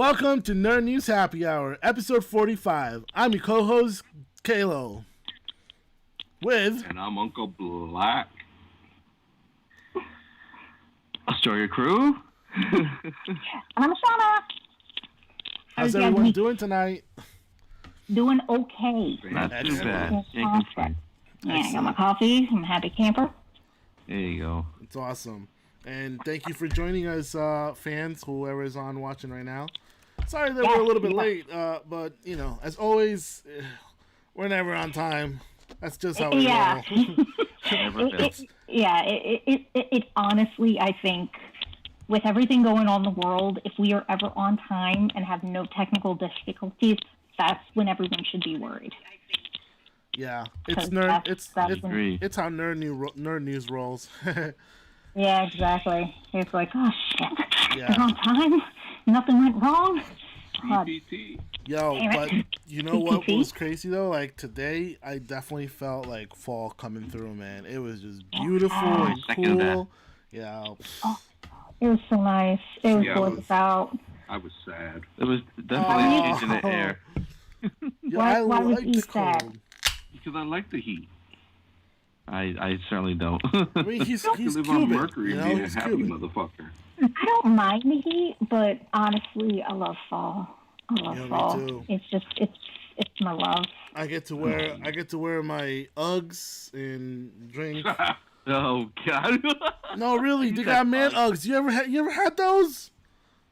Welcome to Nerd News Happy Hour, episode 45. I'm your co-host, Kalo. With... And I'm Uncle Black. Astoria Crew. And I'm Shauna. How's everyone doing tonight? Doing okay. Not too bad. Yeah, I got my coffee. I'm a happy camper. There you go. It's awesome. And thank you for joining us, fans, whoever is on watching right now. Sorry that we're a little bit late, but, you know, as always, we're never on time. That's just how we roll. It honestly, I think, with everything going on in the world, if we are ever on time and have no technical difficulties, that's when everyone should be worried. Yeah, it's nerd. It's how nerd news rolls. Yeah, exactly. It's like, oh shit, yeah. We're on time. Nothing went wrong. Yo, but you know what was crazy though? Like today, I definitely felt like fall coming through, man. It was just beautiful and cool. Yeah. Oh, it was so nice. It was gorgeous out. I was sad. It was definitely a change in the air. Yeah, why was you sad? Because I like the heat. I certainly don't. I mean, he's live Cuban, on Mercury and be a happy Cuban. motherfucker. I don't mind the heat, but honestly, I love fall. I love fall. Me too. It's just it's my love. I get to wear my Uggs and drink. Oh God. No, really, they got man Uggs. You ever had those?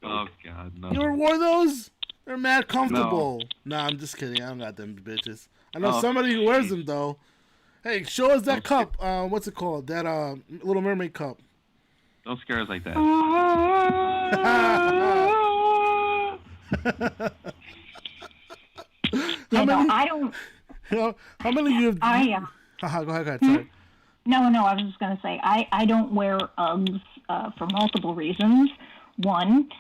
Oh God, no. You ever wore those? They're mad comfortable. No. Nah, I'm just kidding. I don't got them bitches. I know somebody who wears them though. Hey, show us that cup. What's it called? That Little Mermaid cup. Don't scare us like that. I don't. How many of you have... go ahead. Sorry. No, I was just gonna say I don't wear Uggs for multiple reasons. One,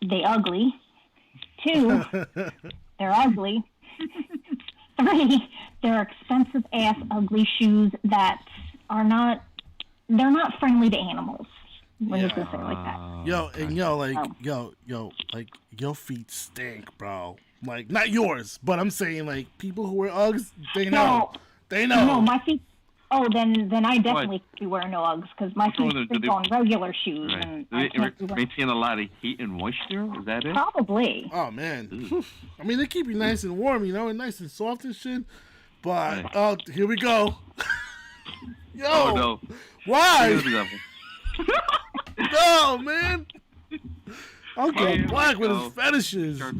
they ugly. Two, they're ugly. Three, they're expensive ass ugly shoes that are not. They're not friendly to animals. When you say it like that. Like your feet stink, bro. Like not yours, but I'm saying like people who wear Uggs, they know. They know. No, my feet. Oh, then I definitely be wearing no Uggs because my feet stink on regular shoes. Right. And they maintain a lot of heat and moisture. Is that it? Probably. Oh man, I mean they keep you nice and warm, you know, and nice and soft and shit. But here we go. Yo, oh no! Why? No, man. Uncle Black with his fetishes. Oh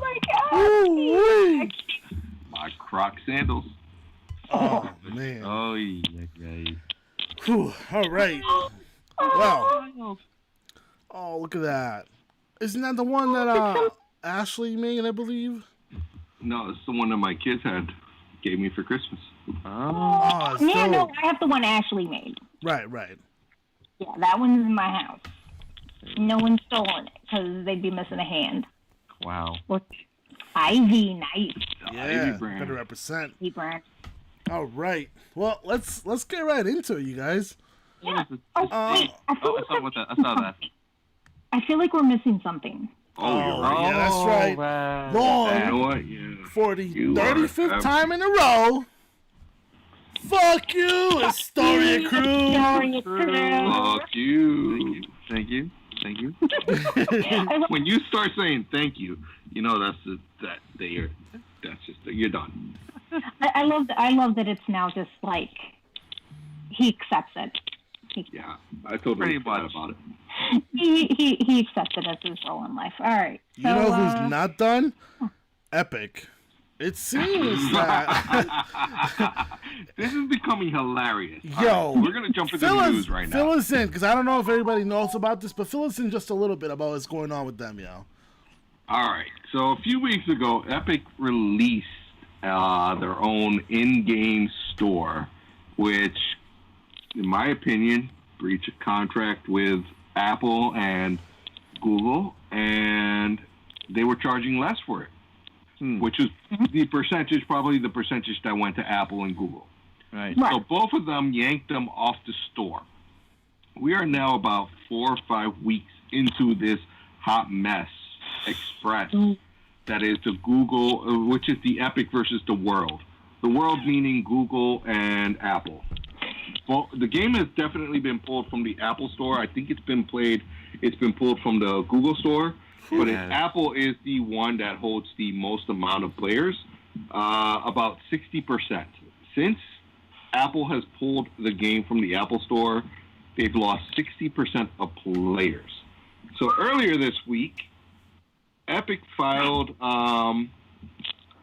my God! Ooh, my Croc sandals. Oh man. Oh yeah. Whew, all right. Wow. Oh, look at that. Isn't that the one that Ashley made, I believe? No, it's the one that my kids gave me for Christmas. No, I have the one Ashley made. Right. Yeah, that one's in my house. No one's stolen it because they'd be missing a hand. Wow. Look, Ivy, nice. Yeah, Ivy brand. better represent. Ivy brand. All right. Well, let's get right into it, you guys. Yeah. Oh, wait. I saw that. I feel like we're missing something. Oh, you're right. Yeah, that's right. Wow. Long, you know what? Yeah. for the 35th time in a row. Fuck you, Astoria Crew. Fuck you. Thank you. When you start saying thank you, you know you're done. I love that it's now just like he accepts it. Yeah, I totally forgot about it. He accepts it as his role in life. All right. You know who's not done? Epic. It seems that this is becoming hilarious. Yo, we're gonna jump into the news right now. Fill us in, because I don't know if everybody knows about this, but fill us in just a little bit about what's going on with them, yo. All right. So a few weeks ago, Epic released their own in-game store, which, in my opinion, breached a contract with Apple and Google, and they were charging less for it. Which is probably the percentage that went to Apple and Google. Right. So both of them yanked them off the store. We are now about 4 or 5 weeks into this hot mess Express. That is the Google, which is the Epic versus the World. The World meaning Google and Apple. Well, the game has definitely been pulled from the Apple Store. I think it's been pulled from the Google Store. But Apple is the one that holds the most amount of players, about 60%. Since Apple has pulled the game from the Apple Store, they've lost 60% of players. So earlier this week, Epic filed an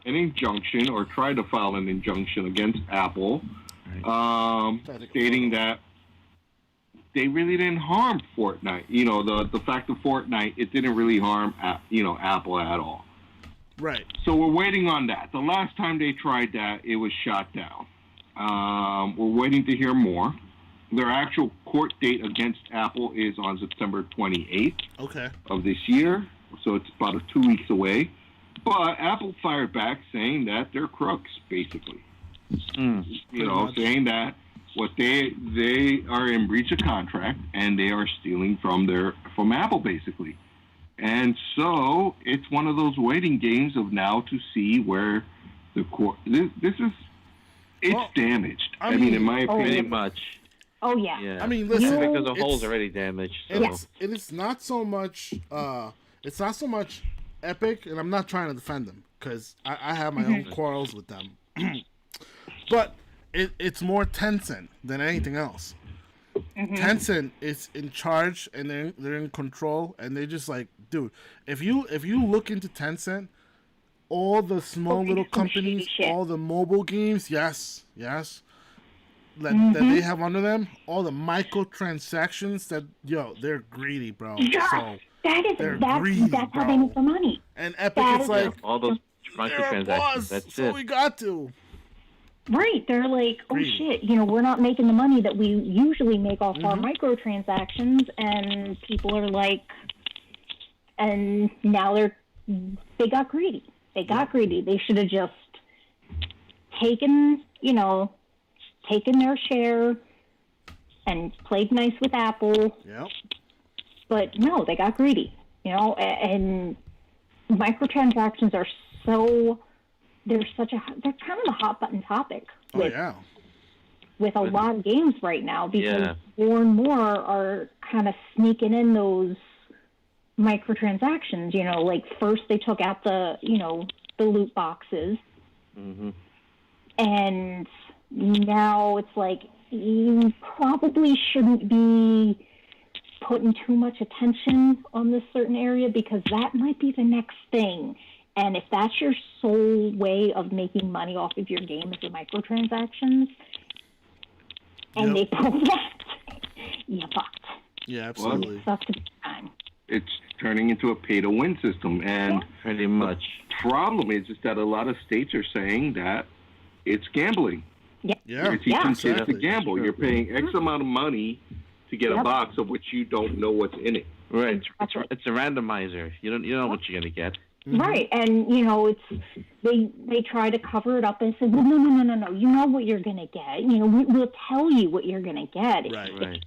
injunction, or tried to file an injunction against Apple, stating that they really didn't harm Fortnite. You know, the fact of Fortnite, it didn't really harm, Apple at all. Right. So we're waiting on that. The last time they tried that, it was shot down. We're waiting to hear more. Their actual court date against Apple is on September 28th of this year. So it's about 2 weeks away. But Apple fired back saying that they're crooks, basically. Saying that what they are in breach of contract and they are stealing from Apple, basically. And so it's one of those waiting games of now to see where the court. It's damaged. I mean, in my opinion, pretty much. Oh yeah. I mean, listen, because the hole's already damaged. So. It is not so much. It's not so much Epic, and I'm not trying to defend them because I have my own quarrels with them. But it's more Tencent than anything else. Tencent is in charge and they're in control, and they're just like, dude, if you look into Tencent, all the small little companies, all the mobile games, yes, that they have under them, all the microtransactions they're greedy, bro. So that's how they make their money. And Epic is like, all those microtransactions. That's so it. we got to. Right, they're like, oh shit, we're not making the money that we usually make off our microtransactions, and people are like, and now they got greedy. They should have just taken their share and played nice with Apple. Yep. But no, they got greedy, and microtransactions are they're kind of a hot button topic with a lot of games right now, because more and more are kind of sneaking in those microtransactions. Like first they took out the loot boxes, and now it's like you probably shouldn't be putting too much attention on this certain area, because that might be the next thing. And if that's your sole way of making money off of your game is the microtransactions, and they pull that, you fucked. Yeah, absolutely. It's up to time. It's turning into a pay-to-win system, and pretty much. The problem is that a lot of states are saying that it's gambling. It's a gamble. You're paying X amount of money to get a box of which you don't know what's in it. Right. It's a randomizer. You don't know what you're gonna get. Right, and it's they try to cover it up and say, well, no, you know what you're gonna get. We'll tell you what you're gonna get. Right.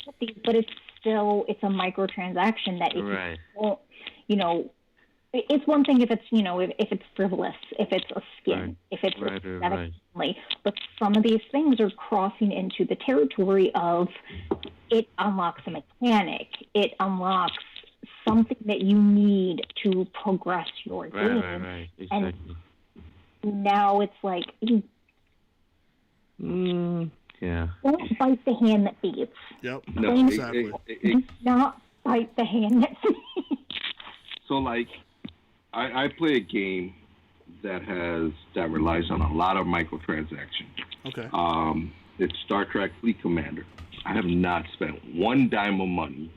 But it's a microtransaction that if you won't, it's one thing if it's if it's frivolous, if it's a skin, if it's aesthetic only. But some of these things are crossing into the territory of it unlocks a mechanic, it unlocks something that you need to progress your game. Right. Exactly. And now it's like, don't bite the hand that feeds. Yep. No, exactly. Do not bite the hand that feeds. So, like, I play a game that relies on a lot of microtransactions. Okay. It's Star Trek Fleet Commander. I have not spent one dime of money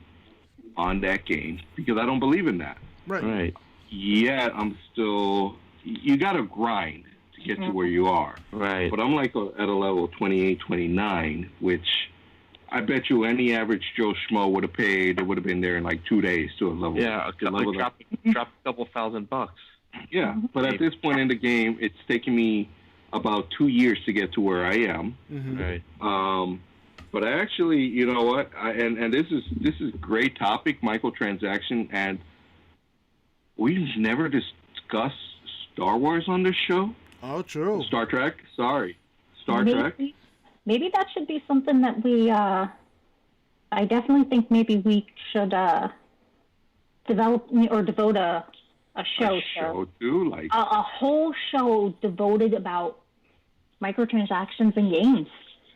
on that game because I don't believe in that. Right. Yet I'm still. You got to grind to get to where you are. Right. But I'm like at a level 28, 29, which I bet you any average Joe Schmo would have paid. It would have been there in like 2 days to a level. Yeah, drop a couple $1,000. Yeah, but at this point in the game, it's taken me about 2 years to get to where I am. Right. But actually, you know what? And this is great topic, microtransaction, and we've never discussed Star Wars on this show. Oh, true. Star Trek. Sorry, Star Trek. Maybe that should be something that we. I definitely think maybe we should develop or devote a show to like a whole show devoted about microtransactions in games.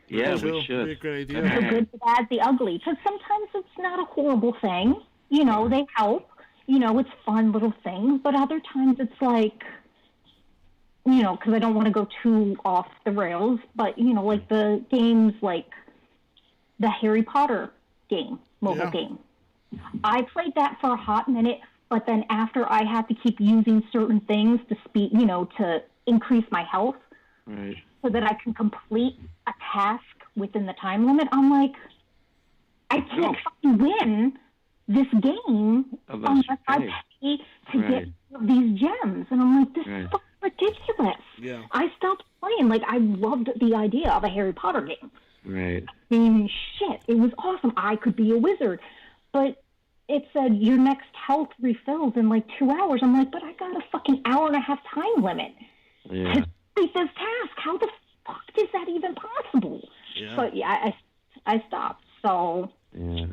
Yeah, True. we should. Be a great idea. The good, the bad, the ugly. Because sometimes it's not a horrible thing. You know, they help. You know, it's fun little things. But other times it's like, you know, because I don't want to go too off the rails. But, you know, like the games like the Harry Potter game, mobile game. I played that for a hot minute. But then after I had to keep using certain things to speed, you know, to increase my health. Right. So that I can complete a task within the time limit, I'm like, I can't fucking win this game unless I pay to get these gems. And I'm like, this is fucking ridiculous. Yeah. I stopped playing. Like, I loved the idea of a Harry Potter game. Right. I mean, shit, it was awesome. I could be a wizard. But it said your next health refills in like 2 hours. I'm like, but I got a fucking hour and a half time limit. Yeah. To complete this task. How the fuck is that even possible? Yeah. But yeah, I stopped. So Yeah.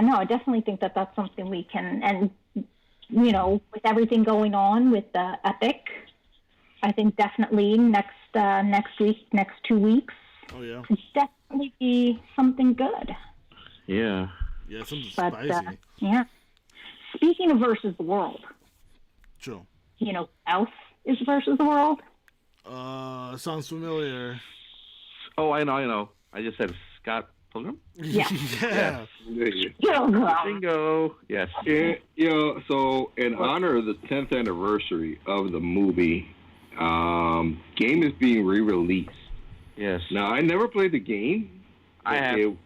No, I definitely think that that's something we can, and you know, with everything going on with Epic, I think definitely next week, next 2 weeks, Oh yeah. could definitely be something good. Yeah. Yeah, something But spicy. yeah, speaking of versus the world, True. you know, else is versus the world. Sounds familiar. Oh, I know. I just said Scott Pilgrim. Yeah. Yeah. Bingo. Yes. Yeah, so in honor of the 10th anniversary of the movie, game is being re-released. Yes. Now, I never played the game. I have. It's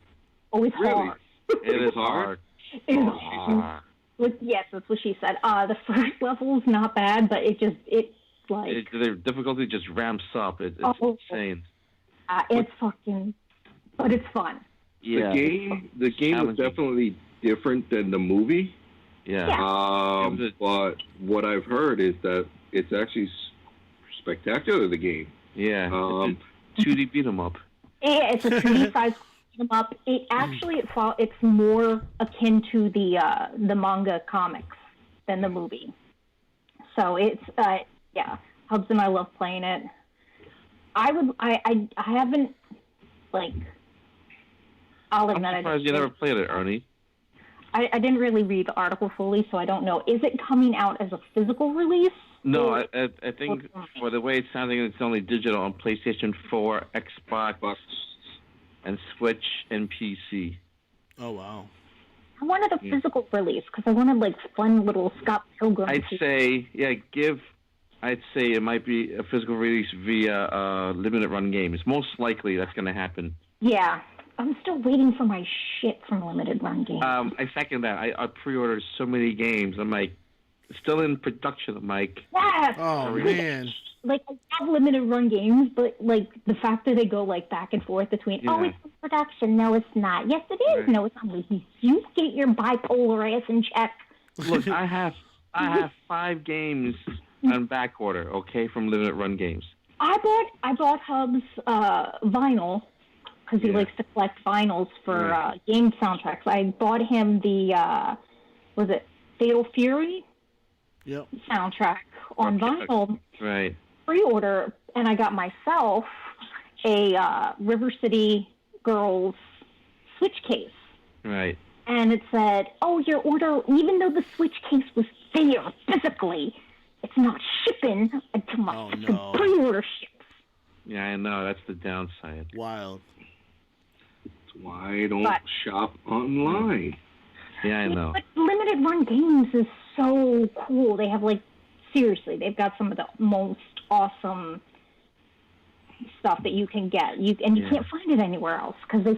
Really? hard. It is hard. It's Oh, hard. Yes, that's what she said. The first level is not bad, but the difficulty just ramps up. It's insane. It's fucking, but it's fun. Yeah. The game was definitely different than the movie. Yeah. But what I've heard is that it's actually spectacular, the game. Yeah. 2D beat 'em up. Yeah, it's a 3D size beat 'em up. It actually it's more akin to the manga comics than the movie. So it's Hubs and I love playing it. I haven't I'll admit I'm surprised you never played it, Ernie. I didn't really read the article fully, so I don't know. Is it coming out as a physical release? No, I think for the way it's sounding, it's only digital on PlayStation 4, Xbox, and Switch and PC. Oh wow. I wanted a physical release because I wanted fun little Scott Pilgrim. I'd say it might be a physical release via limited run games. Most likely that's going to happen. Yeah. I'm still waiting for my shit from limited run games. I second that. I pre-ordered so many games. I'm like, still in production. I'm like, yes! Oh man. I have limited run games, but the fact that they go back and forth between, it's in production, no it's not. Yes it is, no it's not. You get your bipolar ass in check. Look, I have 5 games on back order, okay, from limited run games. I bought Hub's vinyl because he likes to collect vinyls for game soundtracks. I bought him the was it Fatal Fury? Yep. Soundtrack on vinyl. Right. Pre-order, and I got myself a River City Girls Switch case. Right. And it said, "Oh, your order, even though the Switch case was there physically, it's not shipping until my pre-order ships." Yeah, I know. That's the downside. Wild. That's why I don't shop online. Yeah, I know. But limited run games is so cool. They have seriously, they've got some of the most awesome stuff that you can get. You can't find it anywhere else because they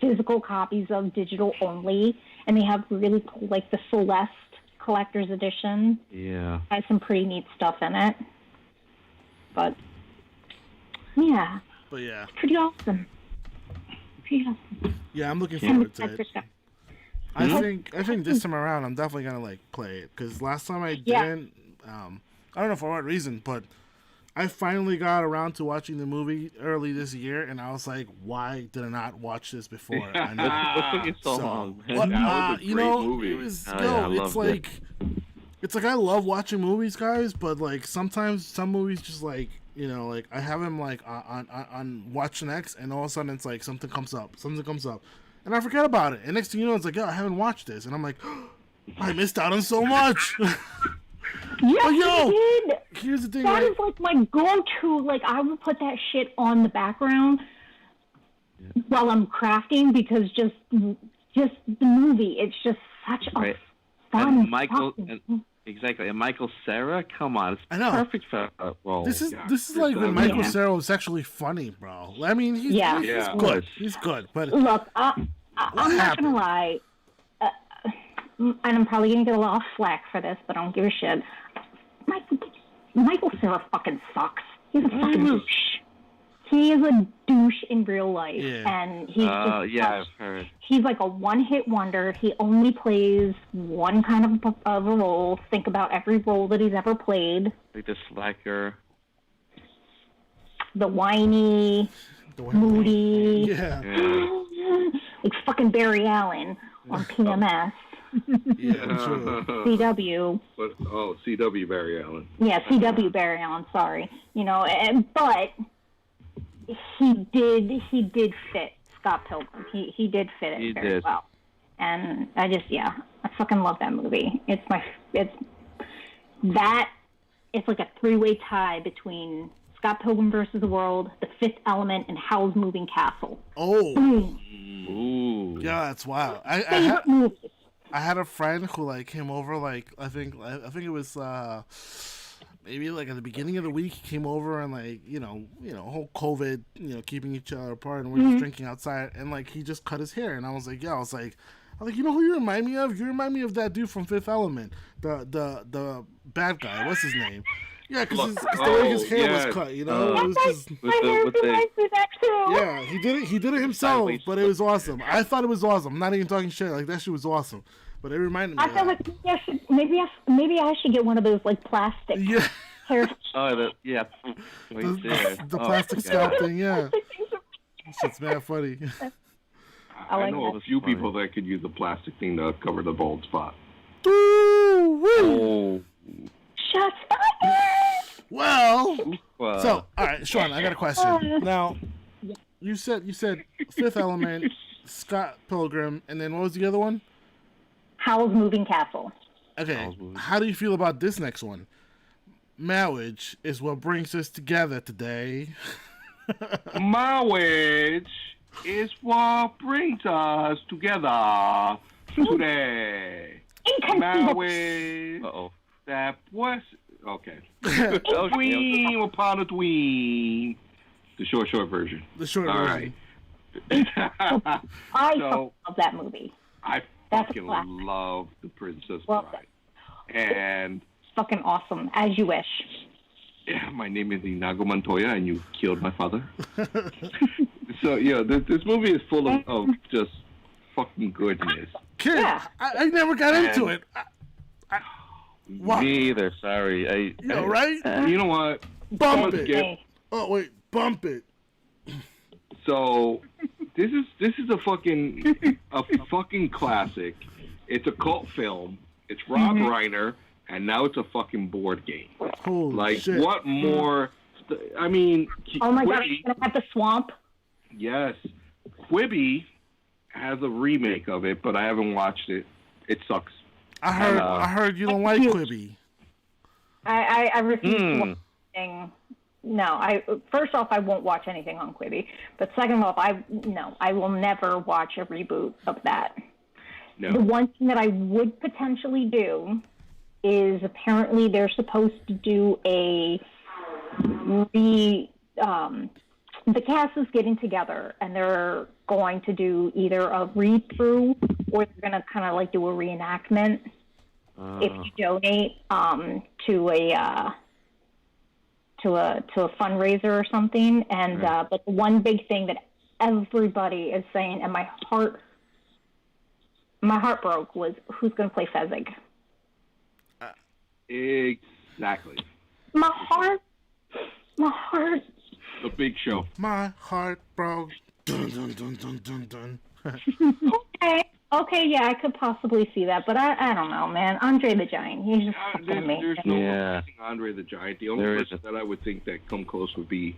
physical copies of digital only, and they have really cool, the Celeste collector's edition. Yeah, has some pretty neat stuff in it. But yeah, pretty awesome. Pretty awesome. Yeah, I'm looking forward to it. I think this time around I'm definitely gonna like play it because last time I didn't. I don't know for what reason, but I finally got around to watching the movie early this year, and I was like, why did I not watch this before? I know. What took you so long? What, That was a you great know, movie. it was Oh, yeah, I it's loved it. like it's like I love watching movies, guys, but like sometimes some movies just like like I have them like on Watch Next, and all of a sudden it's like something comes up, and I forget about it, and next thing you know, it's like, I haven't watched this, and I'm like, I missed out on so much. Yes, yo, you did. Here's the thing, That right? is like my go-to. Like I will put that shit on the background while I'm crafting because just the movie. It's just such a Right. fun. And Michael, fucking- exactly. And Michael Cera, come on, it's I know. perfect for that role. This is Yeah. like when Michael Yeah. Cera was actually funny, bro. I mean, he's Yeah. good. He's good, but Look, I'm not happened? gonna lie, and I'm probably gonna get a lot of flack for this, but I don't give a shit. Michael Cera fucking sucks. He's a fucking douche. He is a douche in real life, Yeah. and he's just I've heard. he's like a one-hit wonder. He only plays one kind of a role. Think about every role that he's ever played. Like the slacker. The whiny, moody, yeah, like fucking Barry Allen on PMS, yeah, sure. CW. But, CW Barry Allen. Yeah, CW Barry Allen, sorry. But he did fit Scott Pilgrim. He did fit it He very did. well. And I fucking love that movie. It's like a three-way tie between Scott Pilgrim versus the World, The Fifth Element, and Howl's Moving Castle. Oh, Ooh. yeah, that's wild. Favorite movie. I had a friend who like came over like I think it was maybe like at the beginning of the week he came over and like whole COVID keeping each other apart and we're just drinking outside and like he just cut his hair and I was like you know who you remind me of? You remind me of that dude from Fifth Element, the bad guy. What's his name? Yeah, because the way his hair was cut, it was just. Yeah, he did it himself, but it was awesome. I thought it was awesome. I'm not even talking shit. Like that shit was awesome, but it reminded me. I feel like maybe I should get one of those like plastic Yeah, hair. Oh, yeah. the plastic scalp thing. Yeah, shit's mad funny. I like know of that. a few people that could use a plastic thing to cover the bald spot. Ooh, woo. Oh. Shots fired! Well, Well, so all right, Sean, I got a question. Now, you said Fifth Element, Scott Pilgrim, and then what was the other one? Howl's Moving Castle. Okay, how do you feel about this next one? Marriage is what brings us together today. Marriage is what brings us together today. Inconceivable. Marriage uh-oh. that was okay. Okay. Tween upon a tween. The short version. The short All version. right. I fucking love that movie. I That's fucking classic. love The Princess Well Bride. And Fucking awesome. As you wish. yeah, my name is Inago Montoya, and you killed my father. So yeah, this movie is full of just fucking goodness. Kid, Yeah. I never got into it. Wow. Me either. Sorry. Right? You know what? Bump let's it. get- Oh wait, bump it. So this is a fucking classic. It's a cult film. It's Rob Reiner, and now it's a fucking board game. Holy Like shit. what more? I mean, Oh my god, Quibi, it's gonna have the swamp. yes, Quibi has a remake of it, but I haven't watched it. It sucks. I heard you don't like Quibi. I refuse to watch anything. No, first off, I won't watch anything on Quibi. But second off, I will never watch a reboot of that. The No. one thing that I would potentially do is apparently they're supposed to do the cast is getting together and they're going to do either a read through or they're going to kind of like do a reenactment if you donate to a fundraiser or something. And but the one big thing that everybody is saying, and my heart my heart broke was who's going to play Fezzik. Exactly. My heart. The Big Show. My heart broke. Dun, dun, dun, dun, dun, dun. Okay, yeah, I could possibly see that, but I don't know, man. Andre the Giant, he's just fucking amazing. There's no replacing Andre the Giant. The only person that I would think that come close would be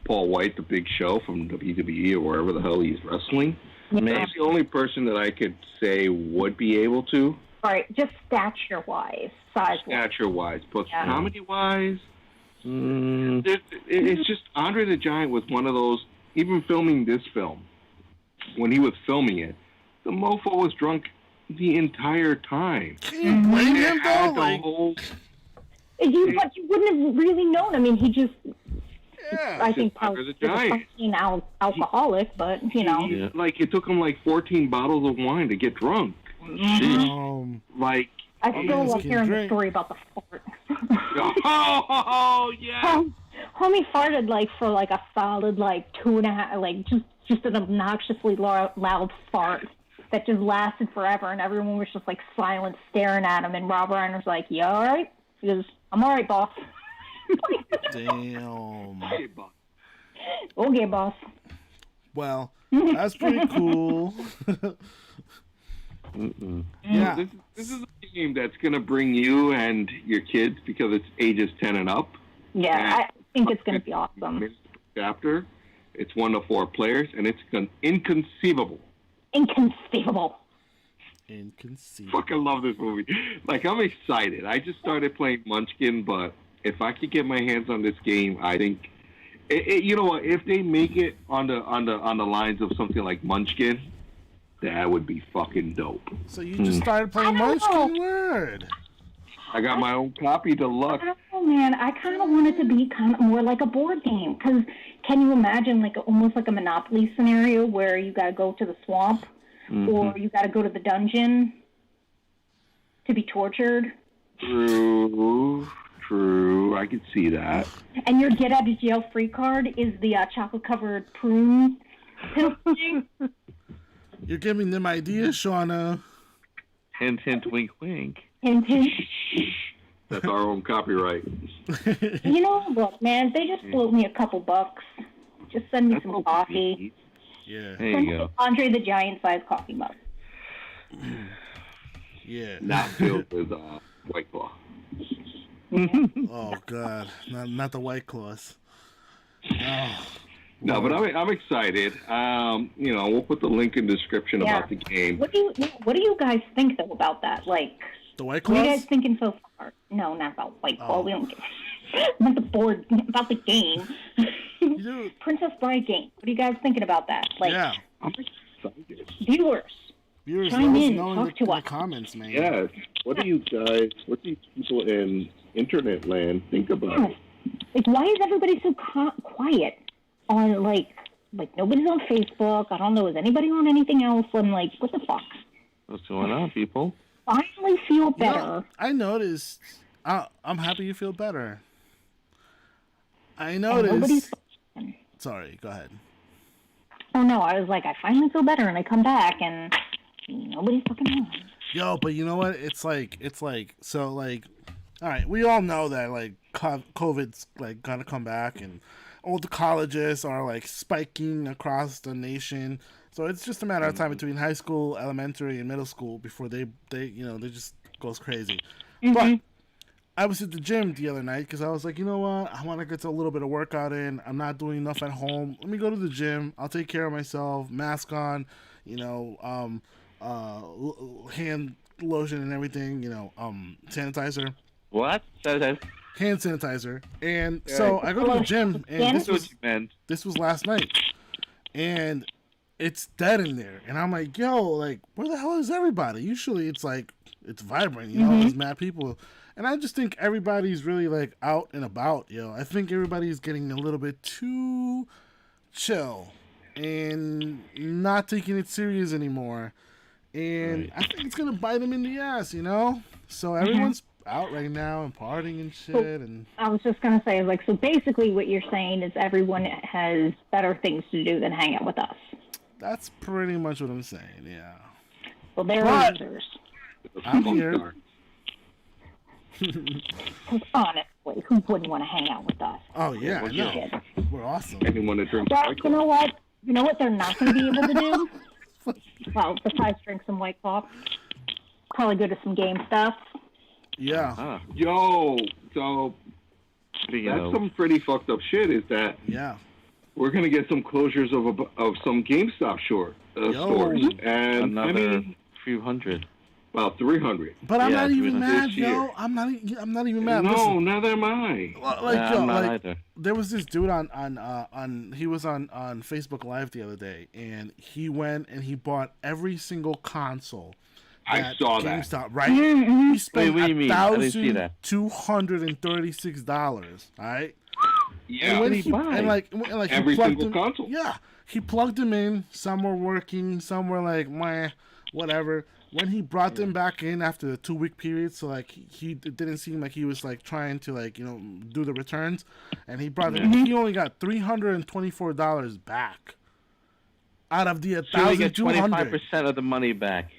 Paul White, the Big Show from WWE or wherever the hell he's wrestling. Yeah. That's the only person that I could say would be able to. All right, just stature-wise, size-wise. Stature-wise, but comedy-wise, it's just Andre the Giant was one of those. Even filming this film, when he was filming it, the mofo was drunk the entire time. Can you blame him though? But you wouldn't have really known. I mean, he just. Yeah. I think probably was a fucking alcoholic, but you know. Yeah. Like it took him like 14 bottles of wine to get drunk. Like. I still love hearing the story about the fart. Oh yeah. Homie farted like for like a solid like 2.5, like just an obnoxiously loud fart that just lasted forever, and everyone was just like silent staring at him. And Rob Reiner's like, "You all right?" He goes, "I'm all right, boss." Damn. Okay, boss. Okay, boss. Well, that's pretty cool. Yeah. This is a game that's gonna bring you and your kids because it's ages 10 and up. Yeah, I think it's gonna be awesome. Chapter. It's 1 to 4 players, and it's inconceivable. Inconceivable. Fucking love this movie. Like, I'm excited. I just started playing Munchkin, but if I could get my hands on this game, I think, you know what? If they make it on the lines of something like Munchkin, that would be fucking dope. So you just started playing Munchkin? Word. I got my own copy deluxe. Oh man, I kind of want it to be kind of more like a board game. Because can you imagine like almost like a Monopoly scenario where you got to go to the swamp or you got to go to the dungeon to be tortured? True. I could see that. And your get out of jail free card is the chocolate covered prune. You're giving them ideas, Shauna. Hint, hint, wink, wink. Hint, hint. That's our own copyright. You know, look, man, if they just float me a couple bucks, just send me some coffee. Yeah. There you go. Andre the Giant size coffee mug. Yeah. Not filled with White Claw. Oh God, not the White Claws. Oh. No, but I'm excited. You know, we'll put the link in the description about the game. What do you guys think though about that? Like the White Claws? What are you guys thinking so far? No, not about White Claw. We don't get about the board, about the game. Princess Bride game. What are you guys thinking about that? Like, yeah, I'm excited. Viewers, chime in, talk to us. The comments, man. Yes. What do you people in internet land think about it? Like, why is everybody so quiet on like nobody's on Facebook? I don't know. Is anybody on anything else? I'm like, what the fuck? What's going on, people? Finally feel better. You know, I noticed. I'm happy you feel better. I noticed. Sorry, go ahead. Oh no, I was like, I finally feel better, and I come back, and nobody's fucking on. Yo, but you know what? It's like, so like, all right, we all know that like COVID's like gonna come back, and all the colleges are like spiking across the nation. So it's just a matter of time between high school, elementary, and middle school before they just goes crazy. But I was at the gym the other night because I was like, you know what? I want to get a little bit of workout in. I'm not doing enough at home. Let me go to the gym. I'll take care of myself. Mask on, hand lotion and everything. Sanitizer. What? Hand sanitizer. And so I go to the gym, and this was last night, and it's dead in there. And I'm like, yo, like, where the hell is everybody? Usually it's like, it's vibrant, there's mad people. And I just think everybody's really like out and about, I think everybody's getting a little bit too chill and not taking it serious anymore. And I think it's going to bite them in the ass, So everyone's out right now and partying and shit. And I was just going to say, like, so basically what you're saying is everyone has better things to do than hang out with us. That's pretty much what I'm saying, yeah. Well, they're What? losers. I'm here. Because honestly, who wouldn't want to hang out with us? Oh yeah, I know. Shit. We're awesome. Anyone that drinks Well, White you Claw. know what? You know what they're not going to be able to do? Well, besides drink some White Claw, probably go to some game stuff. Yeah. Ah, Yo, so speaking that's of, some pretty fucked up shit. Is that Yeah. we're gonna get some closures of some GameStop stores, and another I mean few hundred. about 300. But I'm Yeah, not even this mad, year. yo. I'm not even mad. No, Listen, neither am I. like, Nah, yo, I'm not like, either. there was this dude on he was on Facebook Live the other day, and he went and he bought every single console. I saw that. GameStop, right? Mm-hmm. He spent Wait, what do you mean? I didn't see that. $1,236. All right. Yeah, And when he buy? and like Every he plugged single them, console. Yeah, he plugged them in. Some were working, some were like meh, whatever. When he brought them back in after the 2-week period, so like he it didn't seem like he was like trying to like do the returns, and he brought them. He only got $324 back out of the So we get 1,200. 25% of the money back,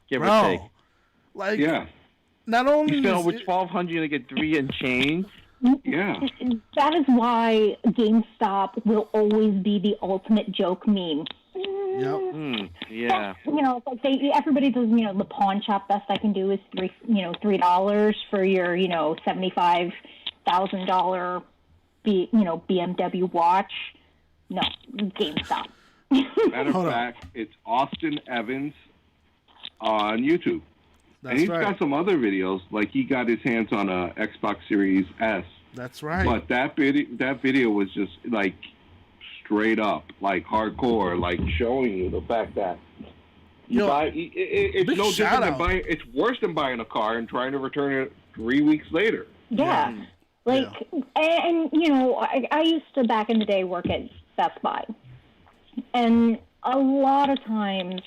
give or take. Bro, like yeah, not only You spend over is it- 1,200, you get 3 and change. yeah. That is why GameStop will always be the ultimate joke meme. Yep. Yeah. It's like everybody does. The pawn shop best I can do is $3 for your $75,000 BMW watch. No, GameStop. Matter of Hold on. fact, it's Austin Evans on YouTube. That's And he's right. got some other videos, like he got his hands on a Xbox Series S. That's right. But that video was just like straight up, like hardcore, like showing you the fact that you Yo, buy. It's big no shout different than out. buying. It's worse than buying a car and trying to return it 3 weeks later. Yeah. And I used to back in the day work at Best Buy, and a lot of times,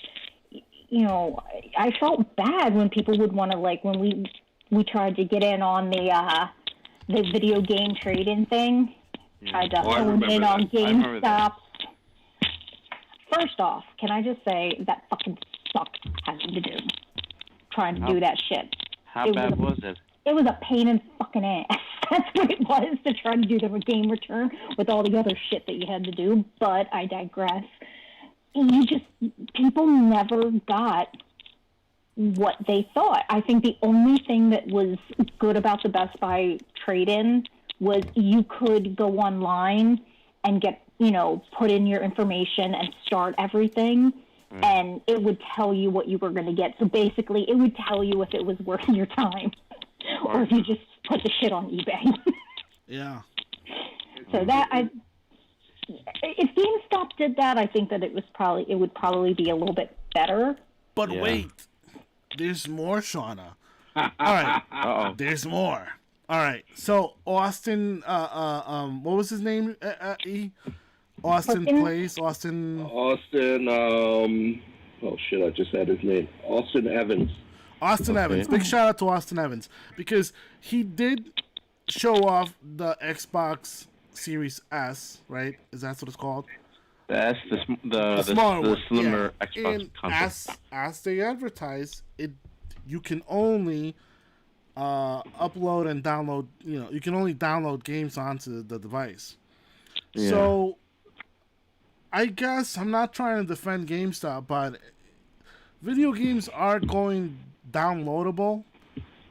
I felt bad when people would want to when we tried to get in on the video game trade-in thing. Tried to Oh, I hone remember in on that. I remember that. GameStop. First off, can I just say that fucking sucked having to do trying to do that shit. How bad was it? It was a pain in the fucking ass. That's what it was, to try to do the game return with all the other shit that you had to do. But I digress. People never got what they thought. I think the only thing that was good about the Best Buy trade-in was you could go online and get, put in your information and start everything, and it would tell you what you were going to get. So basically, it would tell you if it was worth your time or if you just put the shit on eBay. Yeah. So if GameStop did that, I think that it would probably be a little bit better. But Yeah. wait, there's more, Shauna. All right, Uh-oh. there's more. All right, so Austin, what was his name? Austin Austin? Place, Austin. Austin, oh shit, I just had his name. Austin Evans. Austin Evans. Big shout out to Austin Evans because he did show off the Xbox Series S, right? Is that what it's called? That's the smaller one, slimmer yeah. Xbox And console. as they advertise, you can only upload and download. You can only download games onto the device. Yeah. So, I guess I'm not trying to defend GameStop, but video games are going downloadable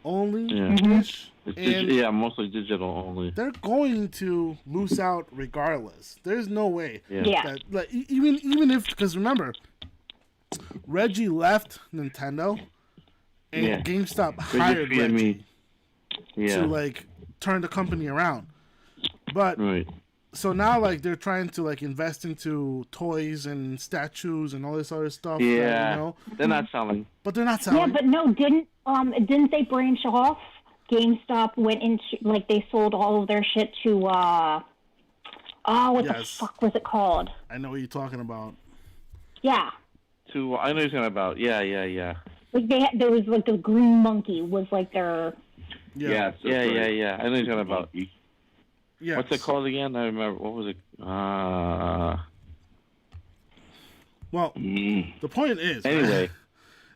only. Yeah. Ish, and mostly digital only. they're going to lose out regardless. There's no way. Yeah. That, like, even if, because remember, Reggie left Nintendo, and Yeah. GameStop hired Reggie and Reggie me. Yeah. to turn the company around. But Right. so now they're trying to invest into toys and statues and all this other stuff. Yeah. They're not selling. but they're not selling. Yeah, but no, didn't they branch off? GameStop went into they sold all of their shit to what the Yes. fuck was it called? I know what you're talking about. Yeah. I know what you're talking about. Yeah. There was the green monkey was their Yeah. Yes, that's Yeah. right. I know what you're talking about. Yes. What's it called again? I remember. What was it? Well, the point is, Anyway.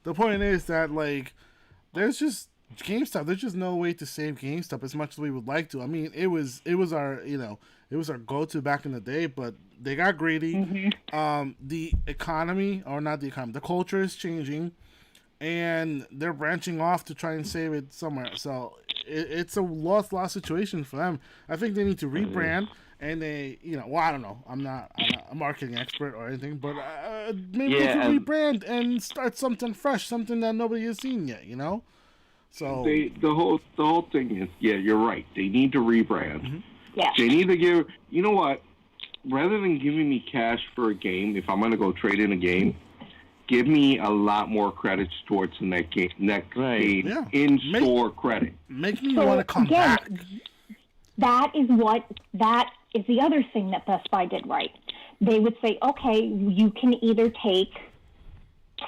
the point is that like there's just GameStop. There's just no way to save GameStop as much as we would like to. I mean, it was our it was our go-to back in the day, but they got greedy. The economy, or not the economy, the culture is changing, and they're branching off to try and save it somewhere. So it's a lost situation for them. I think they need to rebrand. And they, well, I don't know. I'm not a marketing expert or anything, but maybe they can rebrand and start something fresh, something that nobody has seen yet. So the whole thing is, you're right. They need to rebrand. Yeah. They need to give. You know what? Rather than giving me cash for a game, if I'm going to go trade in a game, give me a lot more credits towards the next game in-store credit. Make me want to come back. That is the other thing that Best Buy did right. They would say, okay, you can either take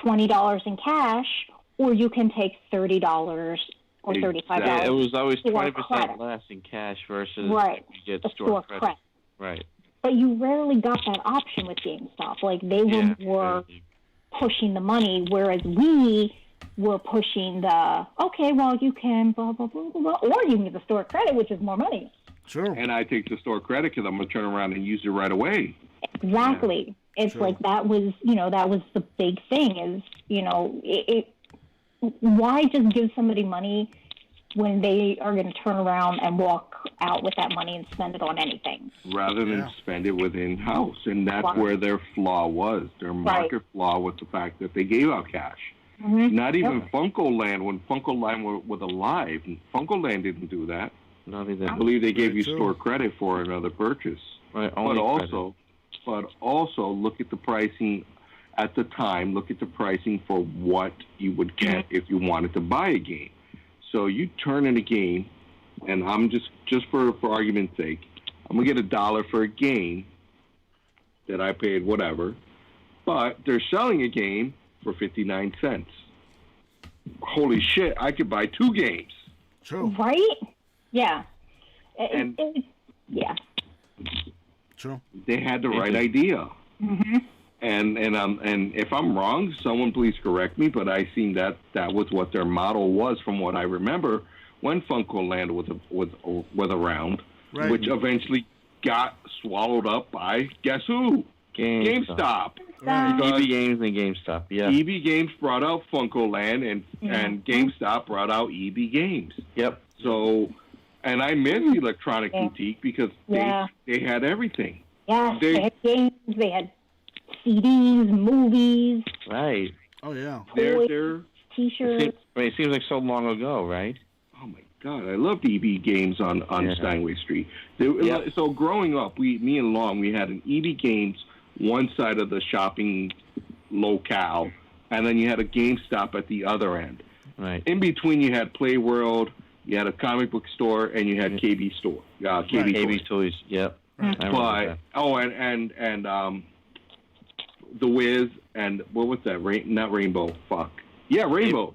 $20 in cash, or you can take $30 or $35. Yeah, it was always 20% credit. less in cash versus right. you get the store credit. Right. But you rarely got that option with GameStop. Like, they were more pushing the money, whereas we were pushing the, okay, well, you can blah, blah, blah, blah, blah, or you can get the store credit, which is more money. True. And I take the store credit because I'm going to turn around and use it right away. Exactly. Yeah. It's like that was the big thing is, why just give somebody money when they are going to turn around and walk out with that money and spend it on anything? Rather than spend it within house. And that's where their flaw was. Their market flaw was the fact that they gave out cash. Not even Funko Land, when Funko Land was alive. Funko Land didn't do that. I believe they gave you store credit for another purchase. Right, but also look at the pricing at the time. Look at the pricing for what you would get if you wanted to buy a game. So you turn in a game, and I'm just for argument's sake, I'm gonna get $1 for a game that I paid whatever, but they're selling a game for 59 cents. Holy shit! I could buy 2 games. True. Right. Yeah. True. They had the right idea. And if I'm wrong, someone please correct me. But I seen that was what their model was, from what I remember, when Funko Land was around, which eventually got swallowed up by guess who? GameStop. Right. EB Games and GameStop. Yeah. EB Games brought out Funko Land, and GameStop brought out EB Games. Yep. So. And I miss Electronic Boutique because they had everything. Yeah, they had games, they had CDs, movies. Right. Oh, yeah. They're T-shirts. It seems like so long ago, right? Oh, my God. I loved EB Games on Steinway Street. So growing up, me and Long, we had an EB Games one side of the shopping locale, and then you had a GameStop at the other end. Right. In between, you had Play World. You had a comic book store, and you had KB store. KB Toys. Yep. But the Wiz, and what was that? Not Rainbow. Fuck. Yeah, Rainbow.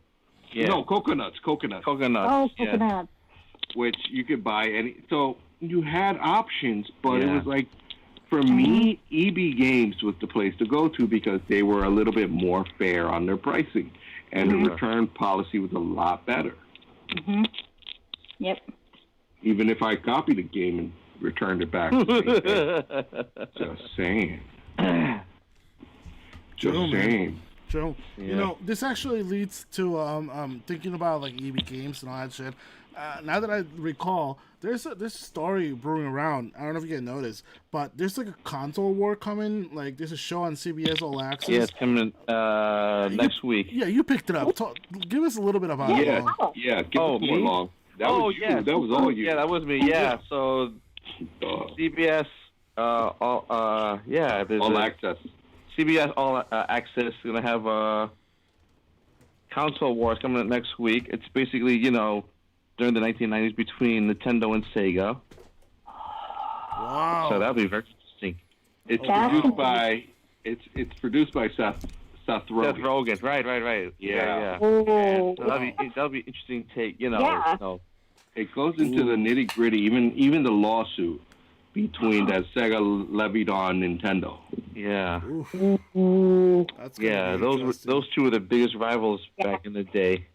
Yeah. No, Coconuts. Oh, Coconuts. Yeah. Which you could buy so you had options, but it was like, for me, EB Games was the place to go to because they were a little bit more fair on their pricing, and the return policy was a lot better. Yep. Even if I copied the game and returned it back. Just saying. Just saying. True. Yeah. This actually leads to thinking about like EB Games and all that shit. Now that I recall, there's a story brewing around. I don't know if you get noticed, but there's like a console war coming. Like there's a show on CBS All Access. Yeah, it's coming next week. Yeah, you picked it up. Give us a little bit about it. Yeah. Give us more long. That was you. That was all you. Yeah, that was me. Yeah. So CBS All Access. CBS All Access is gonna have a console wars coming up next week. It's basically during the 1990s between Nintendo and Sega. Wow. So that'll be very interesting. It's produced by Seth Rogen. Seth Rogen. Right. Yeah. Oh. So that'll be interesting take. It goes into the nitty gritty. Even the lawsuit between that Sega levied on Nintendo. Yeah. That's gonna Yeah, be those interesting. two were the biggest rivals back in the day.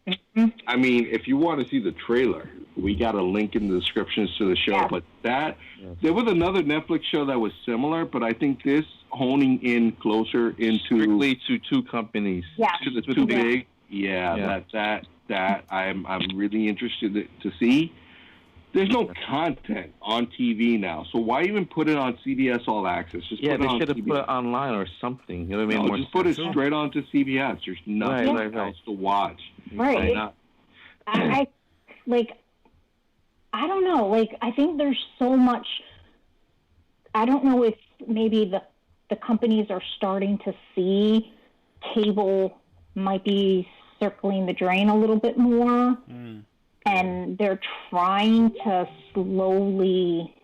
I mean, if you want to see the trailer, we got a link in the descriptions to the show. Yeah. But there was another Netflix show that was similar, but I think this honing in closer into Strictly to two companies. Yeah. to the too big. Yeah, that I'm really interested to see. There's no content on TV now, so why even put it on CBS All Access? Just Yeah, put they it on should have CBS. put it online or something. You know what I mean? No, just put it straight onto CBS. There's nothing Right. else to watch. Right. Not- I like. I don't know. Like, I think there's so much. I don't know if maybe the companies are starting to see cable might be circling the drain a little bit more. And they're trying to slowly,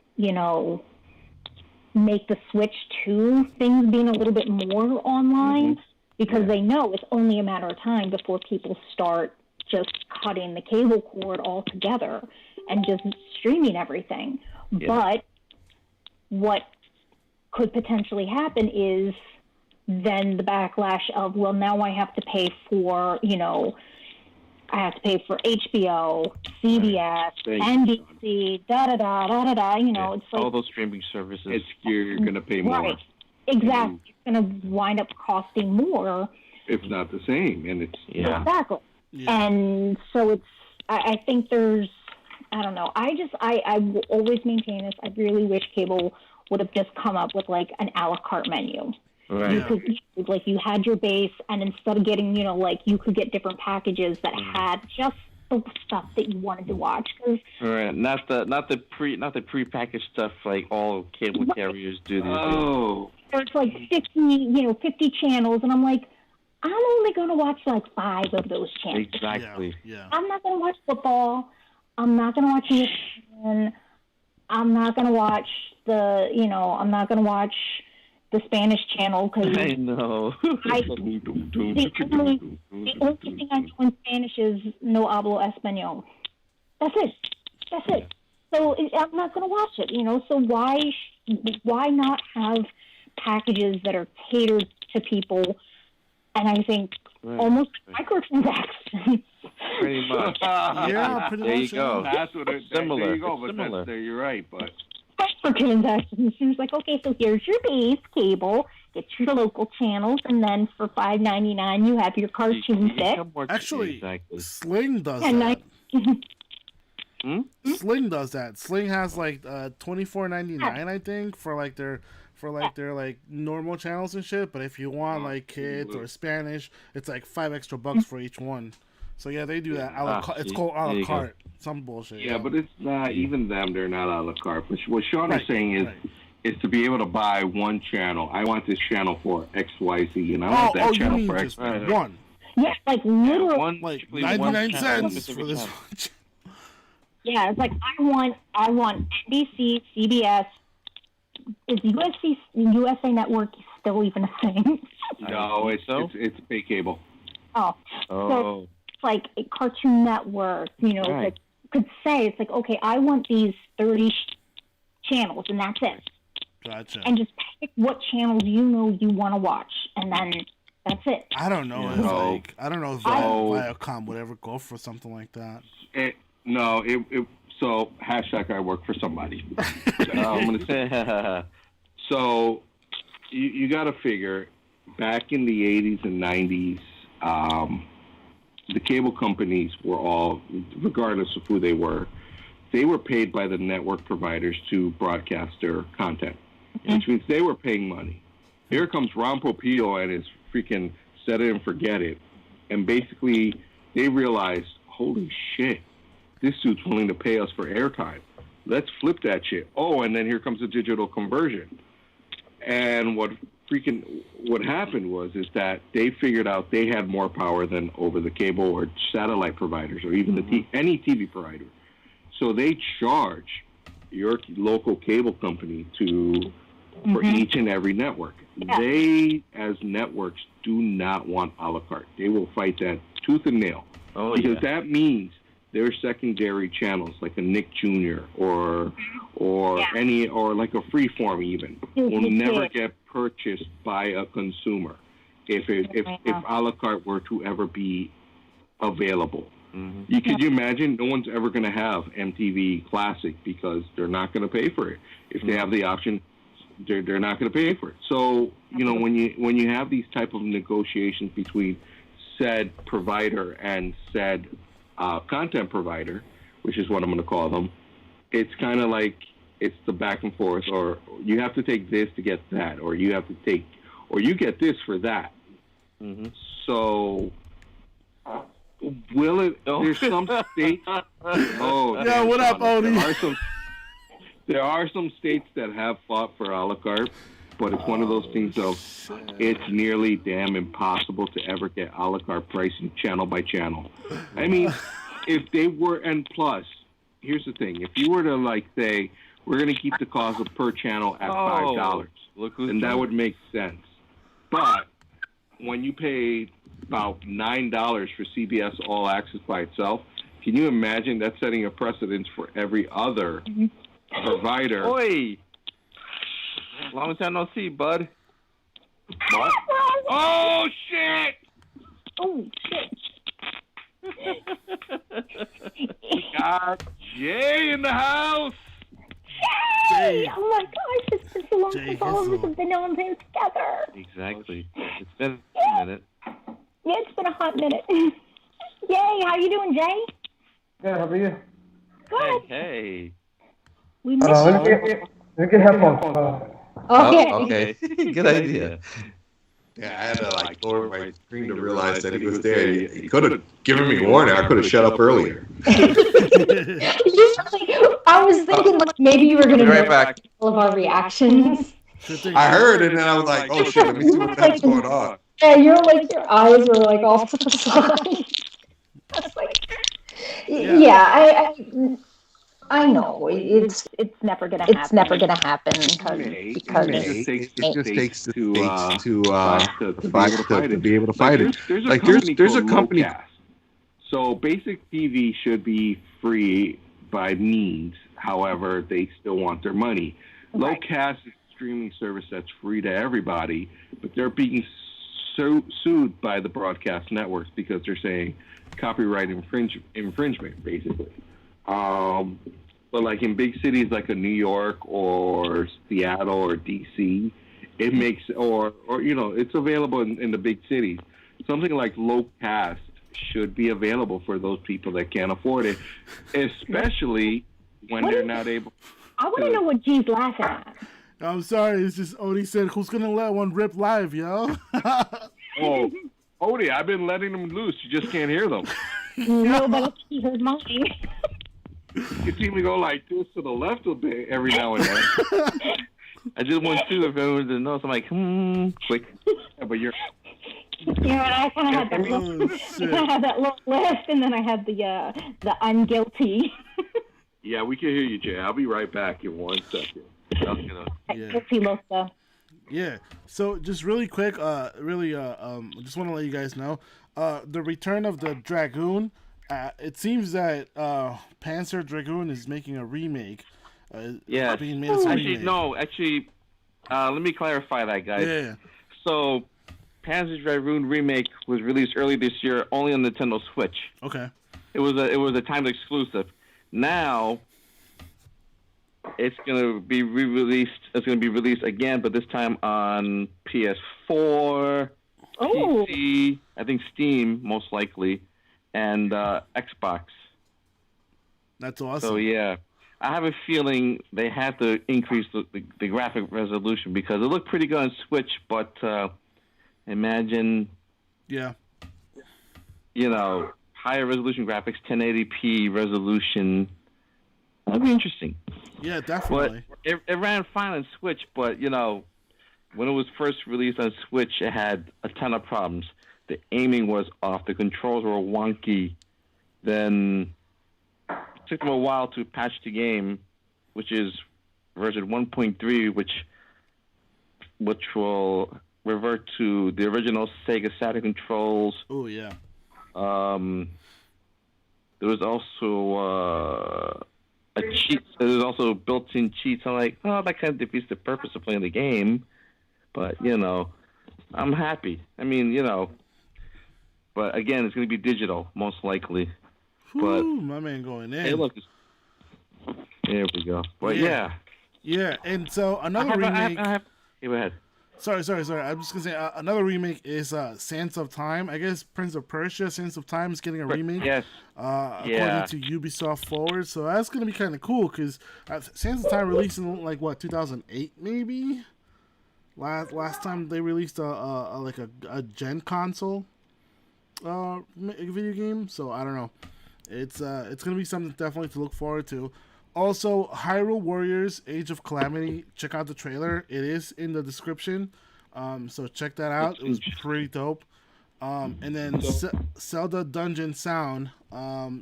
make the switch to things being a little bit more online because they know it's only a matter of time before people start just cutting the cable cord altogether and just streaming everything. Yeah. But what could potentially happen is then the backlash of, well, now I have to pay for, I have to pay for HBO, CBS, NBC, da-da-da. It's like... all those streaming services. you're going to pay more. Right. Exactly. It's going to wind up costing more. If not the same. And it's... Yeah. Exactly. Yeah. And so it's... I think there's... I don't know. I will always maintain this. I really wish cable would have just come up with, like, an a la carte menu. Right. You could, like, you had your base, and instead of getting, you could get different packages that had just the stuff that you wanted to watch. Right. Not the prepackaged stuff like all cable carriers do these days. Oh. There's like 50 channels, and I'm like, I'm only going to watch like 5 of those channels. Exactly. Yeah. I'm not going to watch football. I'm not going to watch ESPN. I'm not going to watch I'm not going to watch the Spanish channel because I know. the only thing I know in Spanish is no hablo español. That's it. So I'm not going to watch it, So why not have packages that are catered to people? And I think almost microtransactions. Pretty much. Yeah, pretty There much. you go. That's what it... Similar. There you go. It's But similar. there you're right, but... Microtransactions. It's like, okay, so here's your base cable. Get your local channels, and then for $5.99 you have your cartoon fix. Actually, Exactly. Sling does And that. Hmm? Sling does that. Sling has like $24.99, I think, for their like normal channels and shit. But if you want like kids or Spanish, it's like $5 extra for each one. So yeah, they do that. It's called a la carte. Some bullshit. Yeah, but it's not even them. They're not a la carte. But what Sean is saying is to be able to buy one channel. I want this channel for X, Y, Z, and I want that you channel mean for just X. one? Yeah, like literally. One, Like strictly 99 one channel, cents specific for this channel. one. Yeah, it's like I want NBC, CBS. Is USA Network still even a thing? No, it's pay cable. Oh. So it's like a Cartoon Network, Right. that could say, it's like, okay, I want these 30 channels, and that's it. Gotcha. And just pick what channels you want to watch, and then that's it. I don't know. Yeah. I don't know if Viacom would ever go for something like that. So hashtag I work for somebody. I'm gonna say. So you got to figure back in the 80s and 90s, the cable companies were all, regardless of who they were paid by the network providers to broadcast their content, which means they were paying money. Here comes Ron Popeil and his freaking set it and forget it. And basically they realized, holy shit, this dude's willing to pay us for airtime. Let's flip that shit. Oh, and then here comes the digital conversion. And what happened was that they figured out they had more power than over the cable or satellite providers or even any TV provider. So they charge your local cable company for each and every network. Yeah. They, as networks, do not want a la carte. They will fight that tooth and nail. Because that means their secondary channels, like a Nick Jr. or like a Freeform even, will never get purchased by a consumer if a la carte were to ever be available. Could you imagine? No one's ever going to have MTV Classic because they're not going to pay for it. If they have the option, they're not going to pay for it. So when you have these type of negotiations between said provider and said content provider, which is what I'm going to call them, it's kind of like it's the back and forth, or you have to take this to get that, or you have to take, or you get this for that. So will it? There's some states. Oh, yeah. What up, Odie? There are some states that have fought for a la carte, but it's one of those things of it's nearly damn impossible to ever get a la carte pricing channel by channel. I mean, if they were, and plus, here's the thing: if you were to like say we're going to keep the cost of per channel at $5, then that would make sense. But when you pay about $9 for CBS All Access by itself, can you imagine that setting a precedence for every other provider? Oi! Long time no see, bud. What? Oh, shit! Oh, shit. Got Jay in the house! Jay! Oh my gosh, it's been so long since all of us have been on here together. Exactly. It's been a minute. Yeah, it's been a hot minute. Yay, how you doing, Jay? Good, how are you? Good. Hey. We missed you. Let me get headphones. Okay. Good idea. Yeah, I had to like lower my screen to realize that he was there. He could have given me a warning. I could have shut up earlier. I was thinking like maybe you were going to right back. all of our reactions. I heard it and then I was like, oh shit, let me see what the heck's going on. Yeah, your eyes were like off to the side. I was like, yeah, I know it's never gonna happen. It's never gonna happen because it just takes the states to be able to fight it. Like there's a company. So basic TV should be free by means. However, they still want their money. Right. Lowcast is a streaming service that's free to everybody, but they're being sued by the broadcast networks because they're saying copyright infringement, basically. But like in big cities like a New York or Seattle or DC, it makes or it's available in the big cities. Something like Lowcast should be available for those people that can't afford it, especially when they're not able. I want to know what G's laughing at. I'm sorry, it's just Odie said, who's gonna let one rip live, yo? Oh, Odie, I've been letting them loose. You just can't hear them. Nobody can hear mine. You see me go like this to the left a bit every now and then. I just want to, if anyone didn't know, so I'm like, quick. Yeah, but you're. Yeah, I kind of had that little lift, and then I had the I'm guilty. Yeah, we can hear you, Jay. I'll be right back in 1 second. Guilty look though. Yeah. So just really quick, just want to let you guys know, the return of the Dragoon. It seems that Panzer Dragoon is making a remake. Yeah. Being made as a remake. Actually, let me clarify that, guys. Yeah. So, Panzer Dragoon remake was released early this year, only on Nintendo Switch. Okay. It was a timed exclusive. Now, it's gonna be re-released. It's gonna be released again, but this time on PS4, PC, I think Steam most likely, and Xbox. That's awesome. So yeah, I have a feeling they had to increase the graphic resolution because it looked pretty good on Switch, but imagine, higher resolution graphics, 1080p resolution. That'd be interesting. Yeah, definitely. But it ran fine on Switch, but when it was first released on Switch, it had a ton of problems. The aiming was off. The controls were wonky. Then it took them a while to patch the game, which is version 1.3, which will revert to the original Sega Saturn controls. Oh yeah. there was also a cheat. There was also built-in cheats. I'm like, oh, that kind of defeats the purpose of playing the game. But I'm happy. I mean, but again, it's going to be digital, most likely. But my man going in. hey, look, there we go. But yeah, and so another remake. Go ahead. Sorry. I'm just gonna say another remake is Sands of Time. I guess Prince of Persia: Sands of Time is getting a remake. Yes. According to Ubisoft Forward, so that's gonna be kind of cool because Sands of Time released in 2008 maybe. Last time they released a gen console video game. So I don't know. It's gonna be something definitely to look forward to. Also, Hyrule Warriors: Age of Calamity. Check out the trailer. It is in the description. So check that out. It was pretty dope. And then Zelda Dungeon Sound.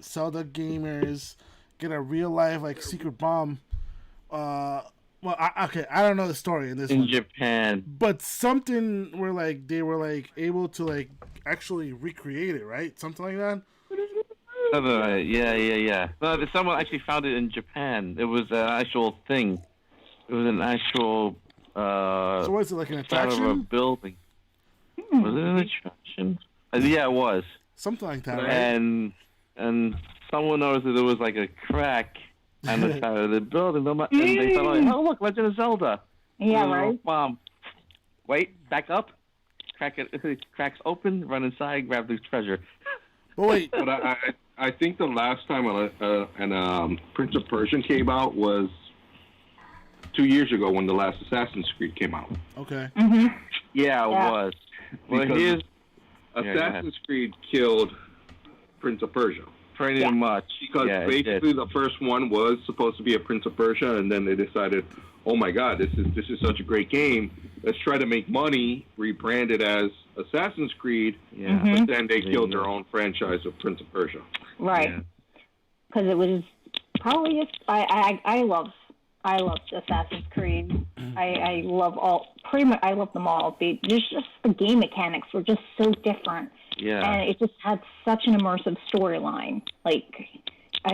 Zelda gamers get a real life secret bomb. I don't know the story in this in one. Japan, but something where they were able to actually recreate it, right? Something like that. Yeah. No, someone actually found it in Japan. It was an actual thing. It was an actual. So was it an attraction? Out of a building. Was it an attraction? Yeah, it was. Something like that, right? And someone noticed that there was a crack on the side of the building, and they thought, oh look, Legend of Zelda. Yeah, right. Bomb. Wait, back up. Cracks open. Run inside. Grab the treasure. But wait. But I think the last time Prince of Persia came out was 2 years ago when the last Assassin's Creed came out. Okay. Mm-hmm. Yeah, it was. Because Assassin's Creed killed Prince of Persia. Pretty much. Because basically the first one was supposed to be a Prince of Persia, and then they decided, oh my God, this is such a great game. Let's try to make money, rebrand it as Assassin's Creed, but then they killed their own franchise of Prince of Persia. Right. Because it was probably I love Assassin's Creed. I love I love them all. Just the game mechanics were just so different. Yeah. And it just had such an immersive storyline. I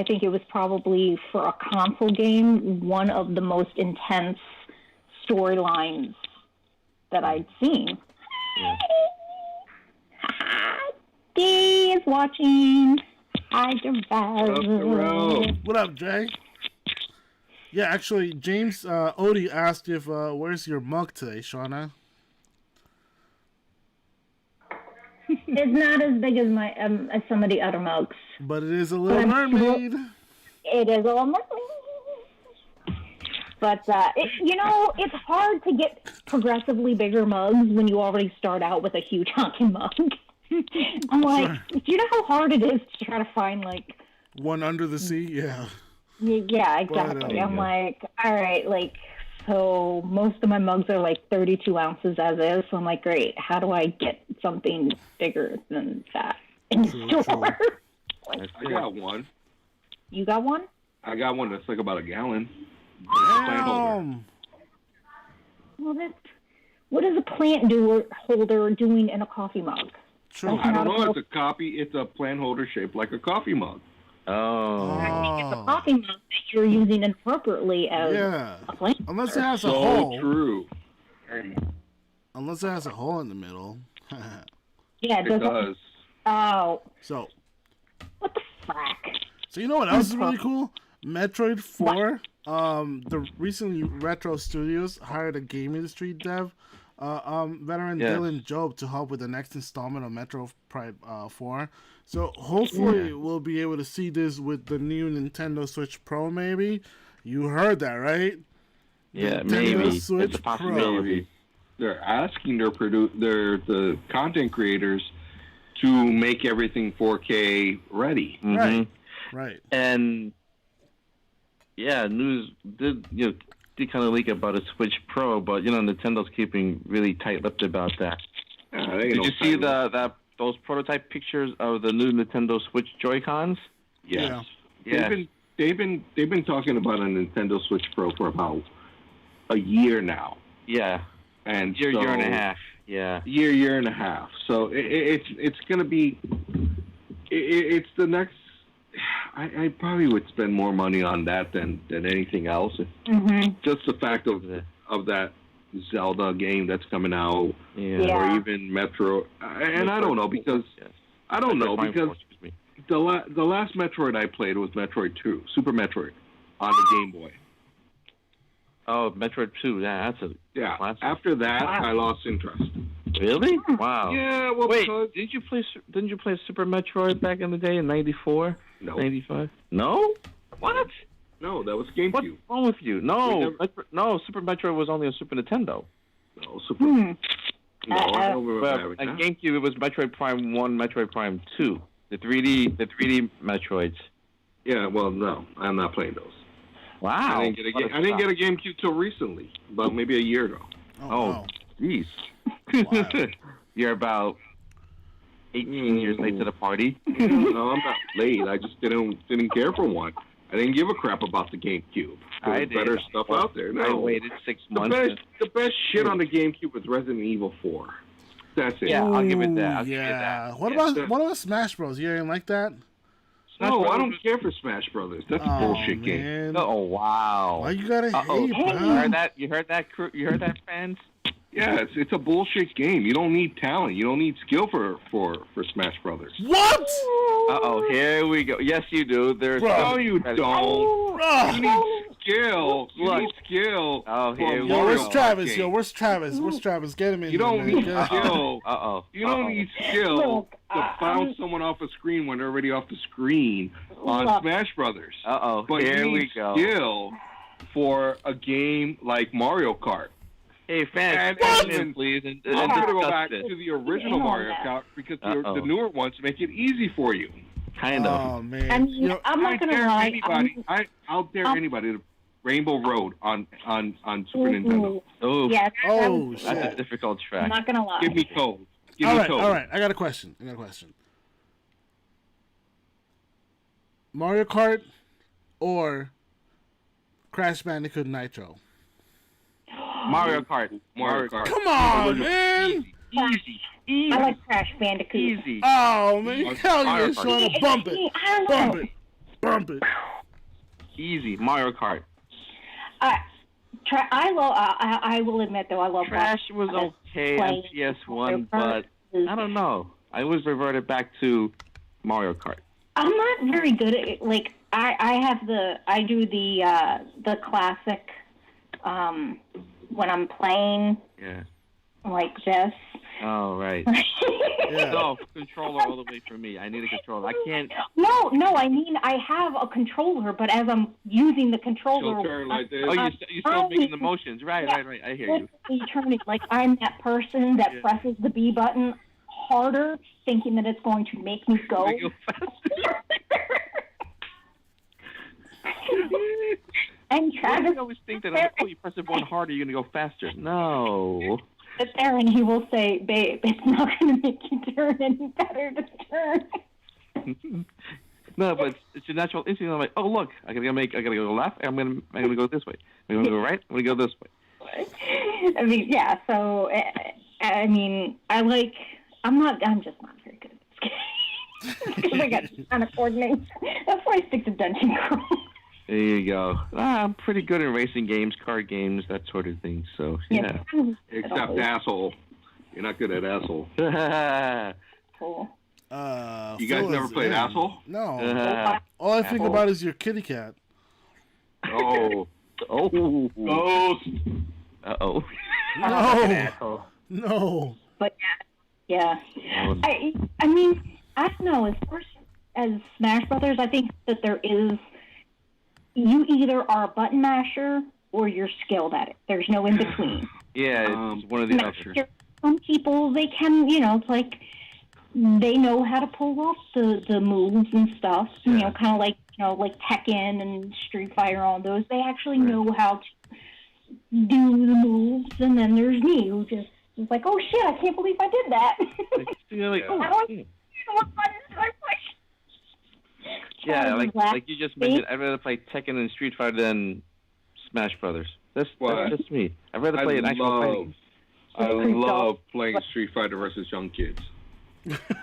think it was probably, for a console game, one of the most intense storylines that I'd seen. Yeah. Dee is watching. Hi, Jerome. What up, Jay? Yeah, actually, James Odie asked if where's your mug today, Shauna? It's not as big as some of the other mugs. But it is a Little Mermaid. It is a Little Mermaid. But it's hard to get progressively bigger mugs when you already start out with a huge honking mug. I'm do you know how hard it is to try to find one under the sea? Yeah. Yeah, exactly. I'm all right, so most of my mugs are 32 ounces as is. So I'm great. How do I get something bigger than that in the store? I got one. You got one? I got one that's about a gallon. Damn. Well, what is a plant holder doing in a coffee mug? True. I don't know. It's a plant holder shaped like a coffee mug. Oh. It's a coffee mug that you're using inappropriately as a plant. Unless it has a hole. So true. Unless it has a hole in the middle. Yeah, it does. Oh. So. What the frack? So you know what else is really cool? Metroid 4. The recently Retro Studios hired a game industry dev, veteran Dylan Job, to help with the next installment of Metroid Prime 4. So hopefully we'll be able to see this with the new Nintendo Switch Pro. Maybe you heard that, right? Yeah, Nintendo maybe. Switch it's a possibility. Pro. They're asking the content creators to make everything 4K ready. Mm-hmm. Right. And news did kind of leak about a Switch Pro, but Nintendo's keeping really tight-lipped about that. Did you see those prototype pictures of the new Nintendo Switch Joy-Cons? Yes. Yeah. They've been talking about a Nintendo Switch Pro for about a year now. Yeah. And year and a half. Yeah. Year and a half. So it's going to be it's the next I probably would spend more money on that than anything else. Mm-hmm. Just the fact of that Zelda game that's coming out, or even Metro. And I don't know because the last Metroid I played was Metroid 2, Super Metroid, on the Game Boy. Oh, Metroid 2, yeah, that's a classic. After that, I lost interest. Really? Wow. Yeah. Well, wait, because... didn't you play Super Metroid back in the day in '94? No. 95? No. What? No, that was GameCube. What's wrong with you? No, Super Metroid was only on Super Nintendo. No, Super. No, I don't remember. At GameCube, it was Metroid Prime 1, Metroid Prime 2, the 3D Metroids. Yeah. Well, no, I'm not playing those. Wow. I didn't get a GameCube till recently, about maybe a year ago. Oh, jeez. Wow. You're about 18 years late to the party. No, I'm not late. I just didn't care for one. I didn't give a crap about the GameCube. There's better stuff out there. No. I waited 6 months. The best shit on the GameCube was Resident Evil 4. That's it. Yeah, I'll give it that. What about Smash Bros? You didn't like that? No, I don't care for Smash Brothers. That's a bullshit game. Oh wow! Why you gotta hate, bro? You heard that, fans? Yeah, it's a bullshit game. You don't need talent. You don't need skill for Smash Brothers. What? Here we go. Yes, you do. No, you don't. You need skill. You need skill. Oh, here we go. Yo, where's Travis? Where's Travis? Get him in. You don't need skill. You don't need skill Look, to bounce someone off a screen when they're already off the screen on Smash Brothers. But here you we need go. Skill for a game like Mario Kart. Hey, fans, please. And I'm going to go back discuss to the original Mario Kart because the newer ones make it easy for you. Kind of. Oh, man. I mean, I'm not going to lie. I'll dare anybody to Rainbow Road on Super Nintendo. Oh, yeah, that's a difficult track. I'm not going to lie. Give me code. All right. I got a question. Mario Kart or Crash Bandicoot Nitro? Mario Kart. Come on, man. Easy. I like Crash Bandicoot. Easy. Oh, man. Hell yeah, Sean. Bump it. I don't know. Bump it. Easy. Mario Kart. I will admit though, I love Crash was okay on PS1, but I don't know. I always reverted back to Mario Kart. I'm not very good at it. Like I do the classic when I'm playing like this. Oh, right. Yeah. No, controller all the way for me. I need a controller. I can't. No. I mean, I have a controller, but as I'm using the controller, turn like this. Oh, you're still making the motions. Right. I hear you. Like I'm that person that presses the B button harder, thinking that it's going to make me go. And Travis, I always think that you press it one harder, you're gonna go faster. No. Sit there and he will say, "Babe, it's not going to make you turn any better to turn." No, but it's your natural instinct. I'm like, oh look, I gotta go left. I'm gonna go this way. I'm gonna go right. I'm gonna go this way. I mean, yeah. So, I mean, I'm just not very good at this game. Because I got kind of coordinate. That's why I stick to Dungeon Crawl. There you go. I'm pretty good at racing games, card games, that sort of thing. So yeah. Except asshole. You're not good at asshole. Cool. You guys never played asshole? No. All I think about is your kitty cat. Oh. Ghost. Uh-oh. No. No. But yeah. I mean, I don't know. As far as Smash Brothers, I think that there is. You either are a button masher or you're skilled at it. There's no in between. Yeah, it's one of the other. Some people, they can, it's like they know how to pull off the moves and stuff. Yeah. Kind of like like Tekken and Street Fighter, all those. They actually know how to do the moves. And then there's me who just is like, oh shit, I can't believe I did that. Yeah, like you just mentioned, I'd rather play Tekken and Street Fighter than Smash Brothers. That's just me. I'd rather play an actual fighting. I love playing Street Fighter versus young kids.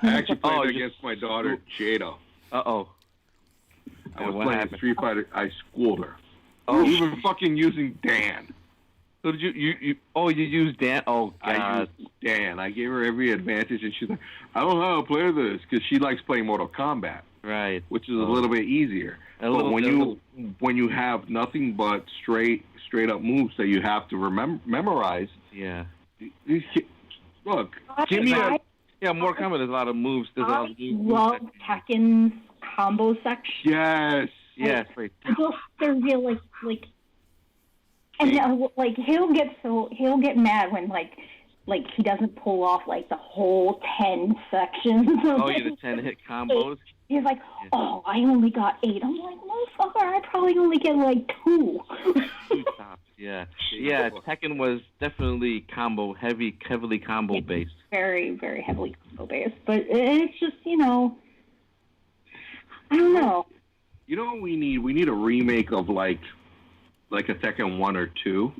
I actually played against my daughter, Jada. Uh-oh. I was what playing happened? Street Fighter. I schooled her. Oh. Even fucking using Dan. So did you used Dan? Oh, I God. used Dan. I gave her every advantage, and she's like, I don't know how to play this, because she likes playing Mortal Kombat, Right. which is a little bit easier. But when you have nothing but straight up moves that you have to memorize, Yeah. Look, Give me Mortal Kombat, there's a lot of moves. There's a lot of moves. love Tekken's combo section. yes. Yes, right. They're real and he'll get mad when like he doesn't pull off like the whole 10 sections. Oh, yeah, the 10-hit combos. He's like, oh, I only got 8. I'm like, motherfucker, I probably only get like 2. 2 tops. Yeah. Yeah, Tekken was definitely heavily combo based. Very, very heavily combo based, but it's just I don't know. You know what we need? We need a remake of like a Tekken 1 or 2.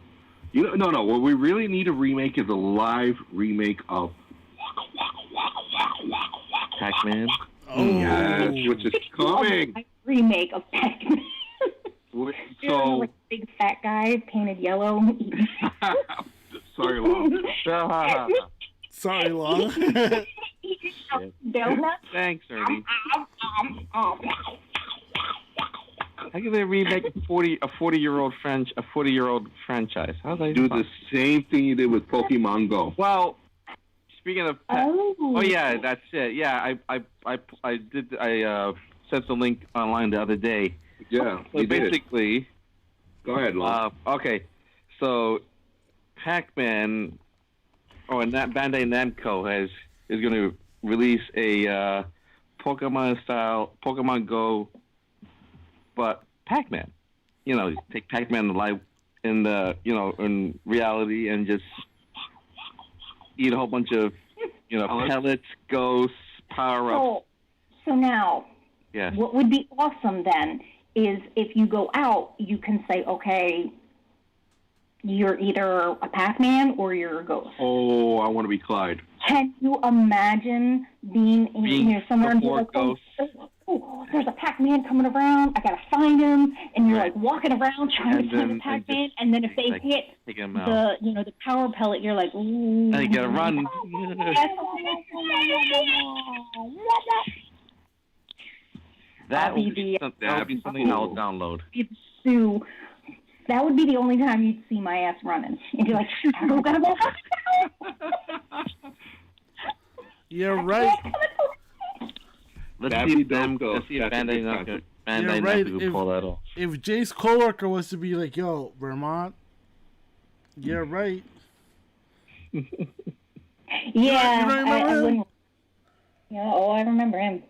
No. What we really need a remake is a live remake of Waka Waka Waka Waka Waka Waka. Pac-Man. Oh, Yes, which is coming. A remake of Pac-Man. So, like big fat guy painted yellow. sorry, Long. sorry, Long. Donuts. Thanks, Ernie. How can they remake a 40-year-old franchise? How do they Do the same thing you did with Pokemon Go. Well, speaking of Oh yeah, that's it. Yeah, I sent the link online the other day. Yeah, So you did. basically, Go ahead, Long. okay, so Pac-Man, and that Bandai Namco is going to release a Pokemon Go, but Pac-Man. Take Pac-Man alive in reality and just eat a whole bunch of pellets, ghosts, power-ups. So now, Yeah. what would be awesome then is if you go out, you can say, okay, you're either a Pac-Man or you're a ghost. Oh, I want to be Clyde. Can you imagine being somewhere and be like, ghosts. oh, there's a Pac-Man coming around. I gotta find him, and you're Right. like walking around trying to find the Pac-Man, and then if they hit take him out. the power pellet, you're like, ooh. And you gotta run. That would be something I'll download. Sue. That would be the only time you'd see my ass running. You'd be like, go, gotta go. You're right. Let's That'd see be if them dumb, let's see if though. That's a Bandai good Namco concept. Bandai right. Namco can pull that off. If Jay's coworker was to be like, yo, Vermont, you're right. Yeah, You don't remember I him? wouldn't. Yeah, I remember him.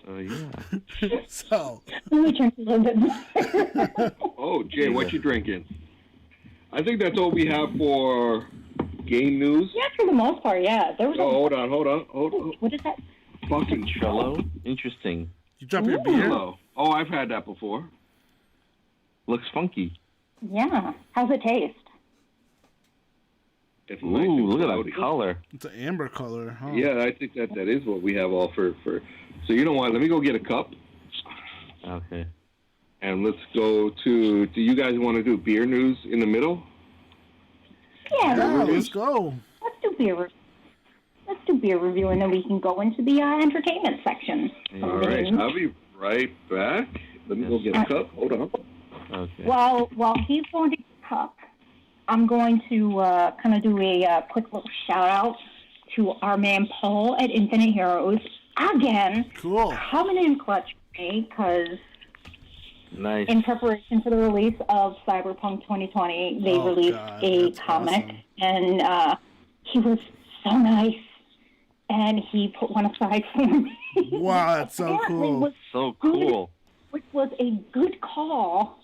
So yeah. So, Let me drink a little bit more. Oh, Jay, what you drinking? I think that's all we have for game news. Yeah, for the most part, yeah. There was Oh, hold on. What is that? Fucking Trello? Interesting. you drop your beer? Hello. Oh, I've had that before. Looks funky. Yeah. How's it taste? It's Ooh, nice and look at cloudy. that color. It's an amber color, huh? Yeah, I think that is what we have all for. So you know what? Let me go get a cup, Okay. and let's go to. Do you guys want to do beer news in the middle? Yeah, Yeah, let's go. let's do beer review, and then we can go into the entertainment section. All right, I'll be right back. Let me go get a cup. Hold on. Okay. While he's going to get a cup, I'm going to kind of do a quick little shout out to our man Paul at Infinite Heroes again. Cool. Coming in clutch for me because Nice. in preparation for the release of Cyberpunk 2020, they Oh, released God, a that's comic, awesome. and he was so nice, and he put one aside for me. Wow, that's so Apparently cool. was So good, cool. which was a good call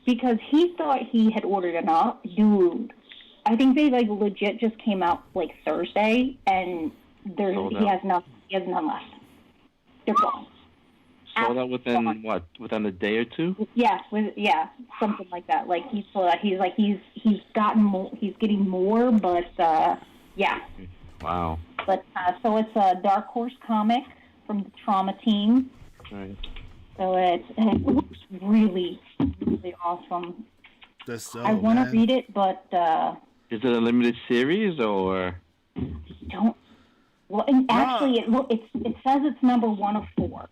because he thought he had ordered enough. Dude, I think they legit just came out Thursday, and he has none left. They're gone. Sold out within what? Within a day or two? Yeah, something like that. He's gotten more. He's getting more, but yeah. Wow. But so it's a Dark Horse comic from the Trauma team. Right. So it looks really, really awesome. That's so. I want to read it, but Is it a limited series or? don't. Well, and actually, it says it's number 1 of 4.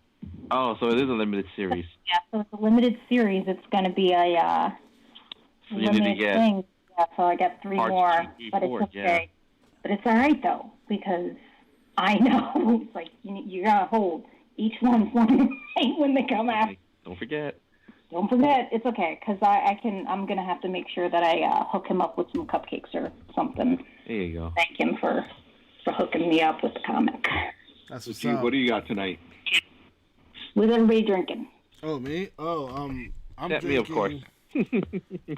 Oh, so it is a limited series. Yeah, so it's a limited series. It's going to be a So you need to limited get thing. Yeah, so I got 3 parts more, 2, 3, but 4, it's okay. But it's all right though, because I know it's like you gotta hold each one's one when they come out. Don't forget. Don't forget, it's okay, because I'm gonna have to make sure that I hook him up with some cupcakes or something. There you go. Thank him for hooking me up with the comic. That's what's What up. do you got tonight? With everybody drinking. Oh, me? Oh, I'm Yeah, drinking. me, of course.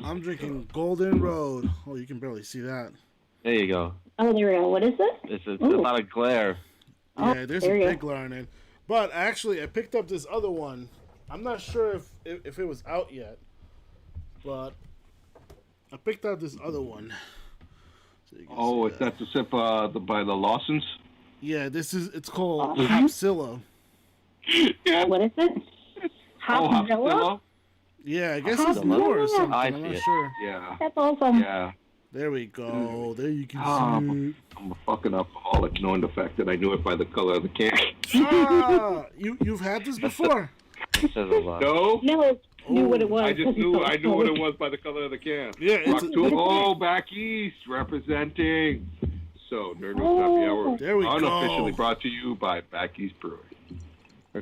I'm drinking Golden Road. Oh, you can barely see that. There you go. Oh, there we go. What is it? It's a lot of glare. Yeah, there's a there you big glare in it. But actually, I picked up this other one. I'm not sure if it was out yet, but I picked out this other one. So you can see that's the sip by the Lawsons? Yeah, it's called Hopzilla. What is it? Hopzilla? Hopzilla? Yeah, I guess it's more or something. I I'm see not it. sure. Yeah. That's awesome. Yeah. There we go. There you can see it. I'm a fucking alcoholic, knowing the fact that I knew it by the color of the can. You've had this before? It says a lot. No? No, knew what it was. I just knew what it was by the color of the can. Yeah, it's back east, representing. So, Nerd News Happy Hour, There we unofficially go. brought to you by Back East Brewery.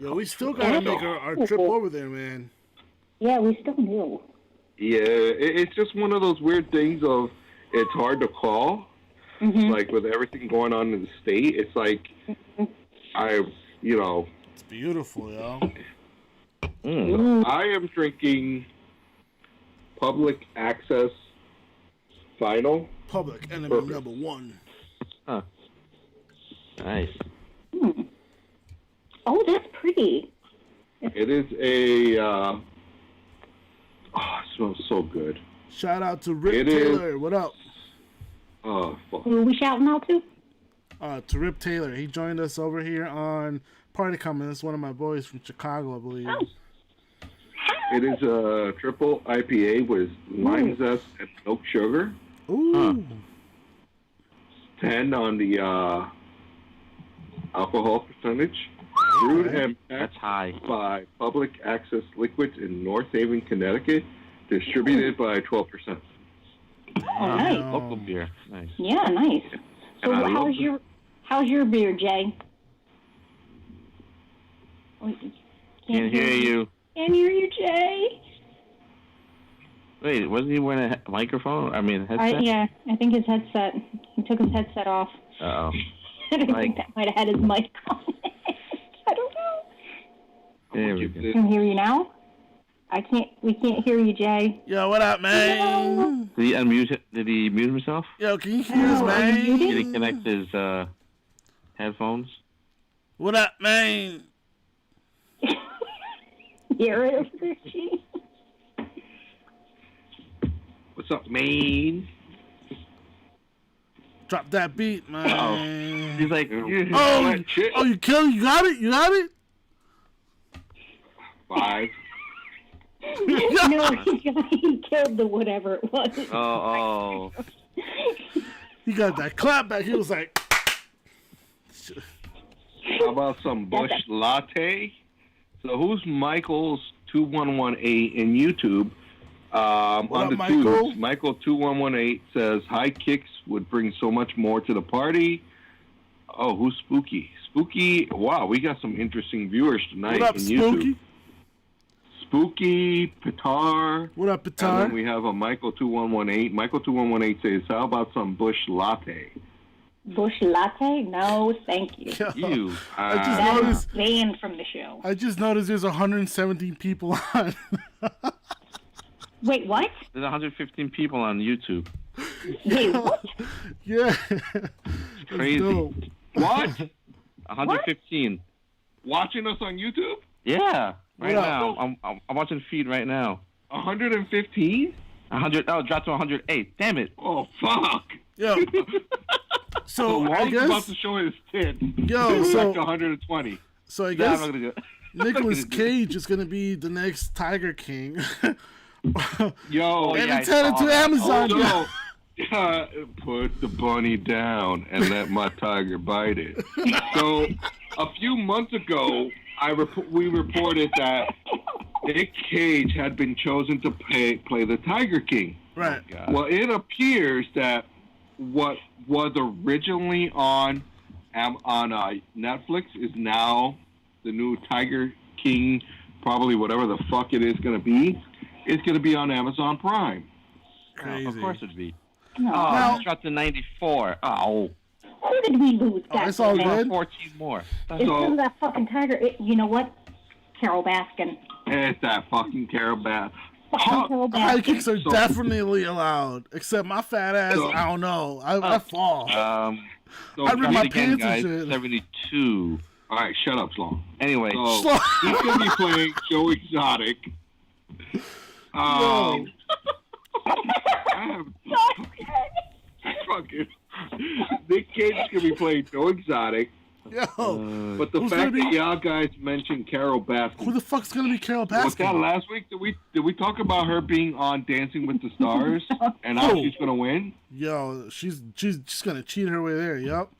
Yeah, we still gotta make our trip over there, man. Yeah, we still do. Yeah, it's just one of those weird things of it's hard to call. Mm-hmm. Like with everything going on in the state, it's like It's beautiful, yo. I am drinking Public Access Final. Public enemy Perfect. number 1. Huh. Nice. Oh, that's pretty. It is a. It smells so good. Shout out to Rip It is- Taylor. What up? Oh, fuck. Who are we shouting out to? To Rip Taylor. He joined us over here on Party Coming. That's one of my boys from Chicago, I believe. Oh. It is a triple IPA with lime zest and milk sugar. Ooh. 10 on the alcohol percentage. Brewed and That's packed high. by Public Access Liquids in North Haven, Connecticut. Distributed by 12%. Oh, nice. Local beer. Nice. Yeah, nice. So And I love how's your beer, Jay? Oh, Can't hear you. Can't hear you, Jay. Wait, wasn't he wearing a microphone? I mean, headset? Yeah, I think his headset. He took his headset off. Uh-oh. I think Mike. that might have had his mic on. I don't know. There we go. Can hear you now? We can't hear you, Jay. Yo, what up, man? Did he unmute? Did he mute himself? Yo, can you hear us, Oh, are you man? Did he connect his headphones? What up, man? Hear it, Richie? What's up, man? Drop that beat, man. He's like, Oh, you killed it? You got it? You got it? 5. No, he killed the whatever it was. oh. He got that clap back. He was like, How about some Bush Latte? So who's Michael's 2118 in YouTube? What On up, the Michael? tubes, Michael 2118 says high kicks would bring so much more to the party. Oh, who's Spooky? Spooky, wow, we got some interesting viewers tonight what up, in YouTube. Spooky? Spooky, Pitar. What up, And Pitar? then we have a Michael 2118. Michael 2118 says, how about some Bush Latte? Bush latte? No, thank you. You. I just That noticed. is banned from the show. I just noticed there's 117 people on. Wait, what? There's 115 people on YouTube. Wait, what? Yeah. Crazy. Dope. What? 115. Watching us on YouTube? Yeah. Right What now. I'm watching feed right now. 115? 100. Oh, it dropped to 108. Damn it. Oh, fuck. Yo, So I Walt's about guess. to show his tits. Yo, so Back to 120. So I Nah, guess I'm not gonna do it. Nicolas Cage is gonna be the next Tiger King. Yo, And yeah, it's I headed saw to that. Amazon. no. Put the bunny down and let my tiger bite it. So, a few months ago, we reported that Nick Cage had been chosen to play the Tiger King. Right. God. Well, it appears that what was originally on Netflix is now the new Tiger King, probably whatever the fuck it is going to be. It's going to be on Amazon Prime. Crazy. Of course it'd be. No. Oh, it's dropped to 94. Oh, Who did we lose? It's all goddamn? good. 14 more. It's because of that fucking tiger. You know what? Carol Baskin. It's that fucking Carol Baskin. Fucking Carol High Baskin. kicks are definitely allowed, except my fat ass. So- I don't know. I fall. So, I rip my Dropped again, pants and guys. shit. 72. all right, shut up, Sloan. Anyway, So, he's going to be playing Joe Exotic. I have fucking Nick Cage is gonna be playing Joe Exotic, Yo, but the Who's fact gonna that be- y'all guys mentioned Carol who Baskin, the fuck's gonna be Carol was that Baskin? last week? Did we talk about her being on Dancing with the Stars and how Oh. she's gonna win? Yo, she's gonna cheat her way there. Yup.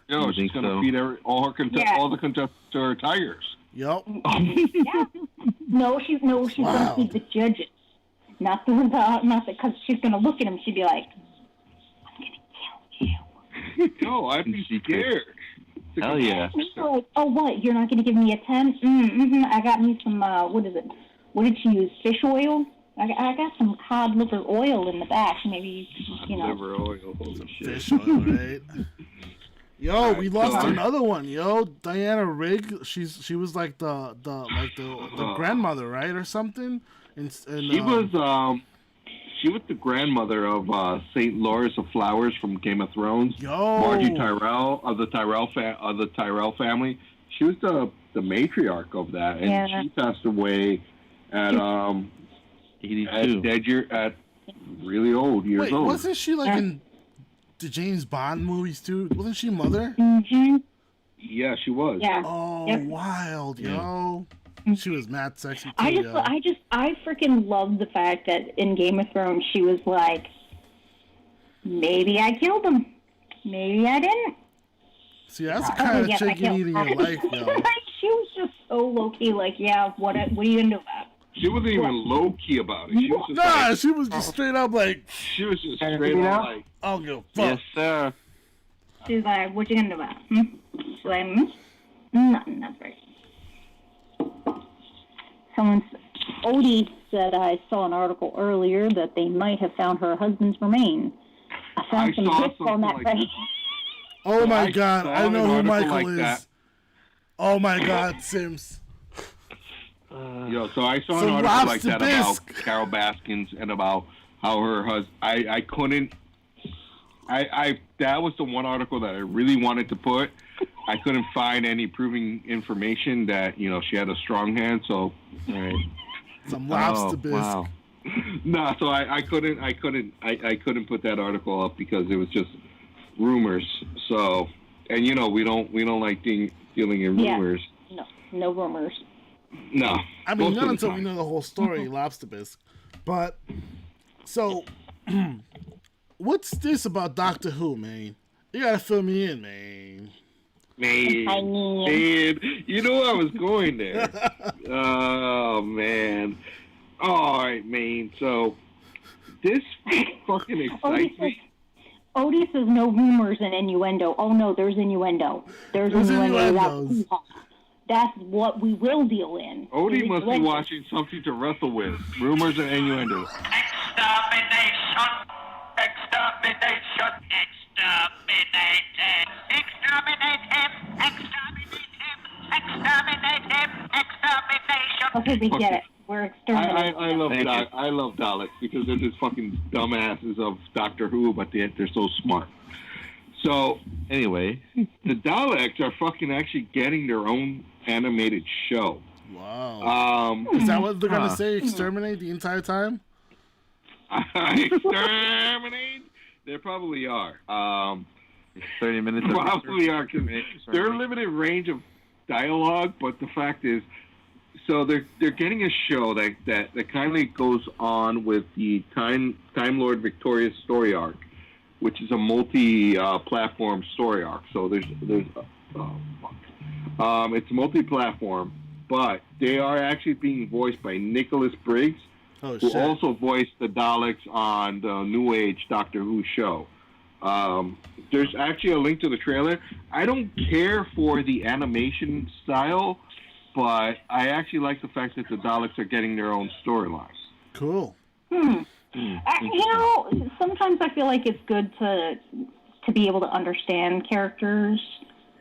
Yo, I she's think gonna so. feed all the contestants to her tigers. Yup. No, she's Wow. gonna feed the judges, not the because she's gonna look at him. She'd be like, No, I'd be scared. hell yeah. like, oh what? You're not gonna give me a 10? I got me some. What is it? What did she use? Fish oil. I got some cod liver oil in the back. Maybe you know. Liver oil, holy shit. Fish oil, right? Yo, we lost so- another one. Yo, Diana Rigg. She was like the grandmother, right, or something. She was the grandmother of Saint Lawrence of Flowers from Game of Thrones. Yo, Margie Tyrell of the Tyrell family. She was the matriarch of that, and Yeah. she passed away at 82. at really old years Wait, old. wasn't she like in the James Bond movies too? Wasn't she Mother? Mm-hmm. Yeah, she was. Yeah. Oh, Yep. wild, yo. She was mad sexy too. I freaking love the fact that in Game of Thrones she was like, maybe I killed him, maybe I didn't. See, that's the kind of Yes, I chick you killed need in him. your life, yo. She was just so low key, like, yeah, what are you gonna do about it? She wasn't even low key about it. She was just Nah, like, she was just straight up like, she was just Can I straight see up now? like, I don't give a fuck. Yes, sir. She's like, what you gonna do about it? She's like, nothing, that's right. Odie said I saw an article earlier that they might have found her husband's remains. I found I some saw bits on that something like page. Oh my I god, saw I know an who article Michael like is. that. Oh my god, Sims. Yo, so I saw So an article like lobster that bisque. about Carol Baskins and about how her husband. I couldn't. That was the one article that I really wanted to put. I couldn't find any proving information that she had a strong hand. So, Some lobster bisque. Wow. no, so I couldn't put that article up because it was just rumors. So, and we don't like dealing in Yeah. rumors. No rumors. No, I mean, most not of the until we time. know the whole story, lobster bisque. But, so, what's this about Doctor Who, man? You gotta fill me in, man. Man, I mean, you know I was going there. Oh, man. All right, man. So, this fucking excites me. Odie says no rumors and innuendo. Oh no, there's innuendo. There's innuendo. innuendos. That's what we will deal in. Odie must be Innuendo. watching something to wrestle with. Rumors and innuendos. Extermination! Extermination! Exterminate! Exterminate him! Exterminate him! Exterminate him! Extermination! Okay, we get it. We're exterminating. I love Thank you. I love Daleks because they're just fucking dumbasses of Doctor Who, but they're so smart. So Anyway, the Daleks are fucking actually getting their own animated show. Wow. Is that what they're gonna Huh. say? Exterminate the entire time? Exterminate? They probably are. 30 minutes. Probably are, because they're a limited range of dialogue, but the fact is, so they're getting a show that kind of goes on with the Time Lord Victorious story arc, which is a multi-platform story arc. So there's it's multi-platform, but they are actually being voiced by Nicholas Briggs, who also voiced the Daleks on the New Age Doctor Who show. There's actually a link to the trailer. I don't care for the animation style, but I actually like the fact that the Daleks are getting their own storylines. Cool. Sometimes I feel like it's good to be able to understand characters.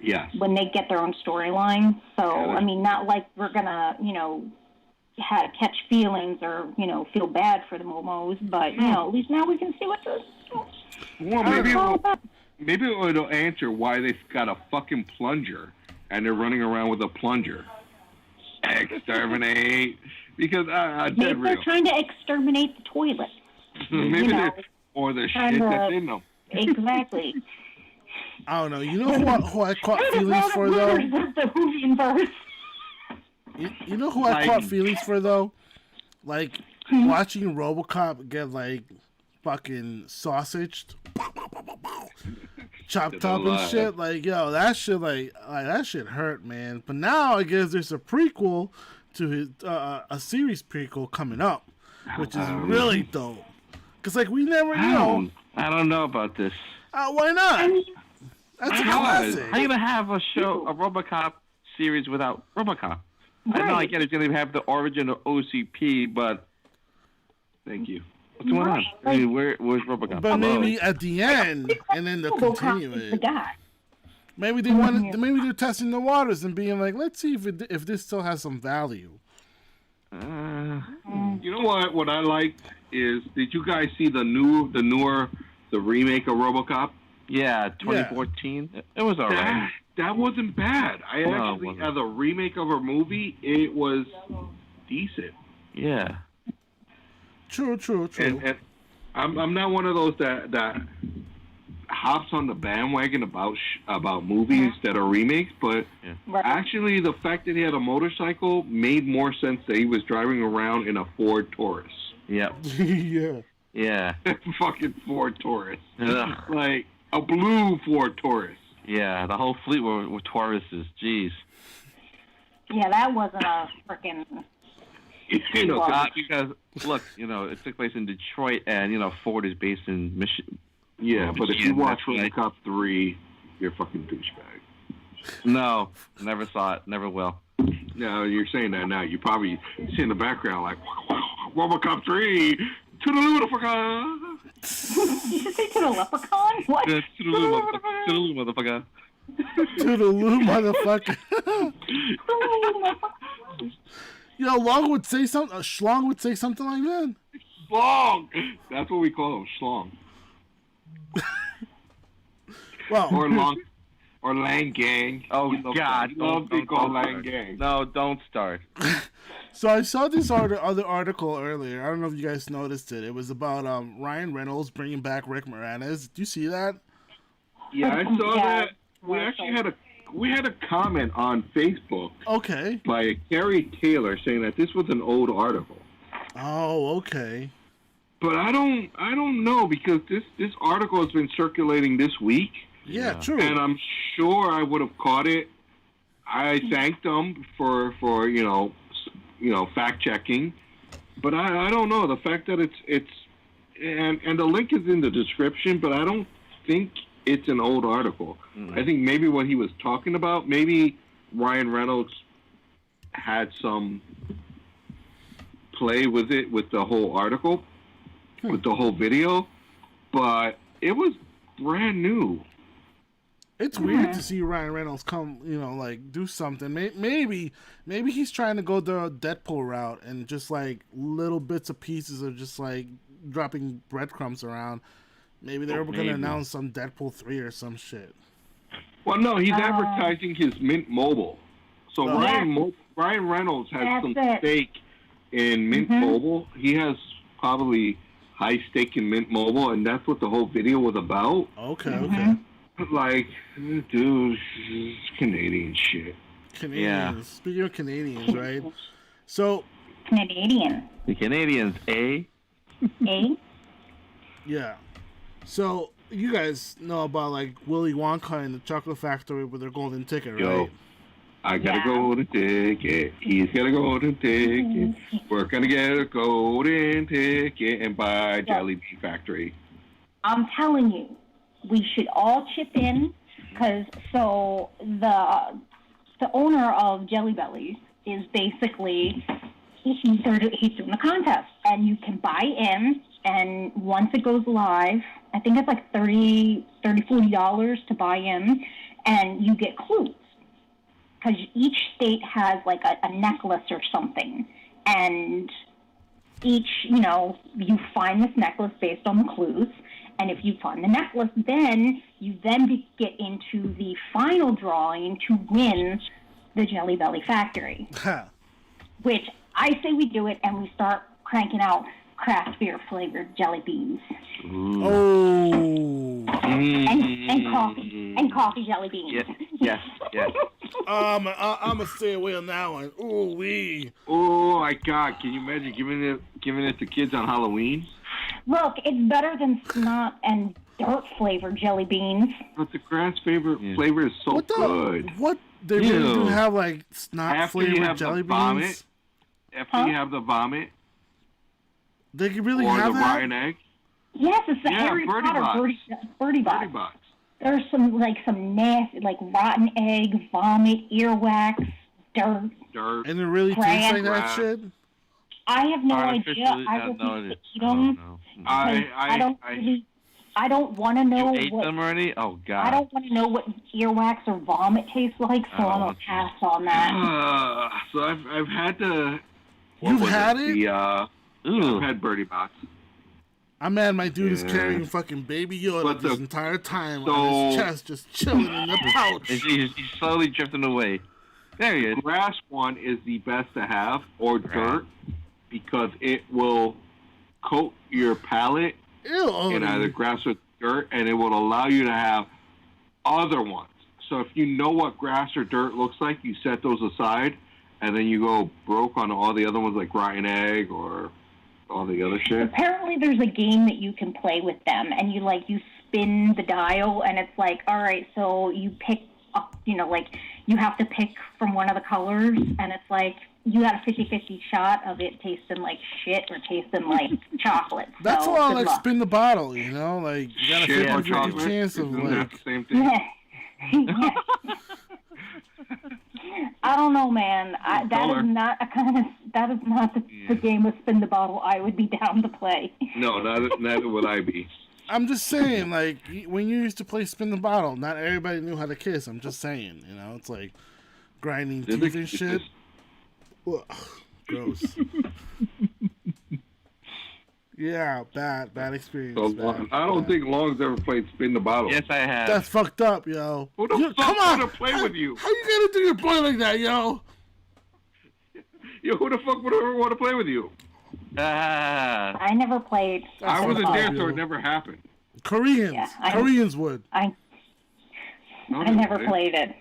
Yes. When they get their own storyline. So, I mean, not like we're going to, catch feelings or, feel bad for the Momos, but, at least now we can see what they're maybe it'll answer why they've got a fucking plunger and they're running around with a plunger. Exterminate. Because, maybe they're trying to exterminate the toilet. Maybe or the shit that's in them. Exactly. I don't know. You know who I caught feelings for, though? You know who I caught feelings for, though? Like, watching RoboCop get, like, fucking sausaged, chopped up and shit. Like, yo, that shit, that shit hurt, man. But now, I guess there's a prequel to his, a series prequel coming up, which is really dope. Because, like, we never, I don't know about this. Why not? That's a classic. How you gonna have a RoboCop series without RoboCop? Right. I know I get it's gonna have the origin of OCP, but thank you. What's going on? I mean, where's RoboCop? But maybe at the end, and then they'll continue it. Maybe they maybe they're testing the waters and being like, let's see if this still has some value. You know what? What I liked is, did you guys see the remake of RoboCop? Yeah, 2014. Yeah. It was alright. That wasn't bad. Actually, as a remake of a movie, it was decent. Yeah. True. And I'm not one of those that hops on the bandwagon about movies that are remakes, but actually the fact that he had a motorcycle made more sense that he was driving around in a Ford Taurus. Yep. Yeah. Fucking Ford Taurus. Like a blue Ford Taurus. Yeah, the whole fleet were Tauruses. Jeez. Yeah, that wasn't a freaking... because, look, it took place in Detroit, and, Ford is based in Michigan. Yeah, but if you watch RoboCop 3, you're a fucking douchebag. No, never saw it. Never will. No, you're saying that now. You probably see in the background, like, RoboCop 3, to the leprechaun. Did you say to the leprechaun? What? To the motherfucker. Toodaloo, motherfucker. Long would say something. Schlong would say something like that. Schlong. That's what we call him, Schlong. Well, or Lang Gang. Oh God! Love to call Lang Gang. No, don't start. So I saw this other article earlier. I don't know if you guys noticed it. It was about Ryan Reynolds bringing back Rick Moranis. Did you see that? Yeah, I saw that. We actually had a comment on Facebook. Okay. By Carrie Taylor saying that this was an old article. Oh, okay. But I don't know, because this article has been circulating this week. Yeah, true. And I'm sure I would have caught it. I thanked them for fact checking, but I don't know, the fact that it's and the link is in the description, but I don't think it's an old article. I think maybe what he was talking about, maybe Ryan Reynolds had some play with it, with the whole article, with the whole video, but it was brand new. It's weird to see Ryan Reynolds come, do something. Maybe he's trying to go the Deadpool route and just like little bits of pieces of just like dropping breadcrumbs around. Maybe they're going to announce some Deadpool 3 or some shit. Well, no, he's advertising his Mint Mobile. So Ryan Reynolds has some stake in Mint Mobile. He has probably high stake in Mint Mobile, and that's what the whole video was about. Okay. Like, dude, it's Canadian shit. Canadians. Yeah. Speaking of Canadians, right? So, Canadian. The Canadians, eh? Eh? yeah. So, you guys know about, like, Willy Wonka and the Chocolate Factory with their golden ticket, Yo. right? I got a Yeah. golden ticket. He's got a golden ticket. We're gonna get a golden ticket and buy Jelly Bean Factory. I'm telling you, we should all chip in because the owner of Jelly Bellies is basically he's doing a contest, and you can buy in, and once it goes live, I think it's like $40 to buy in, and you get clues because each state has like a necklace or something, and each, you find this necklace based on the clues. And if you find the necklace, then you get into the final drawing to win the Jelly Belly Factory. Which I say we do it and we start cranking out craft beer flavored jelly beans. Oh. And coffee jelly beans. Yes. I'm gonna stay away on that one. Ooh wee. Oh my God! Can you imagine giving it to kids on Halloween? Look, it's better than snot and dirt flavored jelly beans. But the grass flavor is so good. What? They really do have like snot After you flavored have jelly the vomit, beans? after you have the vomit, They could really or have the that? rotten egg. Yes, it's the Harry Birdie Potter Box. Birdie Box. Birdie Box. There's some nasty, like rotten egg, vomit, earwax, dirt. Dirt. And it really Grass. tastes like that Grass. shit? I have no idea. I refuse to eat them. I don't want to know You ate what. them already? Oh God. I don't want to know what earwax or vomit tastes like, so I'm gonna pass on that. So I've had to. You've had it? I've had Birdie Box. I'm mad my dude is Yeah. carrying fucking Baby Yoda But this the- entire time so- on his chest, just chilling in the pouch. He's slowly drifting away. There he is. Grass one is the best to have, or dirt, because it will coat your palate Ew. in either grass or dirt, and it will allow you to have other ones. So if you know what grass or dirt looks like, you set those aside, and then you go broke on all the other ones like rotten egg or all the other shit. Apparently, there's a game that you can play with them, and you spin the dial, and it's like, all right, so you pick up, you have to pick from one of the colors, and it's like you got a 50-50 shot of it tasting like shit or tasting like chocolate. That's so, why I good like luck. spin the bottle, you know? Like, you got a Shit or 50-50 chocolate? chance of, Isn't that like... the same thing? Yeah. I don't know, man. That Color. is not the game of spin the bottle I would be down to play. No, neither would I be. I'm just saying, like, when you used to play spin the bottle, not everybody knew how to kiss. I'm just saying, it's like grinding Did teeth they and kiss? shit. Ugh, gross. Yeah, bad experience. So bad, I don't bad. think Long's ever played spin the bottle. Yes, I have. That's fucked up, yo. Who the fuck come on, wanna play with you? How you gonna do your boy like that, yo? Yo, who the fuck would ever want to play with you? I never played. I spin the wasn't bottle. there, so it never happened. Koreans, Yeah, Koreans would. I No, never they- played it.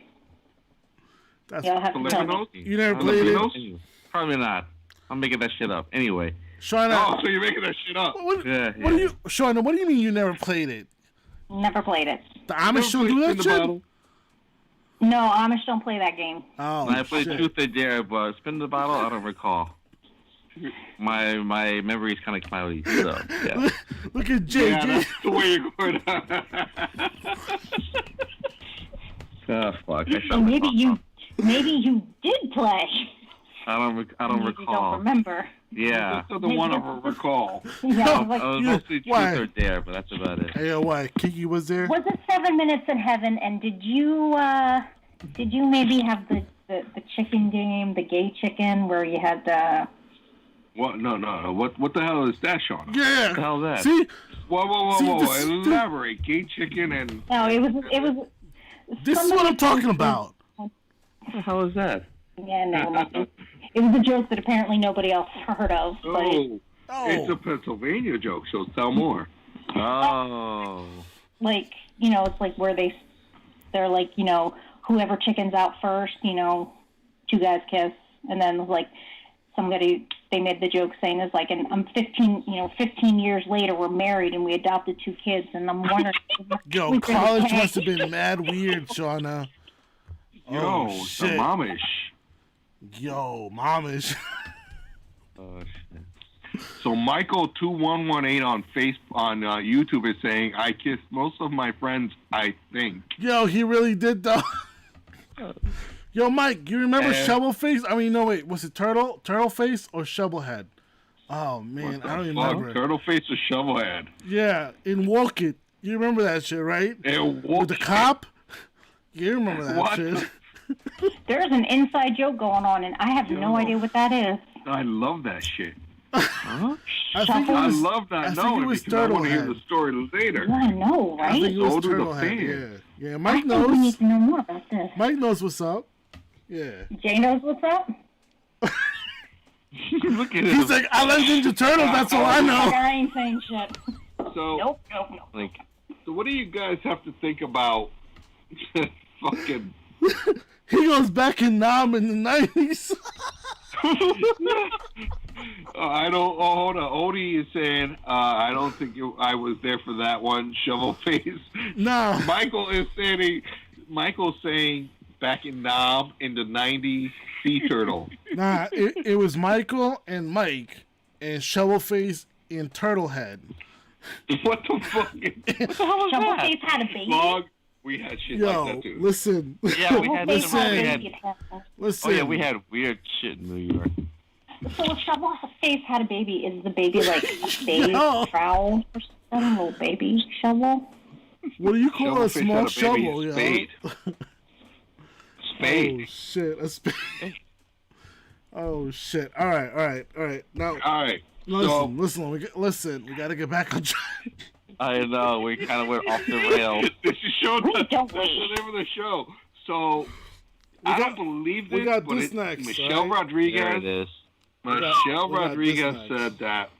That's You'll have to tell me. Filipinos? You never played it, Filipinos? Probably not. I'm making that shit up. Anyway. Shauna. Oh, so you're making that shit up. What Yeah, do you, Shauna? What do you mean you never played it? Never played it. The Never Amish don't played do spin that the shit. bottle? No, Amish don't play that game. Oh, I played shit. Truth or Dare, but spin the bottle, I don't recall. My memory is kind of cloudy, so yeah. Look at JJ. Yeah, that's the way you're going. Oh fuck! I So shut maybe myself you up. did play. I don't Maybe you recall. don't remember. Yeah. That's the one I recall. Yeah, I like, was you- mostly Truth why? or Dare, but that's about it. Hey, what? Kiki was there? was it 7 Minutes in Heaven? And did you maybe have the chicken game, the gay chicken, where you had the? What? No. What the hell is that, Sean? Yeah. What the hell is that? See, Whoa. See, this- Elaborate. Gay chicken and... No, it was. this is somebody what I'm talking about. What the hell is that? Yeah, no. It was a joke that apparently nobody else heard of. But Oh, it's Oh, a Pennsylvania joke, so tell more. Oh. it's like where they're like, whoever chickens out first, two guys kiss, and then like they made the joke saying is like, and I'm 15 years later we're married and we adopted 2 kids, and I'm wondering. Yo, college must have been mad weird, Shauna. Yo, shit. the momish. Yo, momish. Oh shit. So Michael2118 on YouTube is saying, I kissed most of my friends, I think. Yo, he really did though. Yo, Mike, you remember Shovel Face? I mean, no, wait, was it Turtle Face or Shovelhead? Oh man, I don't remember. Turtle Face or Shovelhead? Yeah, in Walk It. You remember that shit, right? With the cop? You remember that shit. There's an inside joke going on, and I have no idea what that is. I love that shit. Huh? I love that. No, because I want to hear the story later. You want to know, right? I think it was So do the Turtlehead. fans. Yeah. Mike I knows. think we need to know more about this. Mike knows what's up. Yeah. Jay knows what's up. Look at He's like, I like Ninja Turtles. That's all I know. I ain't saying shit. So, Nope. So what do you guys have to think about fucking... He goes back in Nam in the 90s. I don't. Oh, hold on. Odie is saying, I don't think I was there for that one. Shovel face. No. Michael's saying back in Nam in the 90s, Sea Turtle. Nah, it was Michael and Mike and Shovelface and Turtlehead. What the fuck? What the hell was that? Shovelface had a baby. Dog, we had shit Yo, like that too. listen. Yeah, we had Listen. Oh yeah, we had weird shit in New York. So if Shovelface had a baby, is the baby like a spade, trowel, or some little baby shovel? What do you call a Shovelface small had a baby, shovel, yo? spade. Spade. Oh shit, a spade. Oh shit. All right. Now, all right. Listen. We gotta get back on track. I know, we kind of went off the rails. This is show. That's the name of the show. So I don't believe this, we got but this next, Michelle right? Rodriguez. There it is. Michelle we got Rodriguez this next. said that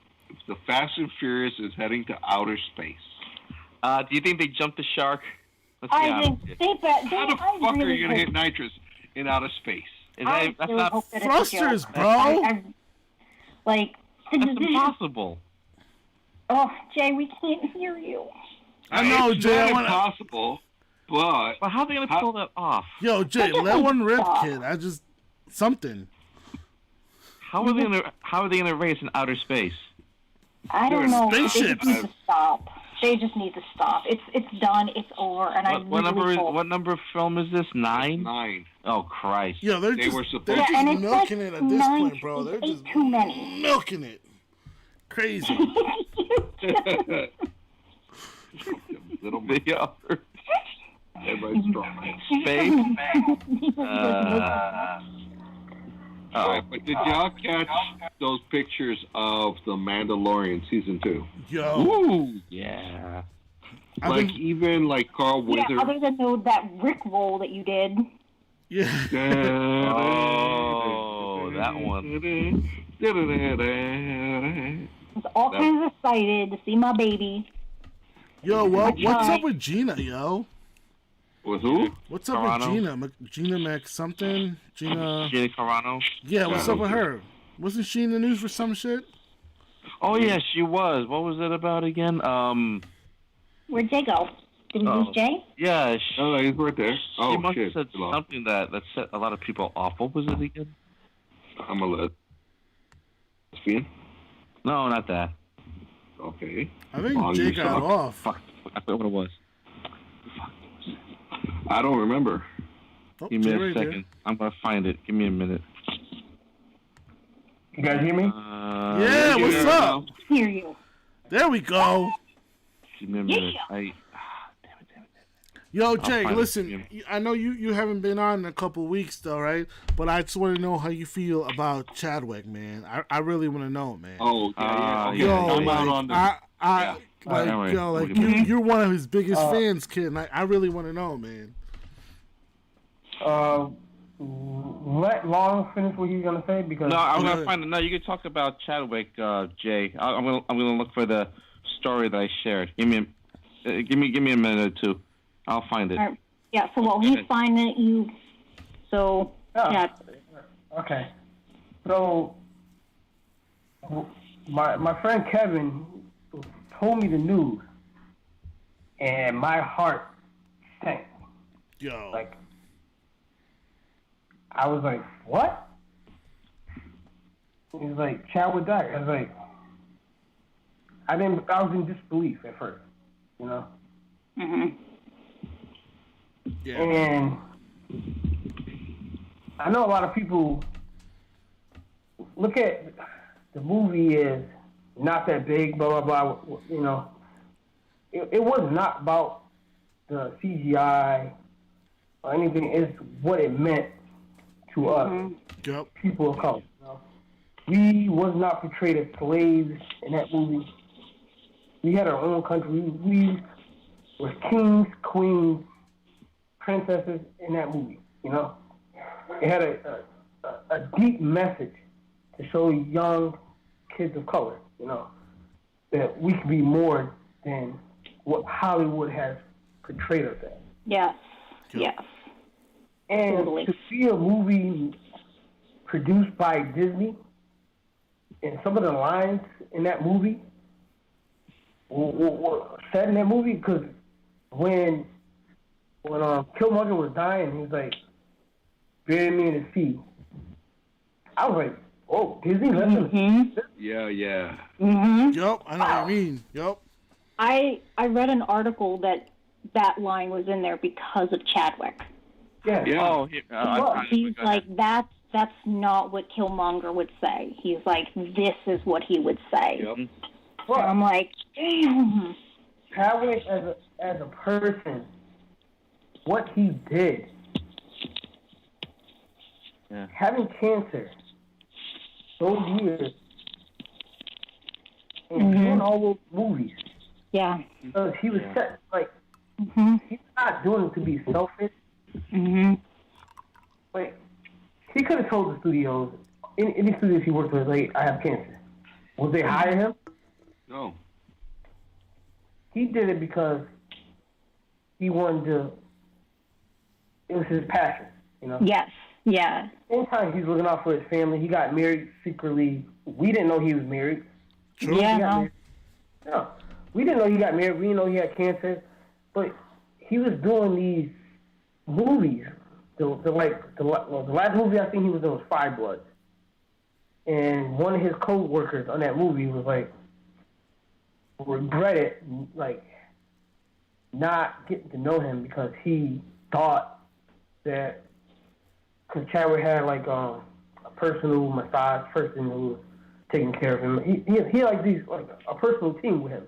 the Fast and Furious is heading to outer space. Do you think they jumped the shark? Let's be I honest. think How the fuck are you gonna hit nitrous in outer space? That's not Thrusters, bro. That's impossible. Oh, Jay, we can't hear you. I know, it's Jay. not impossible, but how are they gonna pull that off? Yo, Jay, let one rip, kid. Something. How are they gonna race in outer space? I don't know. Spaceships. They just need to stop. They just need to stop. It's done. It's over. And What number of film is this? 9? 9. Oh Christ! Yo, they're just milking it at this point, bro. They're just too many. milking it. Crazy. Little bit. Everybody's strong. Space. All right, but did y'all catch those pictures of the Mandalorian season 2? Yo. Ooh, yeah. Even Carl Withers. Yeah, other than that Rick roll that you did. Yeah. Oh, that one. I was all kinds of excited to see my baby. Yo, what's up with Gina, yo? With who? What's up Carano? with Gina? Gina Mac something? Gina Carano? Yeah, what's up with her? Wasn't she in the news for some shit? Oh, yeah, she was. What was it about again? Where'd Jay go? Did we lose Jay? Yeah. Oh, he's right there. She must have said something that set a lot of people off. What was it again? I'm a lesbian. No, not that. Okay. I think Jay got off. Fuck. I forgot what it was. I don't remember. Oh, Give me a second. I'm going to find it. Give me a minute. You guys hear me? Yeah, what's up? Hear you. There we go. Give me a minute. Damn it. Yo, Jay, listen, I know you haven't been on in a couple weeks, though, right? But I just want to know how you feel about Chadwick, man. I really want to know, man. Oh, yeah. Okay. Yo, I'm out on this. You're one of his biggest fans, kid, and I really want to know, man. Let Long finish what he's gonna say because no, I'm gonna find it. No, you can talk about Chadwick, Jay. I'm gonna look for the story that I shared. Give me a minute or two. I'll find it. Yeah. So while he's finding it, you. So yeah. Okay. So my friend Kevin told me the news, and my heart sank. Yo. Like, I was like, what? He was like, Chadwick died. I was like, I was in disbelief at first, you know? Mhm. Yeah. And I know a lot of people look at the movie as not that big, blah, blah, blah, you know. It was not about the CGI or anything. It's what it meant to us, people of color. You know? We was not portrayed as slaves in that movie. We had our own country. We were kings, queens, princesses in that movie, you know. It had a deep message to show young kids of color, you know, that we can be more than what Hollywood has portrayed us as. Yes. Yes. And Totally. to see a movie produced by Disney, and some of the lines in that movie were said in that movie, because when Killmonger was dying, he was like, bury me in the sea. I was like, oh, Disney, listen. Yeah. Mhm. Yup, I know what you mean. Yup. I read an article that line was in there because of Chadwick. Yeah. Oh, He's like, that's not what Killmonger would say. He's like, this is what he would say. Yep. Well, I'm like, damn. Chadwick as a person, what he did, having cancer those years, and doing all those movies. Yeah. Because he was set, like, he's not doing it to be selfish. Mhm. Like, he could have told the studios, any studios he worked with, like, I have cancer. Would they hire him? No. He did it because he wanted to, it was his passion, you know? Yes. Yeah. Same time he's looking out for his family. He got married secretly. We didn't know he was married. True. Yeah. He got married. No. We didn't know he got married. We didn't know he had cancer. But he was doing these movies. The last movie I think he was in was Five Bloods. And one of his co-workers on that movie was like, regretted, like, not getting to know him because he thought that, because Chadwick had like a personal massage person who was taking care of him. He had like a personal team with him.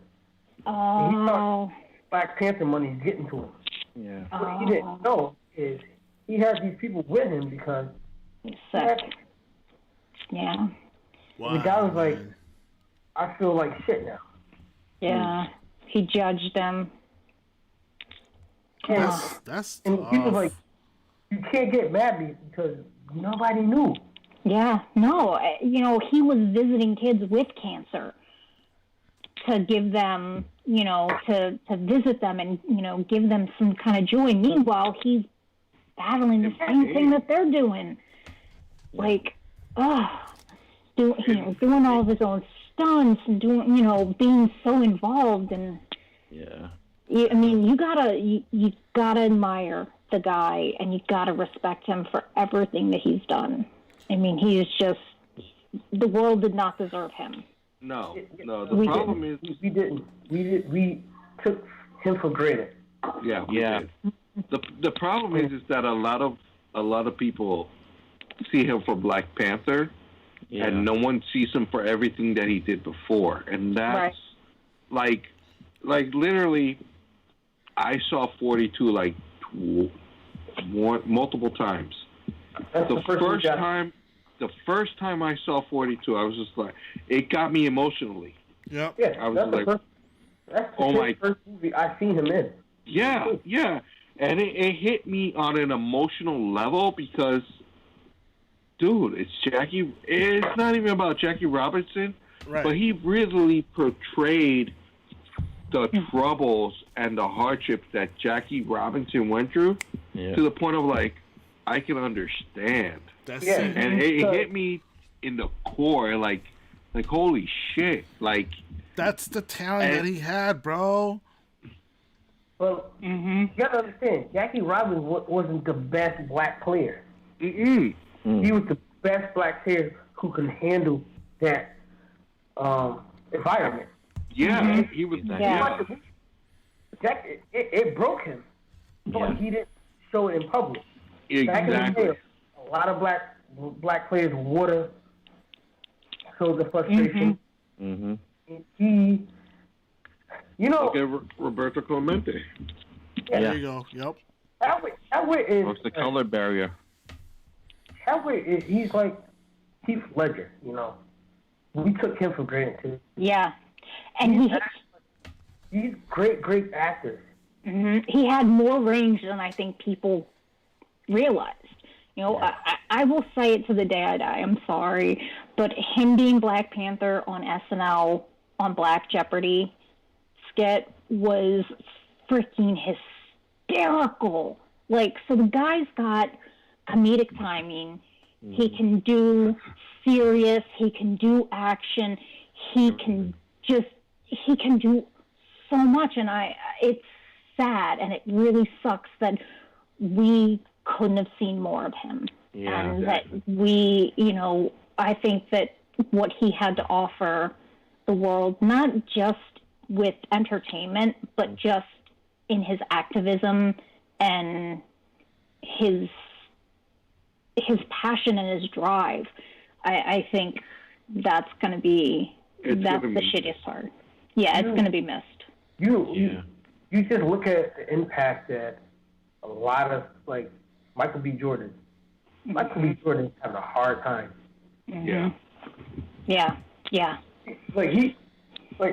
And he thought Black Panther money is getting to him. Yeah. What he didn't know is he had these people with him because he's sick. Yeah. Wow, the guy was like, man. I feel like shit now. Yeah. He judged them. That's and tough. he was like, you can't get mad because nobody knew. Yeah, no, you know, he was visiting kids with cancer to give them, you know, to visit them and, you know, give them some kind of joy. Meanwhile, he's battling the same thing that they're doing. Like, doing all of his own stunts and doing, you know, being so involved. And I mean, you gotta admire the guy, and you gotta respect him for everything that he's done. I mean, he is just, the world did not deserve him. No. The problem is we didn't. We took him for granted. Yeah. We did. The problem is that a lot of people see him for Black Panther, and no one sees him for everything that he did before, and that's like literally, I saw 42 like multiple times. The first time I saw 42, I was just like, it got me emotionally. Yep. Yeah, I was like, that's the first movie I seen him in. Yeah, and it hit me on an emotional level because, dude, it's not even about Jackie Robinson, but he really portrayed the troubles and the hardships that Jackie Robinson went through to the point of like, I can understand. That's Yeah. it. And it hit me in the core, like holy shit, like That's the talent that he had, bro. Well, you gotta understand, Jackie Robinson wasn't the best black player. He was the best black player who can handle that environment. Yeah, he was. Yeah. It broke him, but he didn't show it in public. Back in the Exactly. day, a lot of black players would have showed the frustration. And he, you know, Look at Roberto Clemente. There you go. Yep. Howard is What's the color barrier? Howard is he's like Heath Ledger. You know, we took him for granted too. Yeah. And He's great actors. he had more range than I think people realized. You know, I will say it to the day I die. I'm sorry, but him being Black Panther on SNL on Black Jeopardy skit was freaking hysterical. Like, so the guy's got comedic timing. He can do serious. He can do action. He can do so much, and it's sad, and it really sucks that we couldn't have seen more of him. Yeah, and that we, you know, I think that what he had to offer the world, not just with entertainment, but just in his activism and his passion and his drive, I think that's going to be the shittiest part. Yeah, it's going to be missed. You just look at the impact that a lot of, like, Michael B. Jordan. Michael B. Jordan's having a hard time. Yeah. Like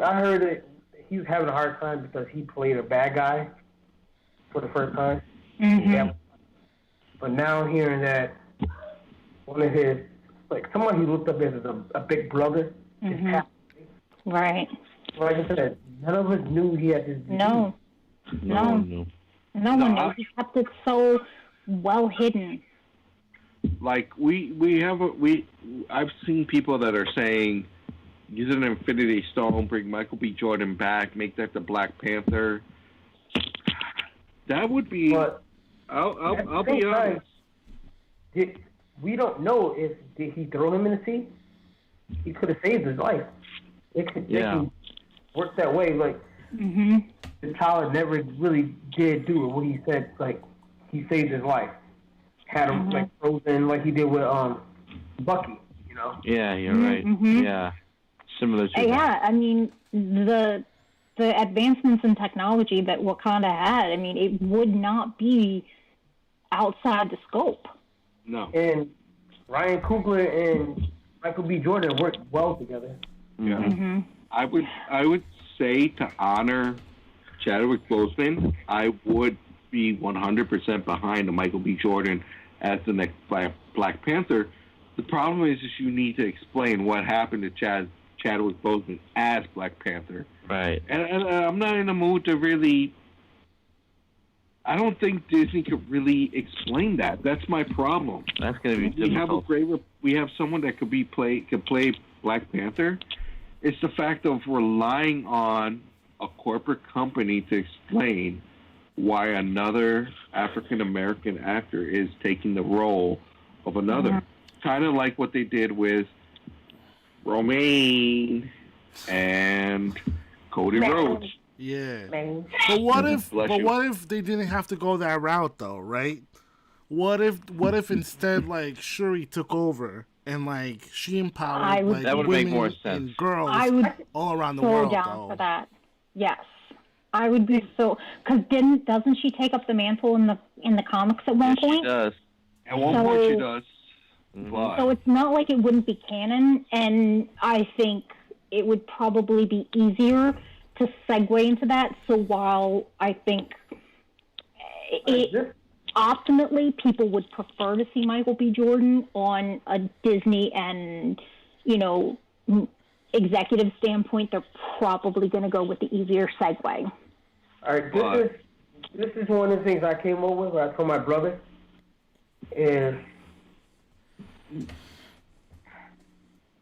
I heard that he was having a hard time because he played a bad guy for the first time. Yeah. But now hearing that one of his, like, someone he looked up as a big brother is passed away. Right. Like I said, none of us knew he had this disease. No one knew. He kept it so well hidden. Like I've seen people that are saying, use an Infinity Stone, bring Michael B. Jordan back, make that the Black Panther. That would be. But I'll be honest. We don't know if did he throw him in the sea. He could have saved his life. It can work that way. Like the child never really did do it. What he said, like, he saved his life. Had him like frozen, like he did with Bucky. You know. Yeah, you're right. Yeah, similar to that. I mean, the advancements in technology that Wakanda had, I mean, it would not be outside the scope. No. And Ryan Coogler and Michael B. Jordan worked well together. Yeah. I would say, to honor Chadwick Boseman, I would be 100% behind the Michael B. Jordan as the next Black Panther. The problem is you need to explain what happened to Chadwick Boseman as Black Panther. Right. And I'm not in the mood to really. I don't think Disney could really explain that. That's my problem. That's going to be difficult. We have someone that could play Black Panther. It's the fact of relying on a corporate company to explain why another African American actor is taking the role of another. Kind of like what they did with Romaine and Cody Rhodes. Yeah. But what if they didn't have to go that route though, right? What if instead, like, Shuri took over and, like, she empowered that would make more women sense. and girls all around the so world down though. for that. Yes. I would be so, because doesn't she take up the mantle in the comics at one point? She does. At one point she does. But So it's not like it wouldn't be canon, and I think it would probably be easier to segue into that. So while I think ultimately people would prefer to see Michael B. Jordan on a Disney and, you know, executive standpoint, they're probably going to go with the easier segue. All right, this is one of the things I came up with. I told my brother is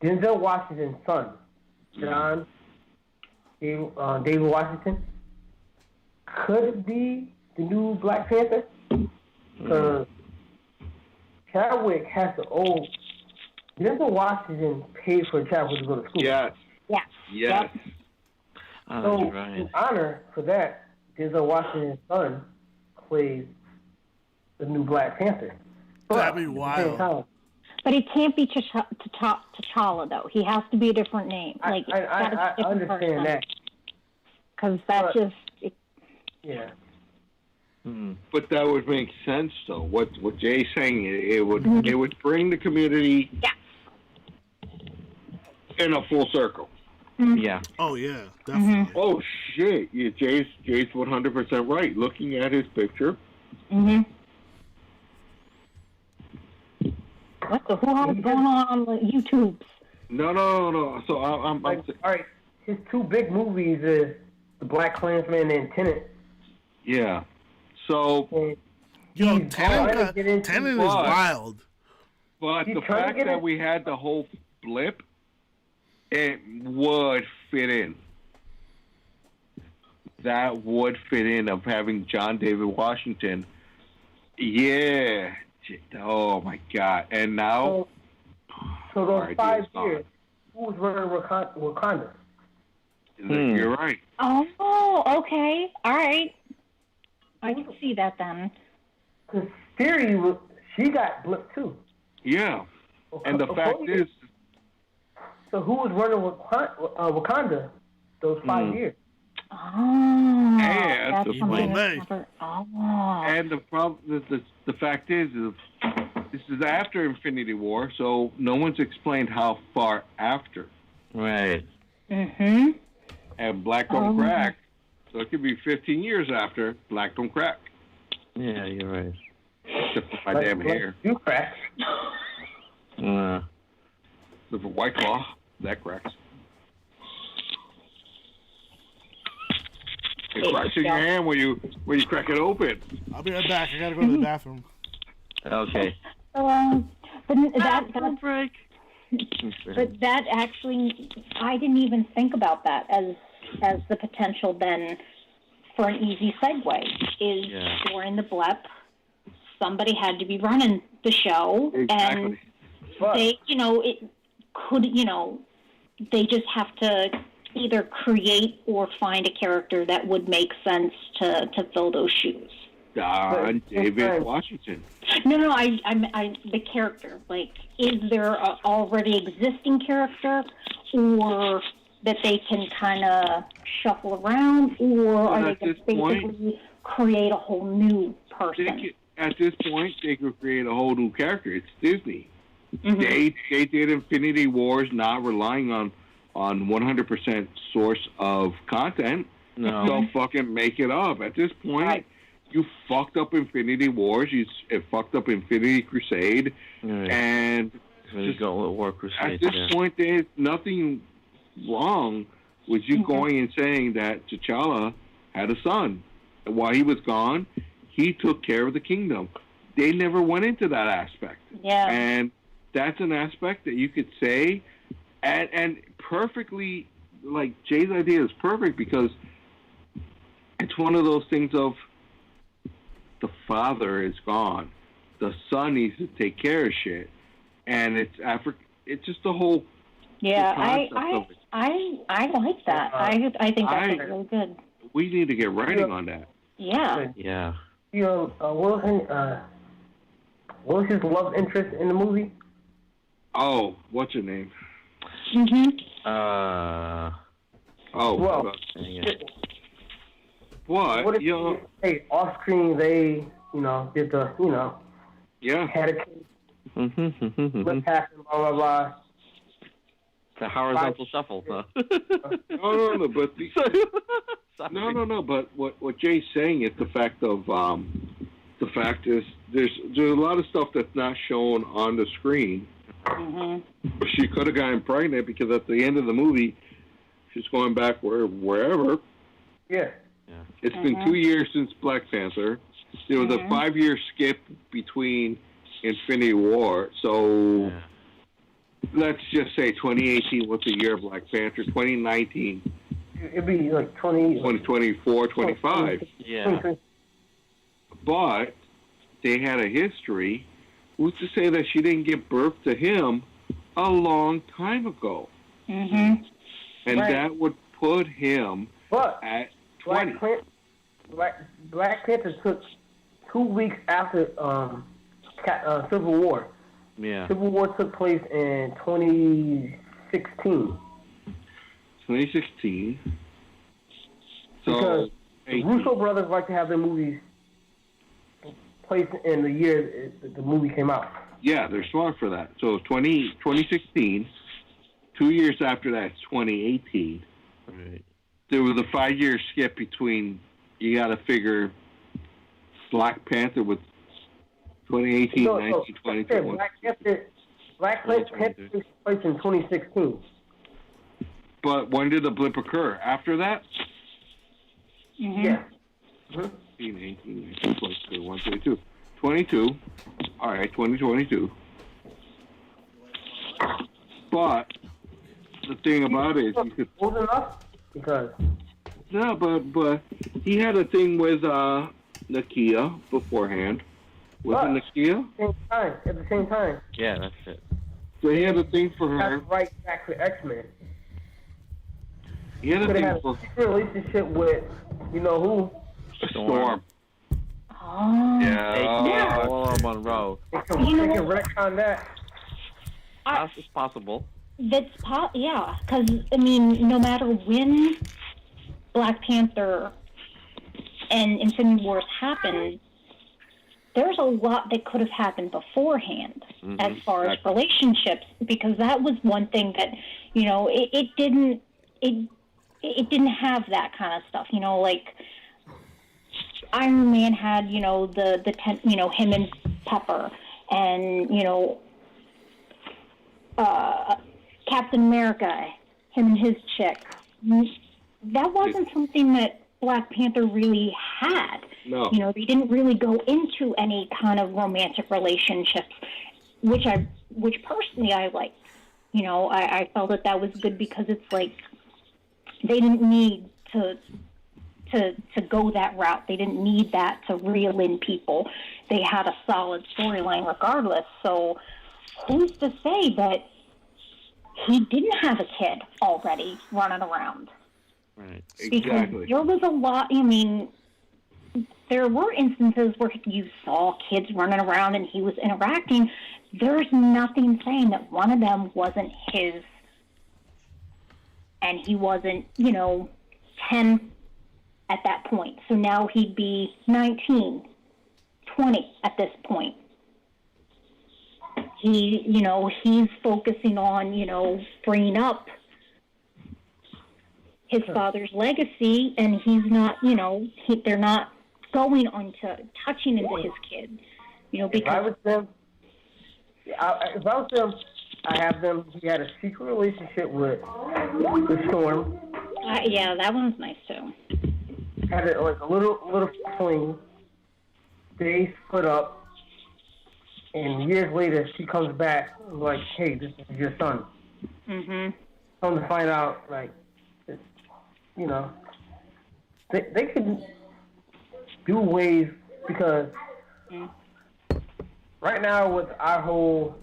Denzel Washington's son, John David Washington, could be the new Black Panther. Because Chadwick has to owe. Denzel Washington paid for Chadwick to go to school. Yes. Yes. Yes. So, right. in honor for that, Denzel Washington's son plays the new Black Panther. That'd be At the same wild. time, But it can't be T'Challa, though. He has to be a different name. Like, I understand that. Because that's But- just... Yeah. But that would make sense, though. What Jay's saying, it would bring the community in a full circle. Yeah. Oh yeah, definitely. Oh shit! Yeah, Jay's 100% right. Looking at his picture. What the hell is going on the YouTubes? No. So I'm All right, his two big movies is The Black Klansman and Tenet. yeah. So, And Yo, he's trying to get into- Tenet is wild. but He's the trying to fact get that it- we had the whole blip, it would fit in. That would fit in of having John David Washington. Yeah. Oh my God! And now, So those Our 5 idea's gone. years, who was running Wakanda? you're right. Oh, okay. All right. I can see that then. Because Theory, she got blipped too. Yeah. And the fact is, So who was running Wakanda those 5 years? Oh, And that's the something May. that's never... Oh. and the problem, the fact is this is after Infinity War, so no one's explained how far after. Right. Mm-hmm. And Black Don't Crack, so it could be 15 years after Black Don't Crack. Yeah, you're right. Except for my damn hair. You crack. Uh, Except for White Claw, that cracks. It cracks in your hand when you crack it open. I'll be right back. I gotta go to the bathroom. okay. But that actually, I didn't even think about that as the potential then for an easy segue. Is during the blep, somebody had to be running the show, Exactly. and they, it could, they just have to either create or find a character that would make sense to fill those shoes. John David Washington. No, I the character. Like, is there a already existing character, or that they can kind of shuffle around, or are they going to basically create a whole new person? At this point, they could create a whole new character. It's Disney. They did Infinity Wars, not relying on 100% source of content. No. So fucking make it up. At this point, you fucked up Infinity Wars. It fucked up Infinity Crusade, and Just go with War Crusade. at this point, there's nothing wrong with you going and saying that T'Challa had a son. And while he was gone, he took care of the kingdom. They never went into that aspect. Yeah. And that's an aspect that you could say, and perfectly, like, Jay's idea is perfect because it's one of those things of the father is gone. The son needs to take care of shit. And it's it's just the whole Yeah, the concept of it. I like that. I think that's really good. We need to get writing on that. Yeah. Yeah. What was his love interest in the movie? Oh, what's your name? Uh, Oh, Well, dang it. what? if hey, off screen they, did the, Yeah. had a kid, Mm-hmm. lip passing, blah blah blah. The horizontal shuffle, huh? No, but no. But what Jay's saying is the fact is there's a lot of stuff that's not shown on the screen She could have gotten pregnant because at the end of the movie, she's going back wherever. Yeah. It's been 2 years since Black Panther. There was a 5-year skip between Infinity War. So let's just say 2018 was the year of Black Panther. 2019. It'd be like 2024, 25. Yeah. But they had a history. Who's to say that she didn't give birth to him a long time ago? And that would put him at 20. Black Panther took 2 weeks after Civil War. Yeah. Civil War took place in 2016. 2016. Because So the Russo brothers like to have their movies placed in the year the movie came out. yeah, they're smart for that. So 2016, 2 years after that, 2018. Right. There was a 5-year skip between. You got to figure Black Panther with 2018, 19, 20, 21. Black Panther took place in 2016. But when did the blip occur? After that? Yeah. 18, 19, 20, 21, 22. 22. All right, 2022. But the thing about it is you could... Old enough? Because... No, but he had a thing with Nakia beforehand. Wasn't Nakia? At the same time. Yeah, that's it. So he had a thing for her. That's right back to X-Men. He had a Could thing have for a secret relationship with, you know who? Storm. Oh. Yeah. Laura Monroe. They can retcon that. That's possible. That's yeah, because I mean, no matter when Black Panther and Infinity Wars happened, there's a lot that could have happened beforehand as far as relationships, because that was one thing that, you know, it didn't have that kind of stuff, you know, like Iron Man had, you know, him and Pepper, and, you know, Captain America, him and his chick. That wasn't something that Black Panther really had. No. You know, they didn't really go into any kind of romantic relationships, which personally I liked. You know, I felt that was good because it's like they didn't need to go that route. They didn't need that to reel in people. They had a solid storyline regardless. So who's to say that he didn't have a kid already running around? Right. Because there was a lot, I mean, there were instances where you saw kids running around and he was interacting. There's nothing saying that one of them wasn't his, and he wasn't, you know, 10 at that point. So now he'd be 19, 20 at this point. He's focusing on, you know, freeing up his father's legacy, and he's not, you know, they're not going on to touching into his kid, you know, because... If I was them, I have them, he had a secret relationship with Storm. Yeah, that one's nice, too. Had a little fling. They split up, and years later, she comes back, like, hey, this is your son. Come to find out, like, you know, they could do ways, because right now with our whole,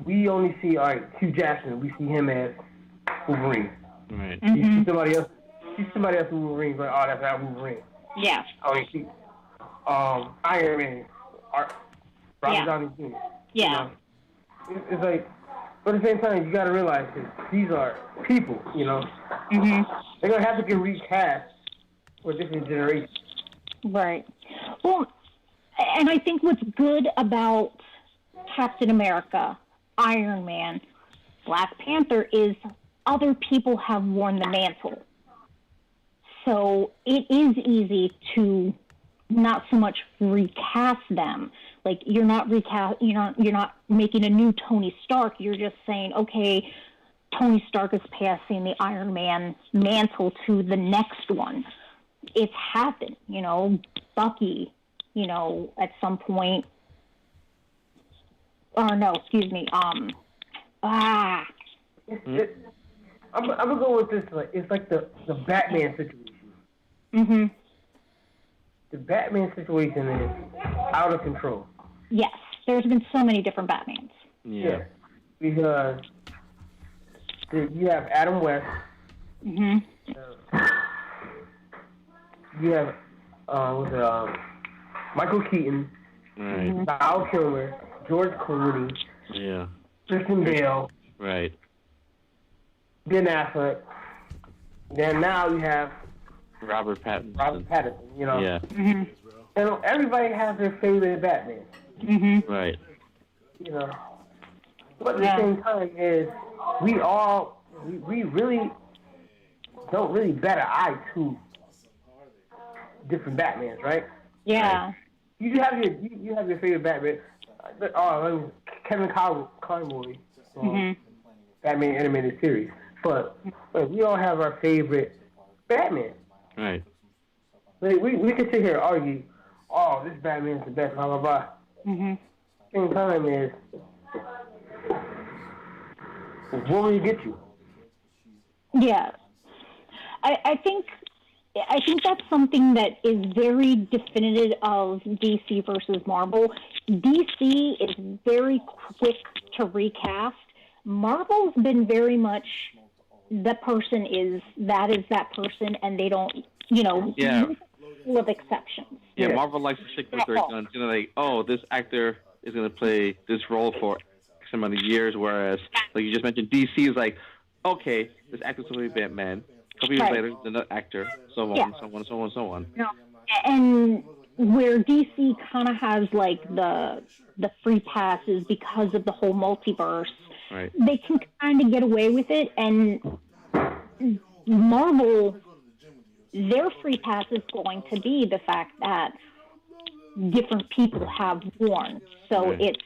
we only see, all right, Hugh Jackson, we see him as Wolverine. Right. You see somebody else as Wolverine, but oh, that's not Wolverine. Yeah. I only see Iron Man, Robert Downey Jr. Yeah. You know? It's like, but at the same time, you got to realize that these are people, you know. They're going to have to get recast for different generations. Right. Well, and I think what's good about Captain America, Iron Man, Black Panther is other people have worn the mantle. So it is easy to not so much recast them, Like, you're not making a new Tony Stark. You're just saying, okay, Tony Stark is passing the Iron Man mantle to the next one. It's happened, Bucky, at some point. Or no, excuse me. I'm gonna go with this. Like, it's like the Batman situation. Mm-hmm. The Batman situation is out of control. Yes, there's been so many different Batmans. Yeah. Because you have Adam West. Mm-hmm. You have Michael Keaton. Right. Val Kilmer. George Clooney. Yeah. Christian Bale. Right. Ben Affleck. Then now you have Robert Pattinson. Yeah. Mm-hmm. And everybody has their favorite Batman. Mm-hmm. Right. But at the same time is we really don't really bat an eye to different Batmans, right? Yeah. Right. You have your favorite Batman. Kevin Conroy. Batman animated series. But we all have our favorite Batman. Right. Like, we could sit here and argue, oh, this Batman's the best, blah, blah, blah. Mm-hmm. Same time is, what will you get you? Yeah. I think that's something that is very definitive of DC versus Marvel. DC is very quick to recast. Marvel's been very much that person is that person, and they don't, full of exceptions. Yeah, Marvel likes to stick with their guns. Like, oh, this actor is going to play this role for X amount of years, whereas, like you just mentioned, DC is like, okay, this actor's going to be Batman. A couple years later, another actor, so on, so on. No. And where DC kind of has, like, the free passes because of the whole multiverse, right. They can kind of get away with it, and Marvel, their free pass is going to be the fact that different people have worn. So it's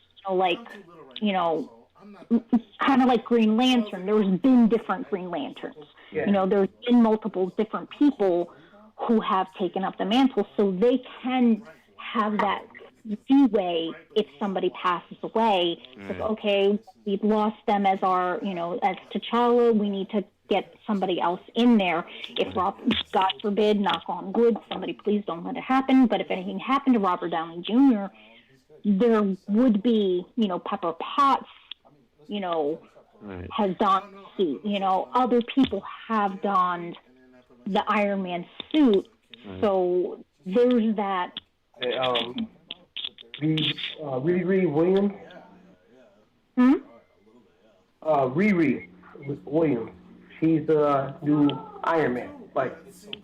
kind of like Green Lantern. There's been different Green Lanterns. Yeah. There's been multiple different people who have taken up the mantle, so they can have that leeway if somebody passes away. Right. Like, okay, we've lost them as our, as T'Challa, we need to get somebody else in there. If God forbid, knock on wood, somebody please don't let it happen, but if anything happened to Robert Downey Jr., there would be, Pepper Potts, right. has donned the suit. Other people have donned the Iron Man suit. Right. So there's that. Riri Williams. Riri Williams. She's the new Iron Man. Like.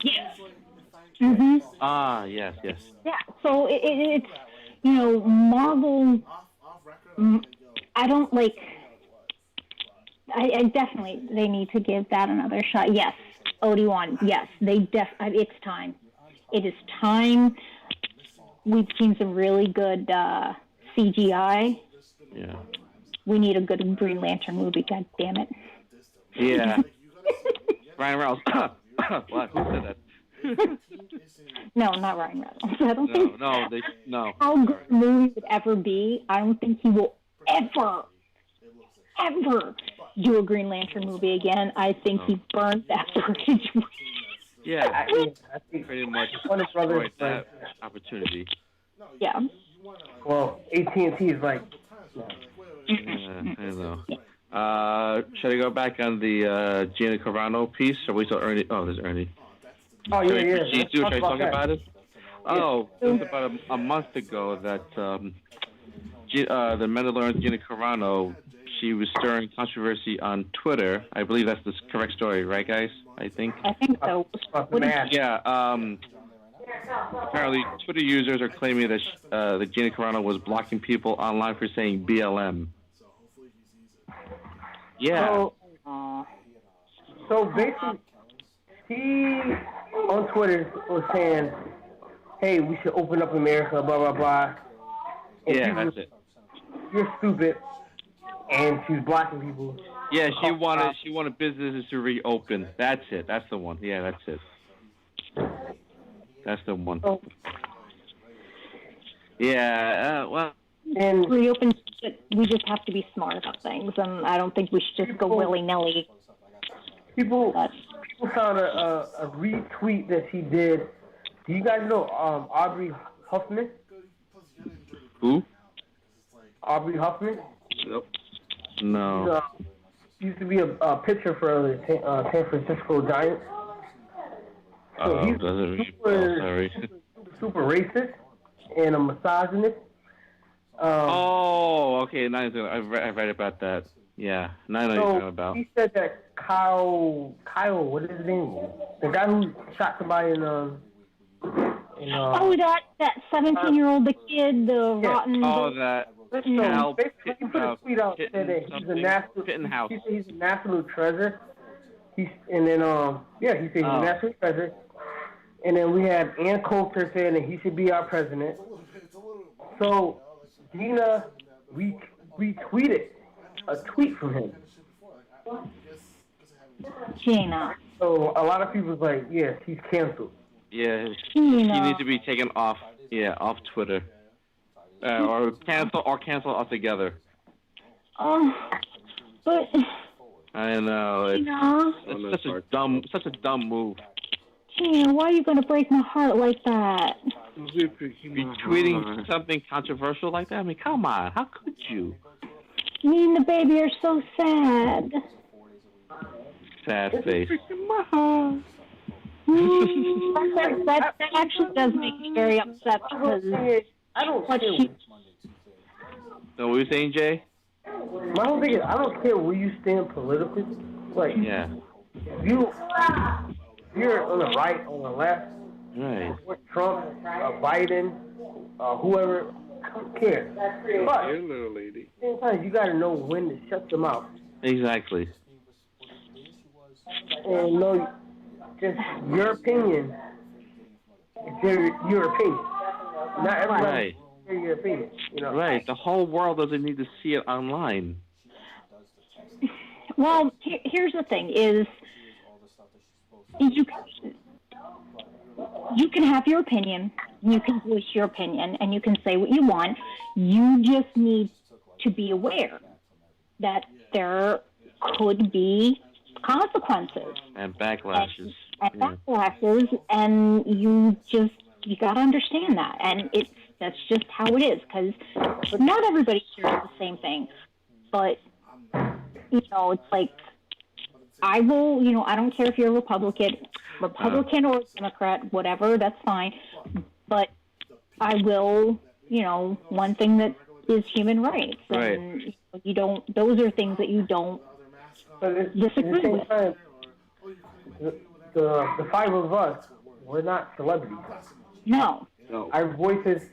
Yes. Mm-hmm. Ah, yes. Yeah. So it's Marvel. I don't like. I definitely, they need to give that another shot. Yes, Obi-Wan. Yes, it's time. It is time. We've seen some really good CGI. Yeah. We need a good Green Lantern movie. God damn it. Yeah. Ryan Reynolds. What? Who said that? No, not Ryan Reynolds. I don't think. No. How good a movie would ever be? I don't think he will ever do a Green Lantern movie again. I think he burned that bridge. Yeah, I think pretty much destroyed that opportunity. Yeah. Well, AT&T is like. Yeah, I know. Should I go back on the Gina Carano piece? Or we still Ernie? Oh, there's Ernie. Oh, yeah. Should I talk about it? Oh, it was about a month ago that the Mandalorian Gina Carano, she was stirring controversy on Twitter. I believe that's the correct story, right, guys? I think so. Yeah. Apparently, Twitter users are claiming that that Gina Carano was blocking people online for saying BLM. Yeah. So basically, he on Twitter was saying, "Hey, we should open up America, blah blah blah." And Yeah, people that's were, it. you're stupid, and she's blocking people. Yeah, she wanted businesses to reopen. That's it. That's the one. Yeah, that's it. That's the one. So, Yeah. Well. and Reopen, but we just have to be smart about things, and I don't think we should just go willy-nilly. people found a retweet that she did. Do you guys know Aubrey Huffman? Who? Aubrey Huffman? Nope. No. She used to be a pitcher for the San Francisco Giants. So he's super racist and a misogynist. Okay. Now I read about that. Yeah. Now I know what you're talking about. He said that Kyle, what is his name? The guy who shot somebody in that 17-year-old, the kid, the rotten. Oh, that. So basically, he put a tweet out saying that he's a national treasure. He said he's a national treasure. And then we had Ann Coulter saying that he should be our president. So Dina retweeted a tweet from him. Gina. So a lot of people's like, yes, he's canceled. Yeah, he needs to be taken off. Yeah, off Twitter, or cancel altogether. But I know it's such a dumb move. Gina, why are you gonna break my heart like that? Retweeting something controversial like that? I mean, come on, how could you? Me and the baby are so sad. Sad face. that actually does make me very upset because I don't what care. she. So what are you saying, Jay? My whole thing is I don't care where you stand politically. Like, Yeah. You're on the right, on the left. Right. Trump, Biden, whoever. I don't care. But Hey, little lady. sometimes you got to know when to shut them out. Exactly. And know just your opinion. It's your opinion. Not everybody Right. hear your opinion. You know. Right. The whole world doesn't need to see it online. Well, here's the thing: is you can have your opinion, you can voice your opinion, and you can say what you want. You just need to be aware that there could be consequences And backlashes. and you got to understand that, and that's just how it is, because not everybody hears the same thing, but it's like I will, I don't care if you're a Republican or a Democrat, whatever, that's fine, but I will, one thing that is human rights, and those are things that you don't disagree with. Time, the five of us, we're not celebrities. No. Our voices,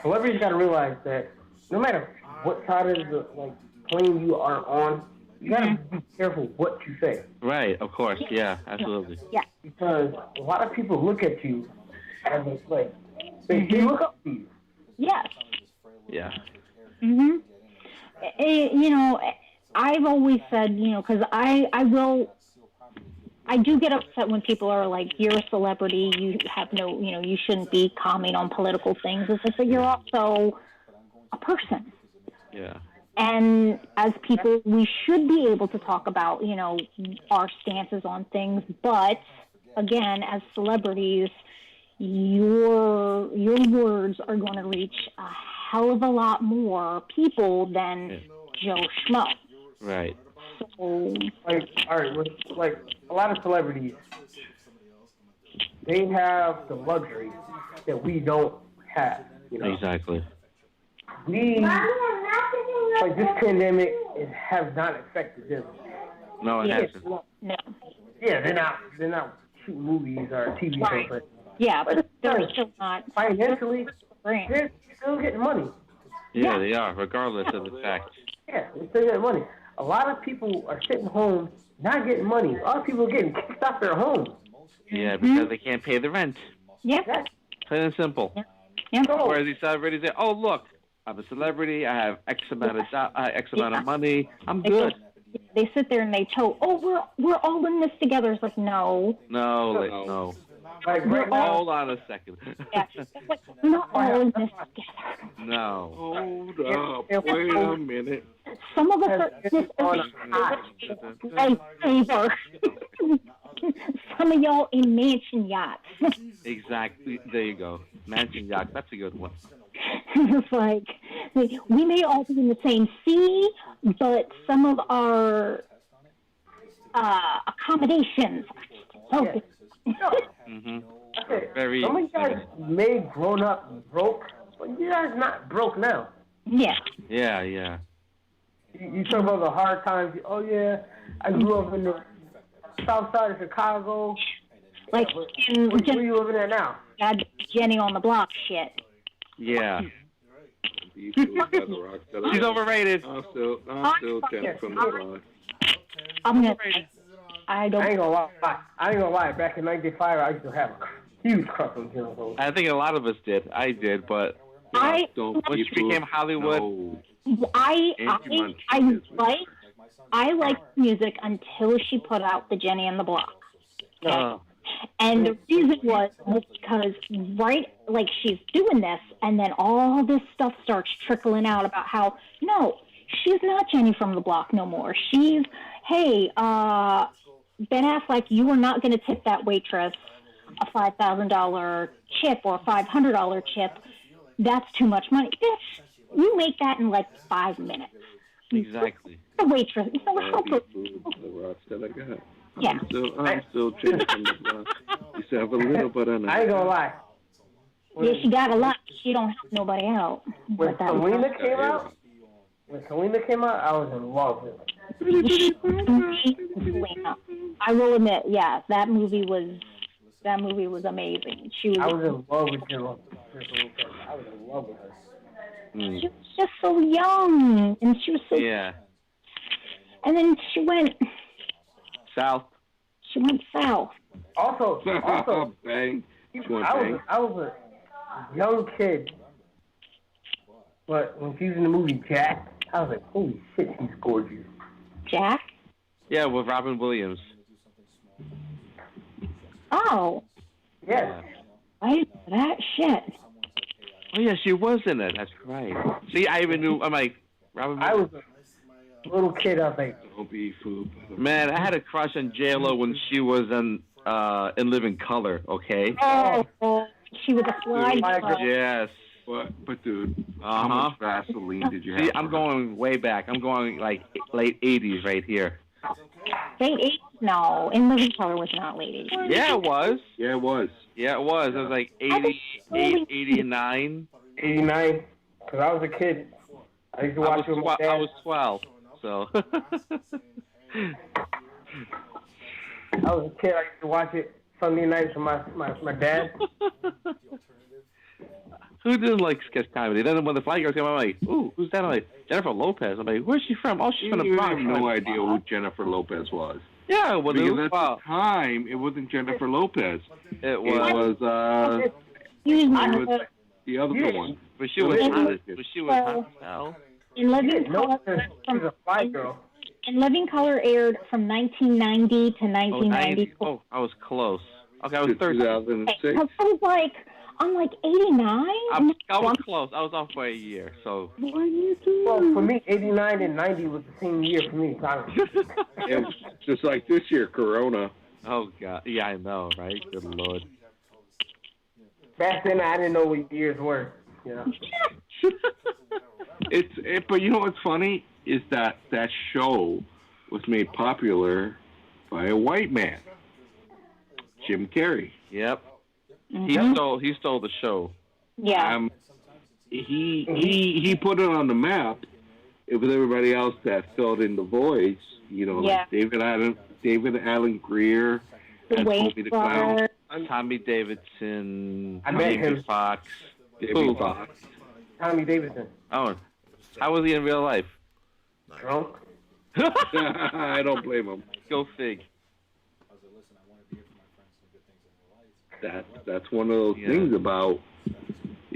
celebrities got to realize that no matter what side of the plane you are on, you got to be careful what you say. Right, of course. Yeah, absolutely. Yeah. Because a lot of people look at you as they look up to you. Yes. Yeah. Mhm. I've always said, because I do get upset when people are like, you're a celebrity, you have no, you shouldn't be commenting on political things. It's like, but you're also a person. Yeah. And as people, we should be able to talk about, our stances on things. But again, as celebrities, your words are going to reach a hell of a lot more people than Joe Schmo. Right. So, all right, a lot of celebrities, they have the luxury that we don't have. Exactly. This pandemic, it has not affected them. No, it hasn't. No. Yeah, they're not shooting movies or TV shows. But yeah, but they're still not financially. They're still getting money. Yeah, they are, regardless of the fact. Yeah, they're still getting money. A lot of people are sitting home not getting money. A lot of people are getting kicked out their homes. Yeah, because they can't pay the rent. Yeah. Plain and simple. Yeah. Whereas these celebrities say, "Oh, look, I'm a celebrity. I have X amount of money. I'm good." They sit there and they tell, "Oh, we're all in this together." It's like, no. No. Like right now, Hold on a second. Yeah. It's like, we're not all in this together. No. Hold up. Wait a minute. Some of us are in this as favor. Some of y'all in mansion yachts. Exactly. There you go. Mansion yacht. That's a good one. It's like, we may all be in the same sea, but some of our accommodations are so Mm-hmm. okay, Very. some of you guys may grown up broke, but you guys not broke now. Yeah. Yeah. You talk about the hard times. Oh yeah, I grew up in the south side of Chicago. Like, Where you living at now? got Jenny on the block shit. Yeah. She's She's overrated. I'm still Jenny from the block. I'm gonna say, I I don't. ain't gonna lie. Back in '95, I used to have a huge crush on Jennifer. I think a lot of us did. I did, but Don't when she became Hollywood, I liked music until she put out the Jenny and the Block. And the reason was because she's doing this, and then all this stuff starts trickling out about how, no, she's not Jenny from the Block no more. She's, hey, Ben Affleck, you are not going to tip that waitress a $5,000 chip or a $500 chip. That's too much money. Bitch, you make that in like 5 minutes. exactly. The waitress. So how good? Yeah. I'm still Jenny from the block. You still have a little bit on I ain't gonna lie. Yeah, she got a lot. She don't help nobody out. When Selena came out, I was in love with her. I will admit, yeah, that movie was amazing. I was in love with her. I was in love with her. She was just so young, and she was so. Yeah. And then she went South. south. Also, bang. I was a young kid, but when she was in the movie Jack, I was like, holy shit, she's gorgeous. Jack? Yeah, with Robin Williams. Oh. Yes. I didn't know that shit. Oh yeah, she was in it. That's right. See, I even knew. I'm like, Robin Williams. I was a little kid. I was like, Don't be food. Man, I had a crush on J-Lo when she was in Living Color. Okay. Oh, she was a slide. Yes. But dude, how much Vaseline did you have? See, I'm going way back. I'm going like late 80s right here. Late 80s? No, In Living Color was not late 80s. Yeah, it was. Yeah, it was. Yeah, it was. It was like 88, 89. 89. Because I was a kid. I used to watch it with my dad. I was 12, so. I was a kid. I used to watch it Sunday nights with my dad. Who didn't like sketch comedy? Then when the Fly Girls came out, I'm like, ooh, who's that? I'm like, Jennifer Lopez. I'm like, where's she from? Oh, she's from the You Bronx. have no idea who Jennifer Lopez was. Yeah, well, Because at the time, it wasn't Jennifer Lopez. It was. It was the other one. But she was hot. But she was hot as hell. In Living Color, She's a fly girl. In Living Color aired from 1990 to 1990. Oh, I was close. Okay, I was 13. 2006. I'm like 89. I was close. I was off by a year. So. Well, for me, 89 and 90 was the same year for me. It was just like this year, Corona. Oh God, yeah, I know, right? Good Lord. Back then, I didn't know what years were. You know. But you know what's funny is that show was made popular by a white man, Jim Carrey. Yep. Mm-hmm. He stole the show. Yeah. He put it on the map. It was everybody else that filled in the voids. You know, like David Allen Greer, and Toby the Clown, Tommy Davidson, I met him. Fox. Jamie Foxx. Tommy Davidson. Oh, how was he in real life? Drunk. I don't blame him. Go fig. That's one of those things about,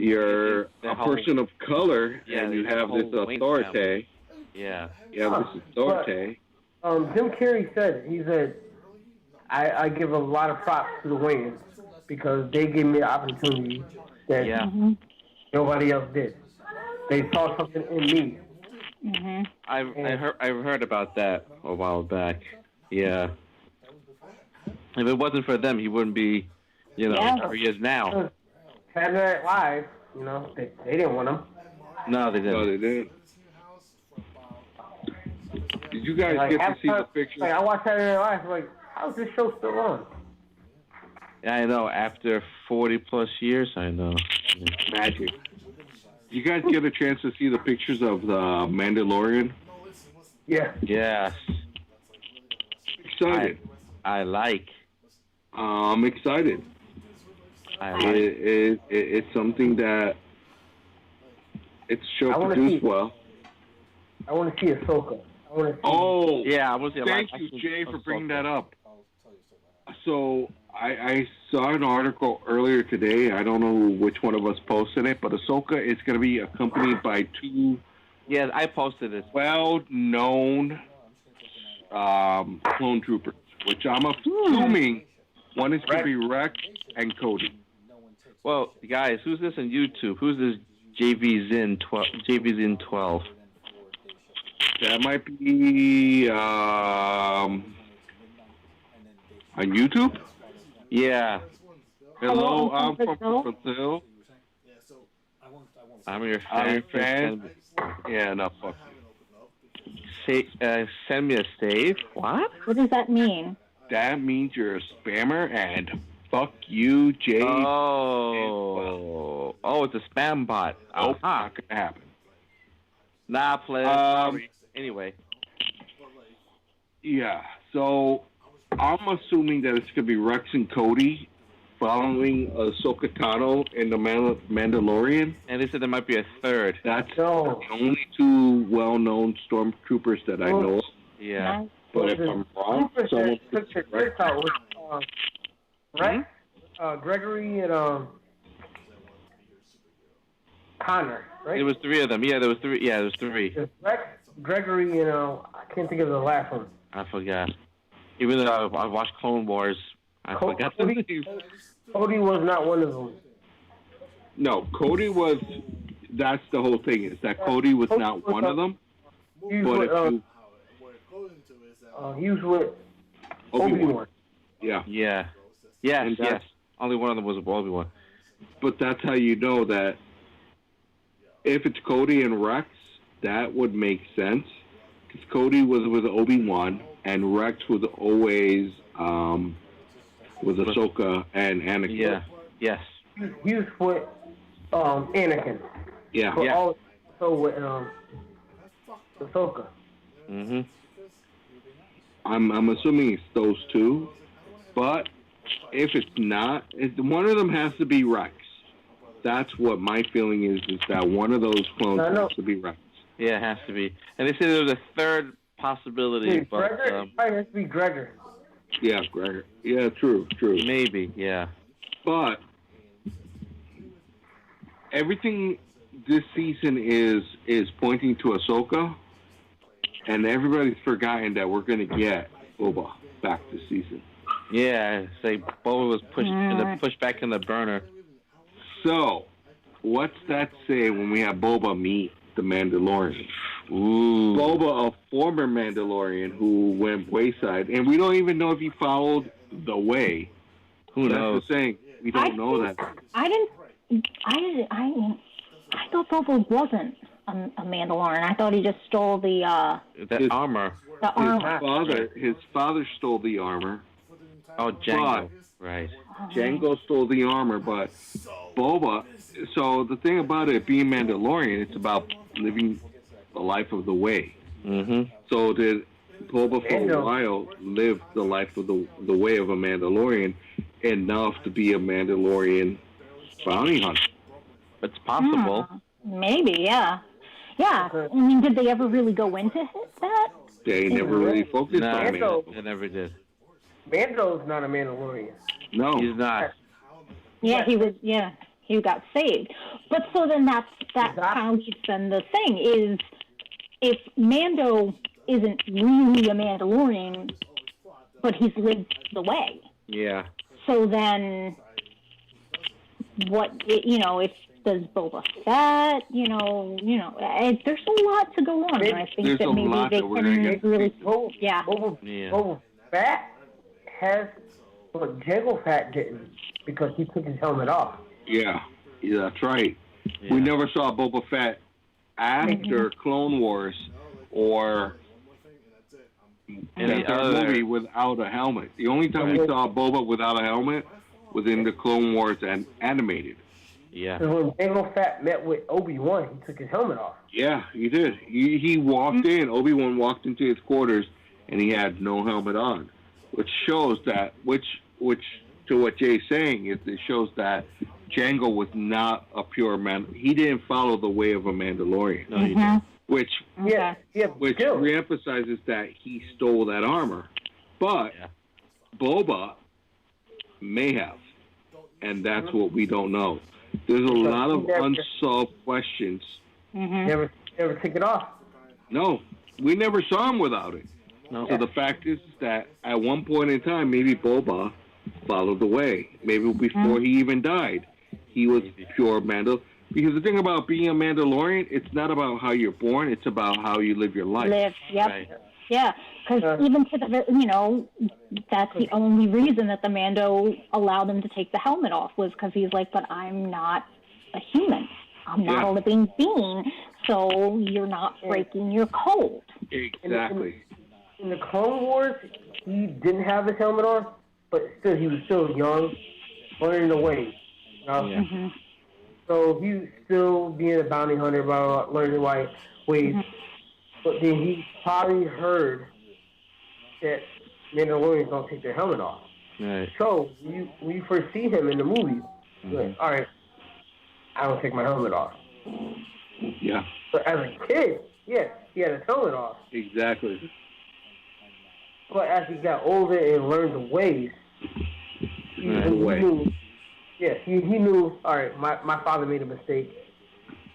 you're The a whole- person of color Yeah, and you they have have the this whole Wayne authority. Yeah. You have this authority. Jim Carrey said, he said, I give a lot of props to the Wayans because they gave me the opportunity that Yeah. nobody else did. They saw something in me. I heard about that a while back. Yeah. If it wasn't for them, he wouldn't be, where he is now. Saturday Night Live, they didn't want him. No, they didn't. No, they didn't. Did you guys get to see the pictures? Like, I watched Saturday Night Live, like, how's this show still on? Yeah, I know. After 40+ years, I know. Magic. You guys get a chance to see the pictures of the Mandalorian? Yeah. Yes. Excited. I like. I'm excited. It's something that it's show produced well. I want to see Ahsoka. Oh, yeah, I was. Thank you, Jay, for bringing that up. So I saw an article earlier today. I don't know which one of us posted it, but Ahsoka is going to be accompanied by two. Yeah, I posted it. Well-known clone troopers, which I'm assuming one is going to be Rex and Cody. Well, guys, who's this on YouTube? Who's this JV Zin 12? That might be on YouTube. Yeah. Hello, I'm from Brazil. I'm your fan. Yeah, no, fuck. Send me a save. What? What does that mean? That means you're a spammer, and fuck you, Jay. Oh, it's a spam bot. Nope, not gonna happen. Nah, play. Sorry. Anyway. Yeah, so I'm assuming that it's gonna be Rex and Cody following Ahsoka Tano in the Mandalorian. And they said there might be a third. That's the only two well-known stormtroopers that I know of. Yeah. But if I'm wrong, someone took the Rex out with Rex, Gregory, and Connor, right? There was three of them. Yeah, there was three. Yeah, there was three. There's Rex, Gregory, and I can't think of the last one. I forgot. Even though I watched Clone Wars, I forgot the name. Cody was not one of them. No, Cody was. That's the whole thing. Is that Cody was not one of them? He was with Obi-Wan. Yeah. Yeah. Yes. Only one of them was Obi-Wan. But that's how you know that if it's Cody and Rex, that would make sense. Because Cody was with Obi-Wan, and Rex was always with Ahsoka and Anakin. Yeah. Yes. He was with Anakin. Yeah. Also with Ahsoka. Mhm. I'm assuming it's those two, but if it's not, one of them has to be Rex. That's what my feeling is that one of those clones has to be Rex. Yeah, it has to be. And they said there was a third possibility, but Gregor? It has to be Gregor. Yeah, Gregor. Yeah, true. Maybe, yeah. But everything this season is pointing to Ahsoka, and everybody's forgotten that we're going to get Boba back this season. Yeah, say Boba was pushed back in the burner. So, what's that say when we have Boba meet the Mandalorian? Ooh. Boba, a former Mandalorian who went wayside, and we don't even know if he followed the way. Who knows? That's the thing. We don't know that. I thought Boba wasn't a Mandalorian. I thought he just stole the armor. The armor. His father stole the armor. Oh, Django. Right. Django stole the armor, but Boba. So the thing about it being Mandalorian, it's about living the life of the way. Mm-hmm. So did Boba for a while live the life of the way of a Mandalorian enough to be a Mandalorian bounty hunter? It's possible. Maybe, yeah. Yeah. I mean, did they ever really go into that? They never really focused on Mando. They never did. Mando's not a Mandalorian. No. He's not. Yeah, he was. Yeah, he got saved. But so then that kind of leads then the thing is, if Mando isn't really a Mandalorian, but he's lived the way. Yeah. So then, if does Boba Fett, there's a lot to go on, and I think that maybe they can really, Boba Fett has what Jango Fett didn't, because he took his helmet off. Yeah, that's right. Yeah. We never saw Boba Fett after Clone Wars or any other movie without a helmet. The only time we saw Boba without a helmet was in the Clone Wars and animated. Yeah. Because when Jango Fett met with Obi-Wan, he took his helmet off. Yeah, he did. He walked in. Obi-Wan walked into his quarters, and he had no helmet on, which shows that, which to what Jay's saying, is it shows that Jango was not a pure man. He didn't follow the way of a Mandalorian. No, he didn't. Which reemphasizes that he stole that armor. But Boba may have, and that's what we don't know. There's a lot of unsolved questions. Never took it off. No, we never saw him without it. No. So the fact is that at one point in time, maybe Boba followed the way. Maybe before he even died, he was pure Mandalorian. Because the thing about being a Mandalorian, it's not about how you're born; it's about how you live your life. Right. Yeah. Because even to that's the only reason that the Mando allowed him to take the helmet off, was because he's like, but I'm not a human. I'm not a living being, so you're not breaking your code. Exactly. In the Clone Wars, he didn't have his helmet on, but still, he was still young, learning the ways. So he was still being a bounty hunter, about learning the ways. But then he probably heard that Mandalorians don't take their helmet off. Right. So when you first see him in the movie, you're like, all right, I don't take my helmet off. Yeah. But as a kid, he had his helmet off. Exactly. But as he got older and learned the ways, he knew. Yeah, he knew. All right, my father made a mistake.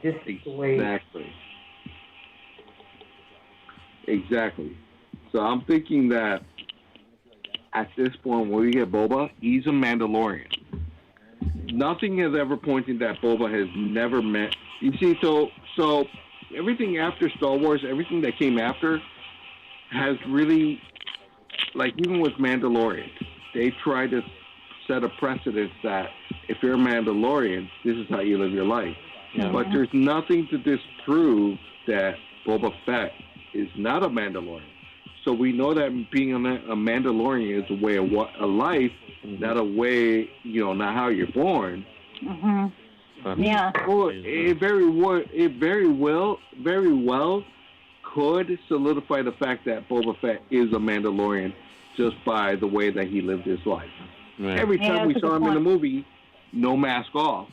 This is the way. Exactly. So I'm thinking that at this point, when we get Boba, he's a Mandalorian. Nothing has ever pointed that Boba has never met. You see, so everything after Star Wars, everything that came after, has really, like even with Mandalorian, they try to set a precedence that if you're a Mandalorian, this is how you live your life. Yeah. But there's nothing to disprove that Boba Fett is not a Mandalorian. So we know that being a Mandalorian is a way of life, not a way, not how you're born. Yeah. Well, it very well could solidify the fact that Boba Fett is a Mandalorian just by the way that he lived his life. Right. Every time we saw him in the movie, no mask off.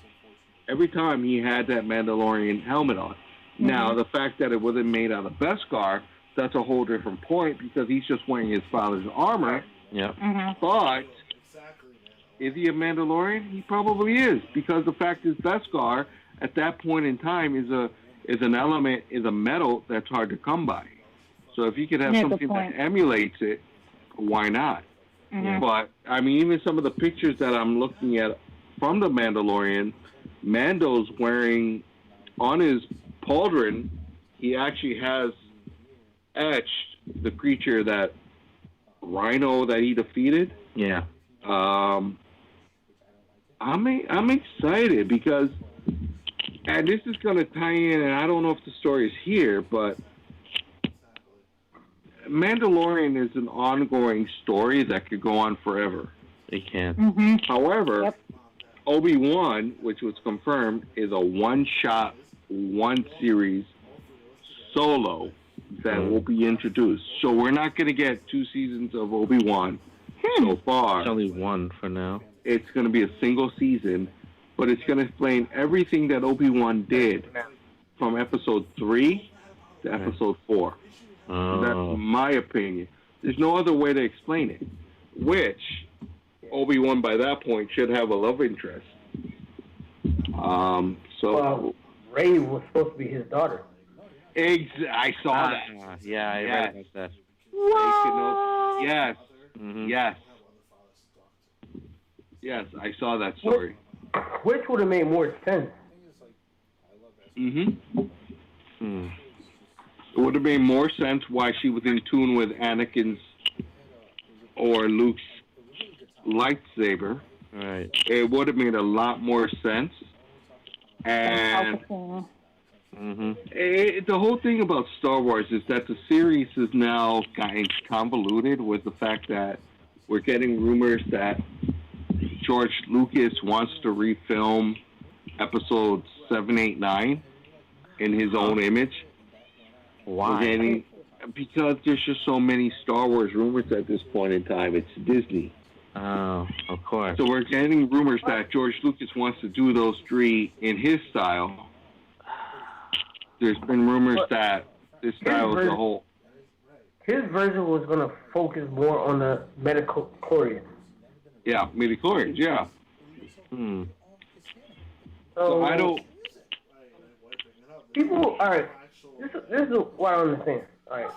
Every time he had that Mandalorian helmet on. Now, the fact that it wasn't made out of Beskar, that's a whole different point, because he's just wearing his father's armor. Yeah. But is he a Mandalorian? He probably is, because the fact is Beskar at that point in time is a metal that's hard to come by. So if you could have something that emulates it, why not? But I mean, even some of the pictures that I'm looking at from the Mandalorian, Mando's wearing on his pauldron, he actually has etched the creature that Rhino that he defeated. Yeah. I'm excited because, and this is going to tie in, and I don't know if the story is here, but Mandalorian is an ongoing story that could go on forever. It can. However, Obi-Wan, which was confirmed, is a one-shot, one-series solo that will be introduced. So we're not going to get 2 seasons of Obi-Wan so far. It's only one for now. It's going to be a single season, but it's going to explain everything that Obi-Wan did from episode 3 to episode 4. That's my opinion. There's no other way to explain it. Which Obi-Wan by that point should have a love interest. So Ray was supposed to be his daughter. I saw that. Yeah, I read about that. Yes. Mm-hmm. Yes, I saw that story. Which would have made more sense? Mm. It would have made more sense why she was in tune with Anakin's or Luke's lightsaber. Right. It would have made a lot more sense. And the whole thing about Star Wars is that the series is now getting convoluted with the fact that we're getting rumors that George Lucas wants to refilm episodes 7, 8, 9 in his own image. Why? Because there's just so many Star Wars rumors at this point in time. It's Disney. Oh, of course. So we're getting rumors that George Lucas wants to do those 3 in his style. There's been rumors that this style is a whole. His version was going to focus more on the midichlorians. Yeah, midichlorians, yeah. So I don't. People, all right. This is what I understand. All right.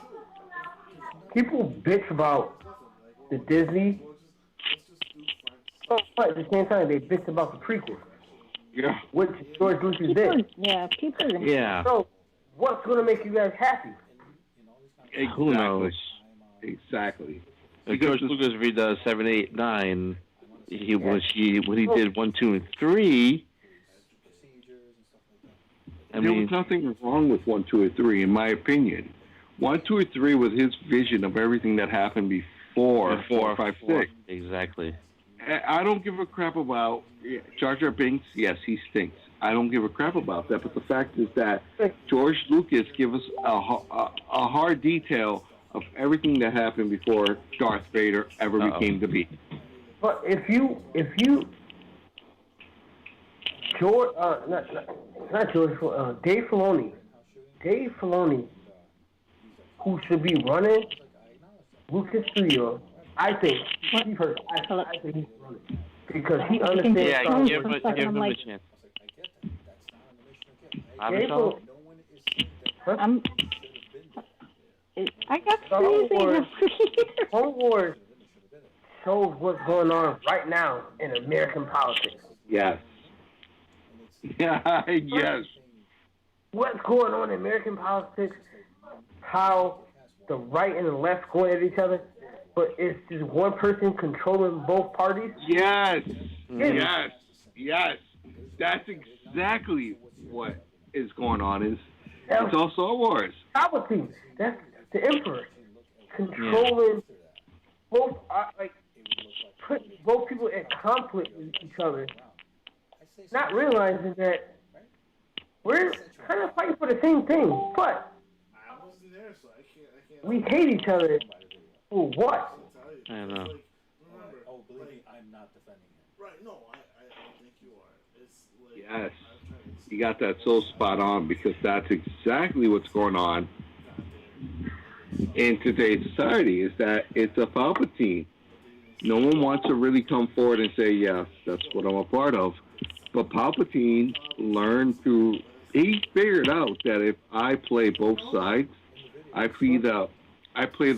People bitch about the Disney, but at the same time they bitch about the prequel. Yeah. Which George Lucas did. People. Yeah. So, what's going to make you guys happy? Exactly. Who knows? Exactly. George Lucas read 7, 8, 9. When he did 1, 2, and 3. There was nothing wrong with 1, 2, or 3, in my opinion. 1, 2, or 3 was his vision of everything that happened before 4, 5, 6. Exactly. I don't give a crap about Jar Jar Binks. Yes, he stinks. I don't give a crap about that. But the fact is that George Lucas gave us a hard detail of everything that happened before Darth Vader ever became to be. But if you George, not George, Dave Filoni, who should be running Lucas Studio, I think I think he's running because he understands. Yeah, give him a chance. I got freezing. Star Wars shows what's going on right now in American politics. Yes. Yeah, yes. What's going on in American politics, how the right and the left going at each other, but it's just one person controlling both parties? Yes. Yes. That's exactly what is going on. It's all Star Wars. Palpatine, that's the Emperor, controlling both, putting both people in conflict with each other, not realizing that we're kind of fighting for the same thing, but we hate each other for what? I don't know. Oh, believe me, I'm not defending him. Right, no, I don't think you are. It's like, Yes. You got that so spot on because that's exactly what's going on in today's society is that it's a Palpatine. No one wants to really come forward and say, yes, that's what I'm a part of. But Palpatine he figured out that if I play both sides, I play the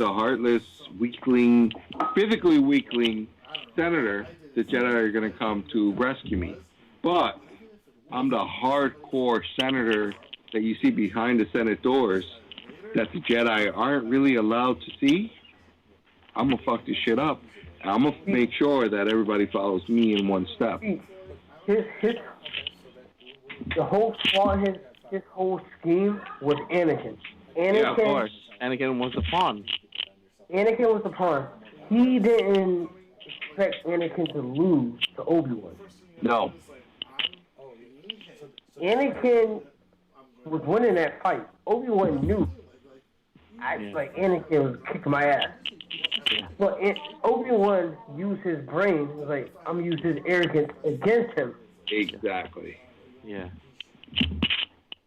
heartless, weakling, physically weakling senator, the Jedi are going to come to rescue me. But I'm the hardcore senator that you see behind the Senate doors that the Jedi aren't really allowed to see. I'm going to fuck this shit up. I'm going to make sure that everybody follows me in one step. The whole flaw, his whole scheme was Anakin. Yeah, of course. Anakin was the pawn. Anakin was the pawn. He didn't expect Anakin to lose to Obi-Wan. No. Anakin was winning that fight. Obi-Wan knew. Like Anakin was kicking my ass. But Obi-Wan used his brain. He was like, I'm going to use his arrogance against him. Exactly. Yeah.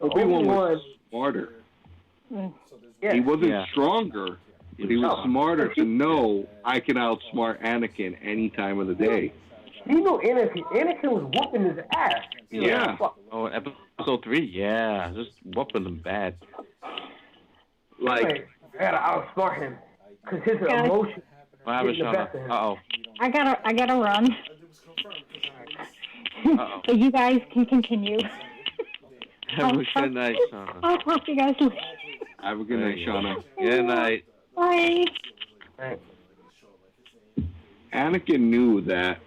Obi-Wan was smarter. Yeah. He wasn't stronger, but he was smarter to know I can outsmart Anakin any time of the day. He knew Anakin was whooping his ass. Yeah. Oh, episode 3, yeah, just whooping them bad. Like, I gotta outsmart him because his emotion. What happened, Shauna? Uh-oh. I gotta run. So you guys can continue. Have a good night, Shauna. I'll talk to you guys later. Have a good night, Shauna. Good night. Bye. Anakin knew that.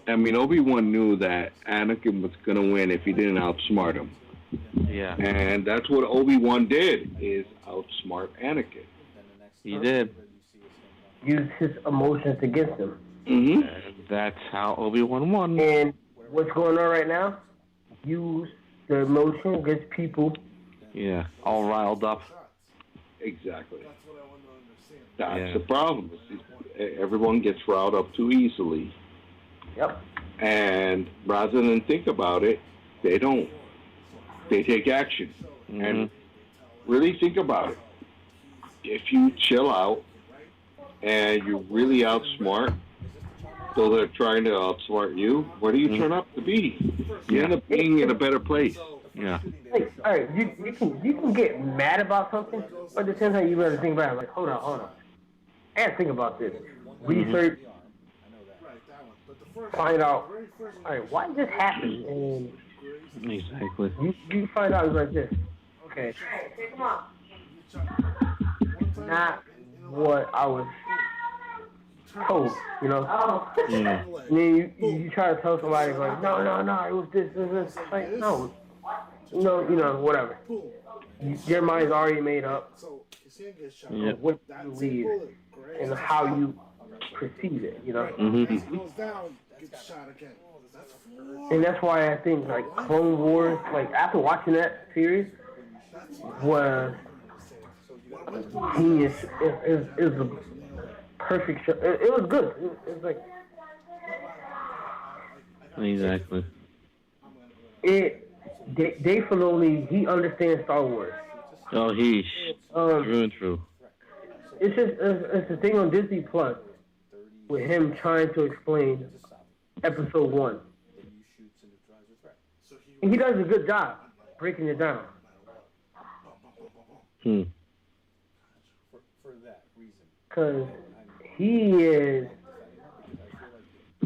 I mean, Obi-Wan knew that Anakin was gonna win if he didn't outsmart him. Yeah. And that's what Obi-Wan did, is outsmart Anakin. He did. Use his emotions against him. Mm-hmm. That's how Obi-Wan won. And what's going on right now? Use the emotion against people. Yeah, all riled up. Exactly. That's the problem. Everyone gets riled up too easily. Yep. And rather than think about it, they don't. They take action. Mm-hmm. And really think about it. If you chill out and you really outsmart those that are trying to outsmart you, what do you turn up to be? You end up being in a better place. Yeah. Like, all right, you can get mad about something, but at the same time, you better think about it. Like, hold on. I gotta think about this. Research, find out. All right, why did this happen? And Exactly. you find out it's like this. Okay. Not what I was told, you know. Yeah. And then you try to tell somebody like, no, it was this. Like, no, whatever. Your mind's already made up. Yep. What you believe and how you perceive it, you know. Mm-hmm. And that's why I think like Clone Wars, like after watching that series, was genius. It was a perfect show. It was good. It was like Exactly. Dave Filoni, he understands Star Wars. Oh, he's true and true. It's just it's a thing on Disney Plus with him trying to explain Episode 1. And he does a good job breaking it down. Hmm. Because he is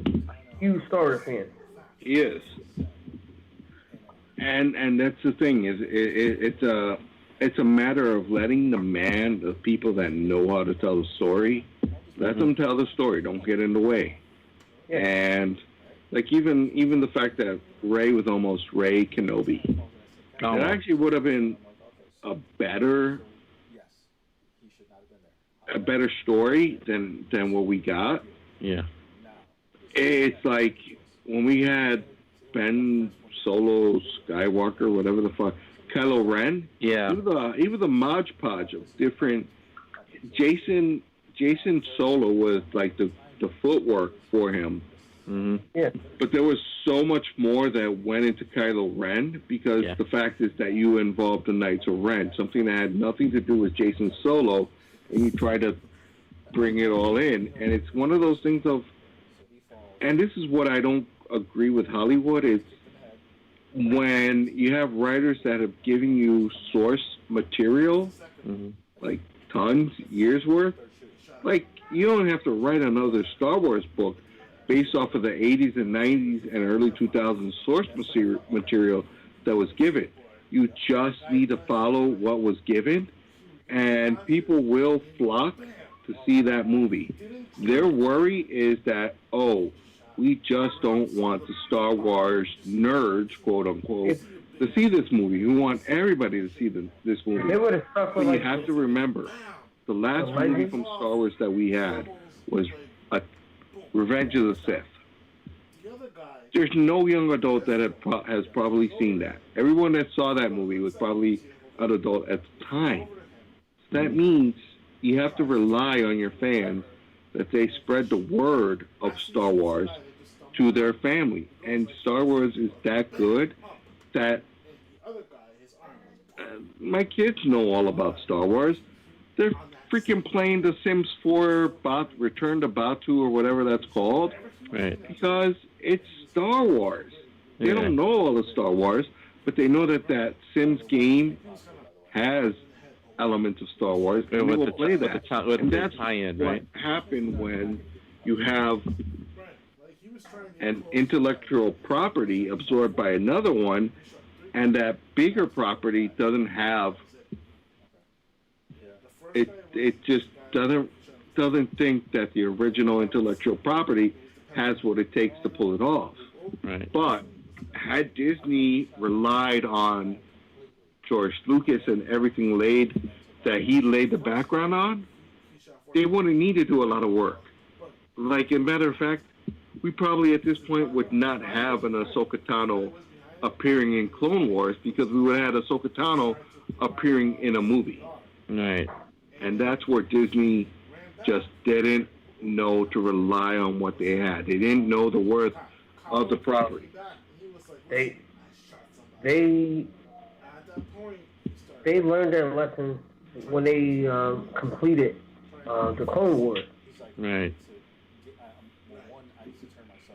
a huge Star Wars fan. He is. And that's the thing, is it's a matter of letting the people that know how to tell the story, let them tell the story. Don't get in the way. Yeah. And like even the fact that Rey was almost Rey Kenobi, it actually would have been a better story than what we got. Yeah. It's like when we had Ben Solo Skywalker, whatever the fuck, Kylo Ren. Yeah. He was a Mod Podge of different. Jason Solo was like the footwork for him. Mm-hmm. Yeah. But there was so much more that went into Kylo Ren, because the fact is that you involved the Knights of Ren, something that had nothing to do with Jason Solo, and you try to bring it all in. And it's one of those things of, and this is what I don't agree with Hollywood, is when you have writers that have given you source material, like tons, years worth, like you don't have to write another Star Wars book based off of the 80s and 90s and early 2000s source material that was given. You just need to follow what was given, and people will flock to see that movie. Their worry is that, we just don't want the Star Wars nerds, quote unquote, to see this movie. We want everybody to see this movie. They would have stuck with But you have to remember, the last movie from Star Wars that we had was Revenge of the Sith. There's no young adult that has probably seen that. Everyone that saw that movie was probably an adult at the time. That means you have to rely on your fans that they spread the word of Star Wars to their family. And Star Wars is that good that my kids know all about Star Wars. They're freaking playing The Sims 4 Return to Batu or whatever that's called. Right. Because It's Star Wars. They don't know all the Star Wars, but they know that Sims game has elements of Star Wars, and they will play that. And that's what happened when you have an intellectual property absorbed by another one, and that bigger property doesn't have it. It just doesn't think that the original intellectual property has what it takes to pull it off. Right. But had Disney relied on George Lucas and everything that he laid the background on, they wouldn't need to do a lot of work. Like, a matter of fact, we probably at this point would not have an Ahsoka Tano appearing in Clone Wars, because we would have had Ahsoka Tano appearing in a movie. Right. And that's where Disney just didn't know to rely on what they had. They didn't know the worth of the property. They learned their lesson when they completed the Clone Wars. Right.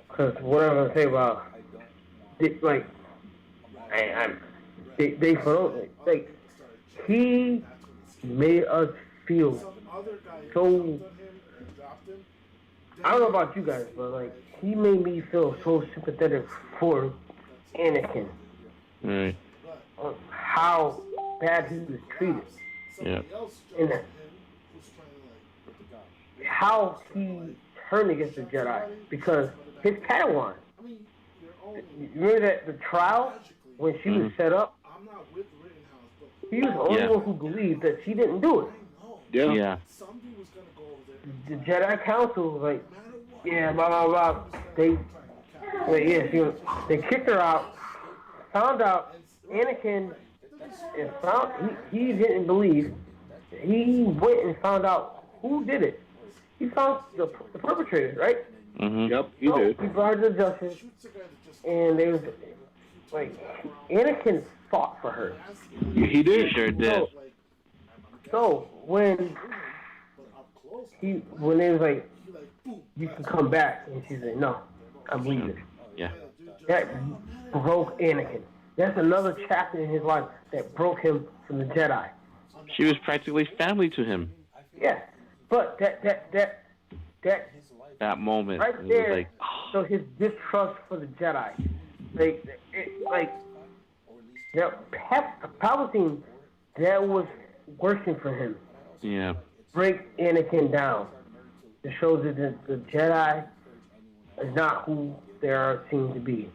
Because what I'm gonna say about he made us feel so. I don't know about you guys, but he made me feel so sympathetic for Anakin. Right. How bad he was treated. Yeah. And how he turned against the Jedi, because his Padawan. You remember that the trial when she was set up? He was the only one who believed that she didn't do it. Yeah. The Jedi Council was like, yeah, blah blah blah. They kicked her out. Found out Anakin he didn't believe. He went and found out who did it. He found the perpetrator, right? Mm-hmm. Yep, he did. He brought her to justice, and they was Anakin fought for her. He did. He sure did. So when they was like, you can come back, and she's like, no, I'm leaving. Yeah. That broke Anakin. That's another chapter in his life that broke him from the Jedi. She was practically family to him. Yeah, but that moment, right it there, was like, so his distrust for the Jedi, Palpatine, that was working for him. yeah. Break Anakin down. It shows that the Jedi is not who they are seen to be.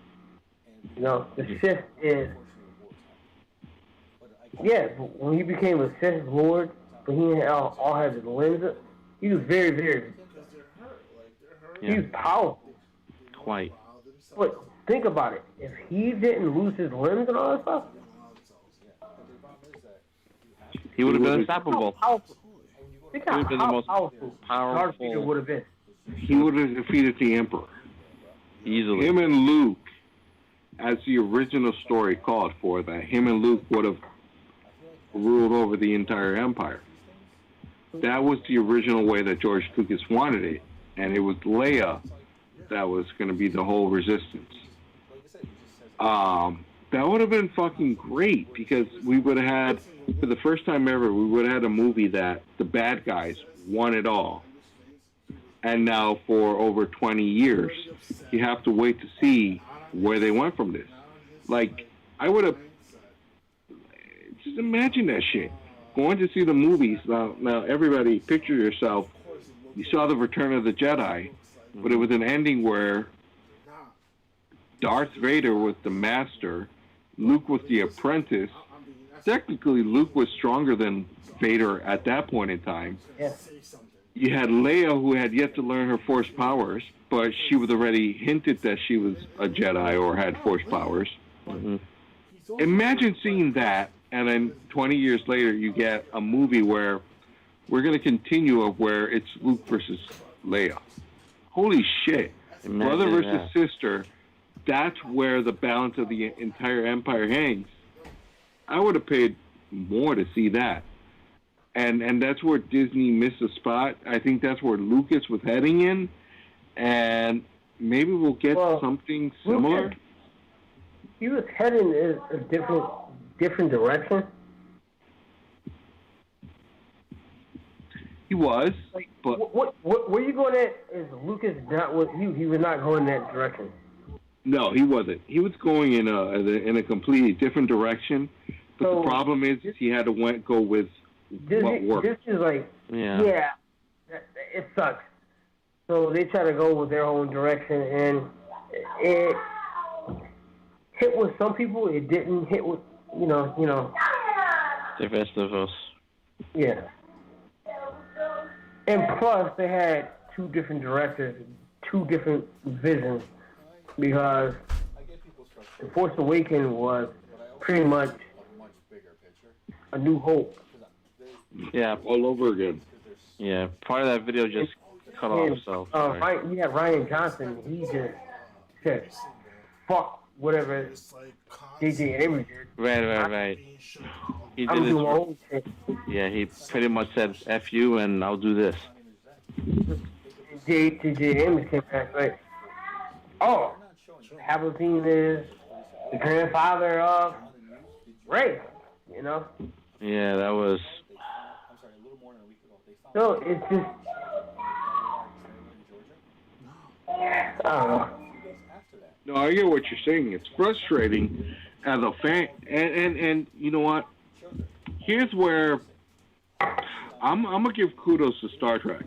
The Sith is. Yeah, but when he became a Sith Lord, when he all had his limbs, he was very, very. He was powerful. Quite. But think about it. If he didn't lose his limbs and all that stuff, He would have been unstoppable. Think how powerful Darth Vader would have been. He would have defeated the Emperor. Easily. Him and Luke, as the original story called for, that him and Luke would have ruled over the entire empire. That was the original way that George Lucas wanted it, and it was Leia that was going to be the whole resistance. That would have been fucking great, because we would have had, for the first time ever, we would have had a movie that the bad guys won it all. And now for over 20 years, you have to wait to see where they went from this. I would have, just imagine that shit. Going to see the movies, now everybody picture yourself, you saw the Return of the Jedi, but it was an ending where Darth Vader was the master, Luke was the apprentice. Technically, Luke was stronger than Vader at that point in time. Yes. You had Leia, who had yet to learn her Force powers, but she was already hinted that she was a Jedi or had Force powers. Mm-hmm. Imagine seeing that, and then 20 years later, you get a movie where we're going to continue where it's Luke versus Leia. Holy shit. Brother versus sister, that's where the balance of the entire empire hangs. I would have paid more to see that. And that's where Disney missed a spot. I think that's where Lucas was heading in. And maybe we'll get something similar. He was heading in a different direction. He was, but what where you going at? Is Lucas not what he was not going in that direction? No, he wasn't. He was going in a completely different direction. But the problem is he had to go with what worked. This is like, yeah, it sucks. So they try to go with their own direction, and it hit with some people. It didn't hit with, you know. The rest of us. Yeah. And plus, they had two different directors, two different visions, because The Force Awakens was pretty much A New Hope. Yeah. All over again. Yeah. Part of that video just cut off, so. Ryan Johnson, he just said, fuck whatever J.J. Abrams did. Right. He did it. Yeah, he pretty much said, F you, and I'll do this. J.J. Abrams came back like, oh, Palpatine is the grandfather of Rey, you know? Yeah, that was... So it's just... I don't know. No, I get what you're saying. It's frustrating as a fan. And you know what? Here's where I'm going to give kudos to Star Trek.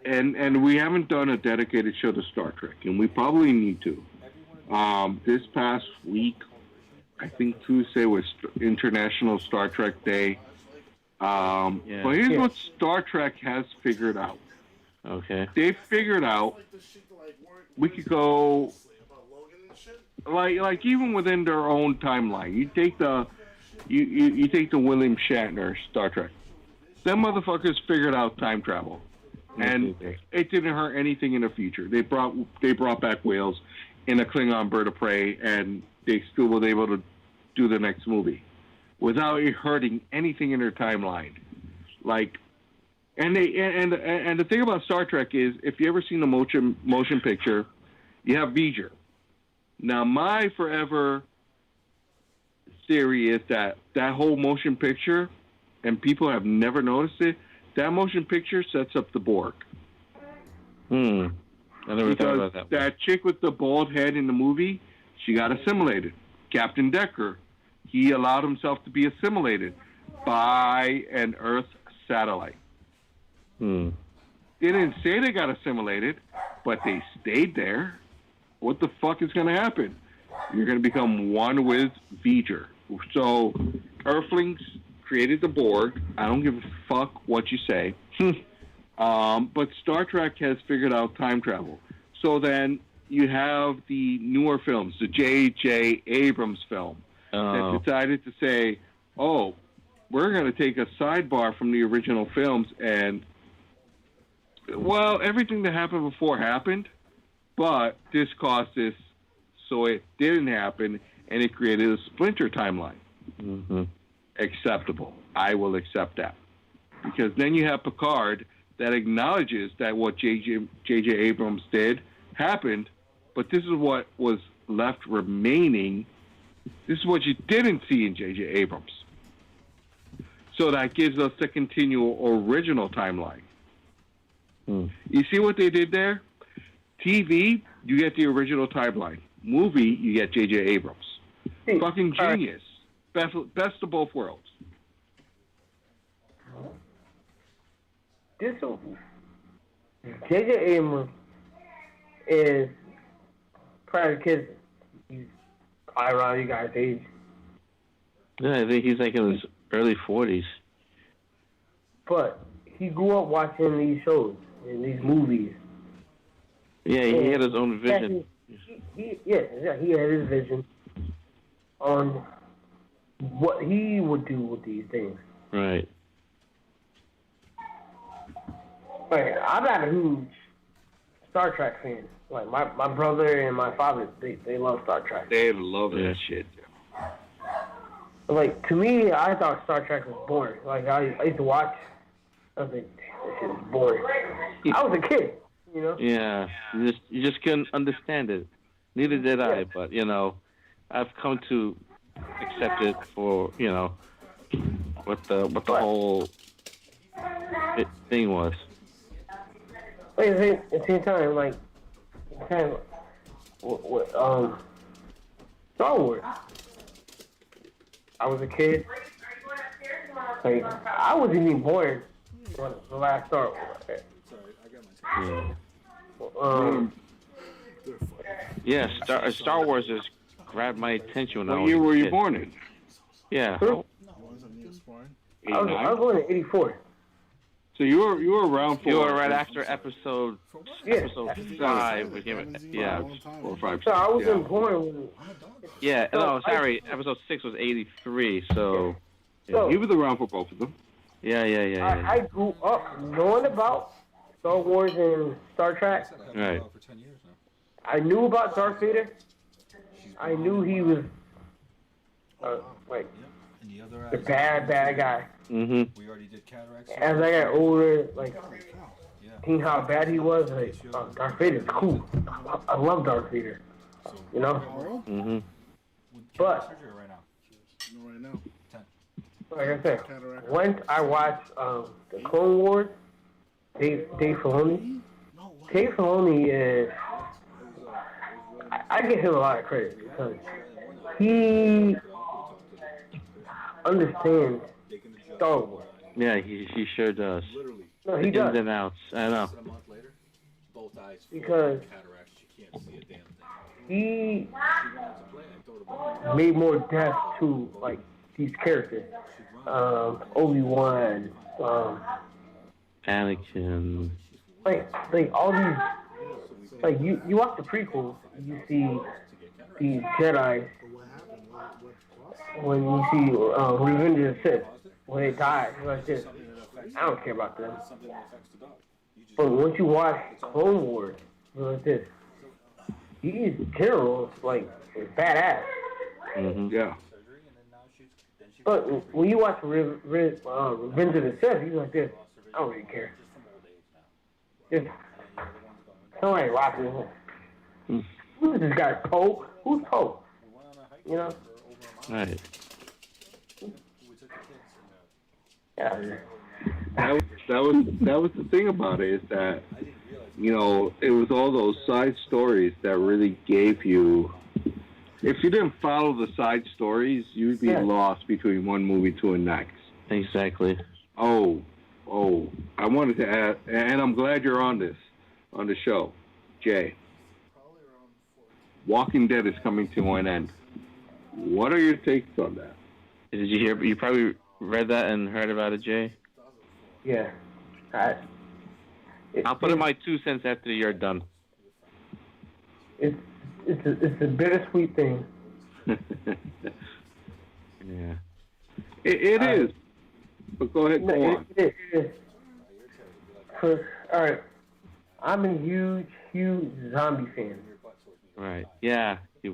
And we haven't done a dedicated show to Star Trek, and we probably need to. This past week, I think Tuesday was International Star Trek Day. But here's what Star Trek has figured out. Okay. They figured out we could go like even within their own timeline. You take the you take the William Shatner Star Trek. Them motherfuckers figured out time travel, and it didn't hurt anything in the future. They brought back whales in a Klingon bird of prey, and they still were able to do the next movie without it hurting anything in their timeline. Like, and the thing about Star Trek is, if you ever seen a motion picture, you have V'ger. Now, my forever theory is that whole motion picture, and people have never noticed it, that motion picture sets up the Borg. I never thought about that. That chick with the bald head in the movie, she got assimilated. Captain Decker, he allowed himself to be assimilated by an Earth satellite. They didn't say they got assimilated, but they stayed there. What the fuck is going to happen? You're going to become one with V'ger. So, Earthlings created the Borg. I don't give a fuck what you say. But Star Trek has figured out time travel. So then you have the newer films, the J.J. Abrams film, that decided to say, oh, we're going to take a sidebar from the original films and, well, everything that happened before happened, but this caused this, so it didn't happen, and it created a splinter timeline. Acceptable. I will accept that. Because then you have Picard that acknowledges that what J.J. Abrams did happened, but this is what was left remaining. This is what you didn't see in J.J. Abrams. So that gives us the continual original timeline. You see what they did there? TV, you get the original timeline. Movie, you get J.J. Abrams. Fucking genius. Best of both worlds. J.J. Abrams is probably kids. He's probably around you guys' age. Yeah, I think he's like in his early 40s. But he grew up watching these shows and these movies. Yeah, he had his own vision. He had his vision on what he would do with these things. Right. Like, I'm not a huge Star Trek fan. Like, my brother and my father, they love Star Trek. They love that shit. Like, to me, I thought Star Trek was boring. Like, I used to watch. I was like, damn, this shit is boring. I was a kid. You know? Yeah, you just couldn't understand it. Neither did I, but I've come to accept it for what the whole thing was. But at the same time, like, kind of, Star Wars. I was a kid. Like, I wasn't even born when the last Star Wars. Yeah, Star Wars just grabbed my attention when I was What year were you kid. born in? Yeah. I was born in '84. So you were around for. You were right after episode 5 with him. Yeah. 4 or 5. So I wasn't born when. Yeah. No, sorry. Episode 6 was '83. So. So He was around for both of them. Yeah. I grew up knowing about Star Wars and Star Trek. Right. I knew about Darth Vader. I knew he was like the bad guy. Mhm. We already did cataracts. As I got older, like seeing how bad he was, like Darth Vader's cool. I love Darth Vader. You know. Mhm. But Right now. Right now. like I said, once I watched the Clone Wars, Dave Filoni. Dave Filoni is. I give him a lot of credit because he understands Star Wars. Yeah, he sure does. No, he Ins does. and outs. I know. Because he made more depth to like these characters. Obi-Wan, Anakin. like all these. Like you watch the prequels, you see these Jedi. When you see Revenge of the Sith, when they die, you're like this. I don't care about them. But once you watch Clone Wars, you're like this. These generals, like, are badass. Mhm. Yeah. But when you watch Revenge of the Sith, you're like this. I don't really care. Just somebody watching it. Who's this guy? Poe? Who's Poe? You know? Right. Yeah. That was the thing about it, is that it was all those side stories that really gave you. If you didn't follow the side stories, you'd be lost between one movie to the next. Exactly. Oh, I wanted to add, and I'm glad you're on the show, Jay. Walking Dead is coming to an end. What are your takes on that? Did you hear? You probably read that and heard about it, Jay. Yeah. I'll put in my 2 cents after you're done. It's a bittersweet thing. Yeah. It is. But go ahead, go on. It is. All right. I'm a huge zombie fan. Right. Yeah. We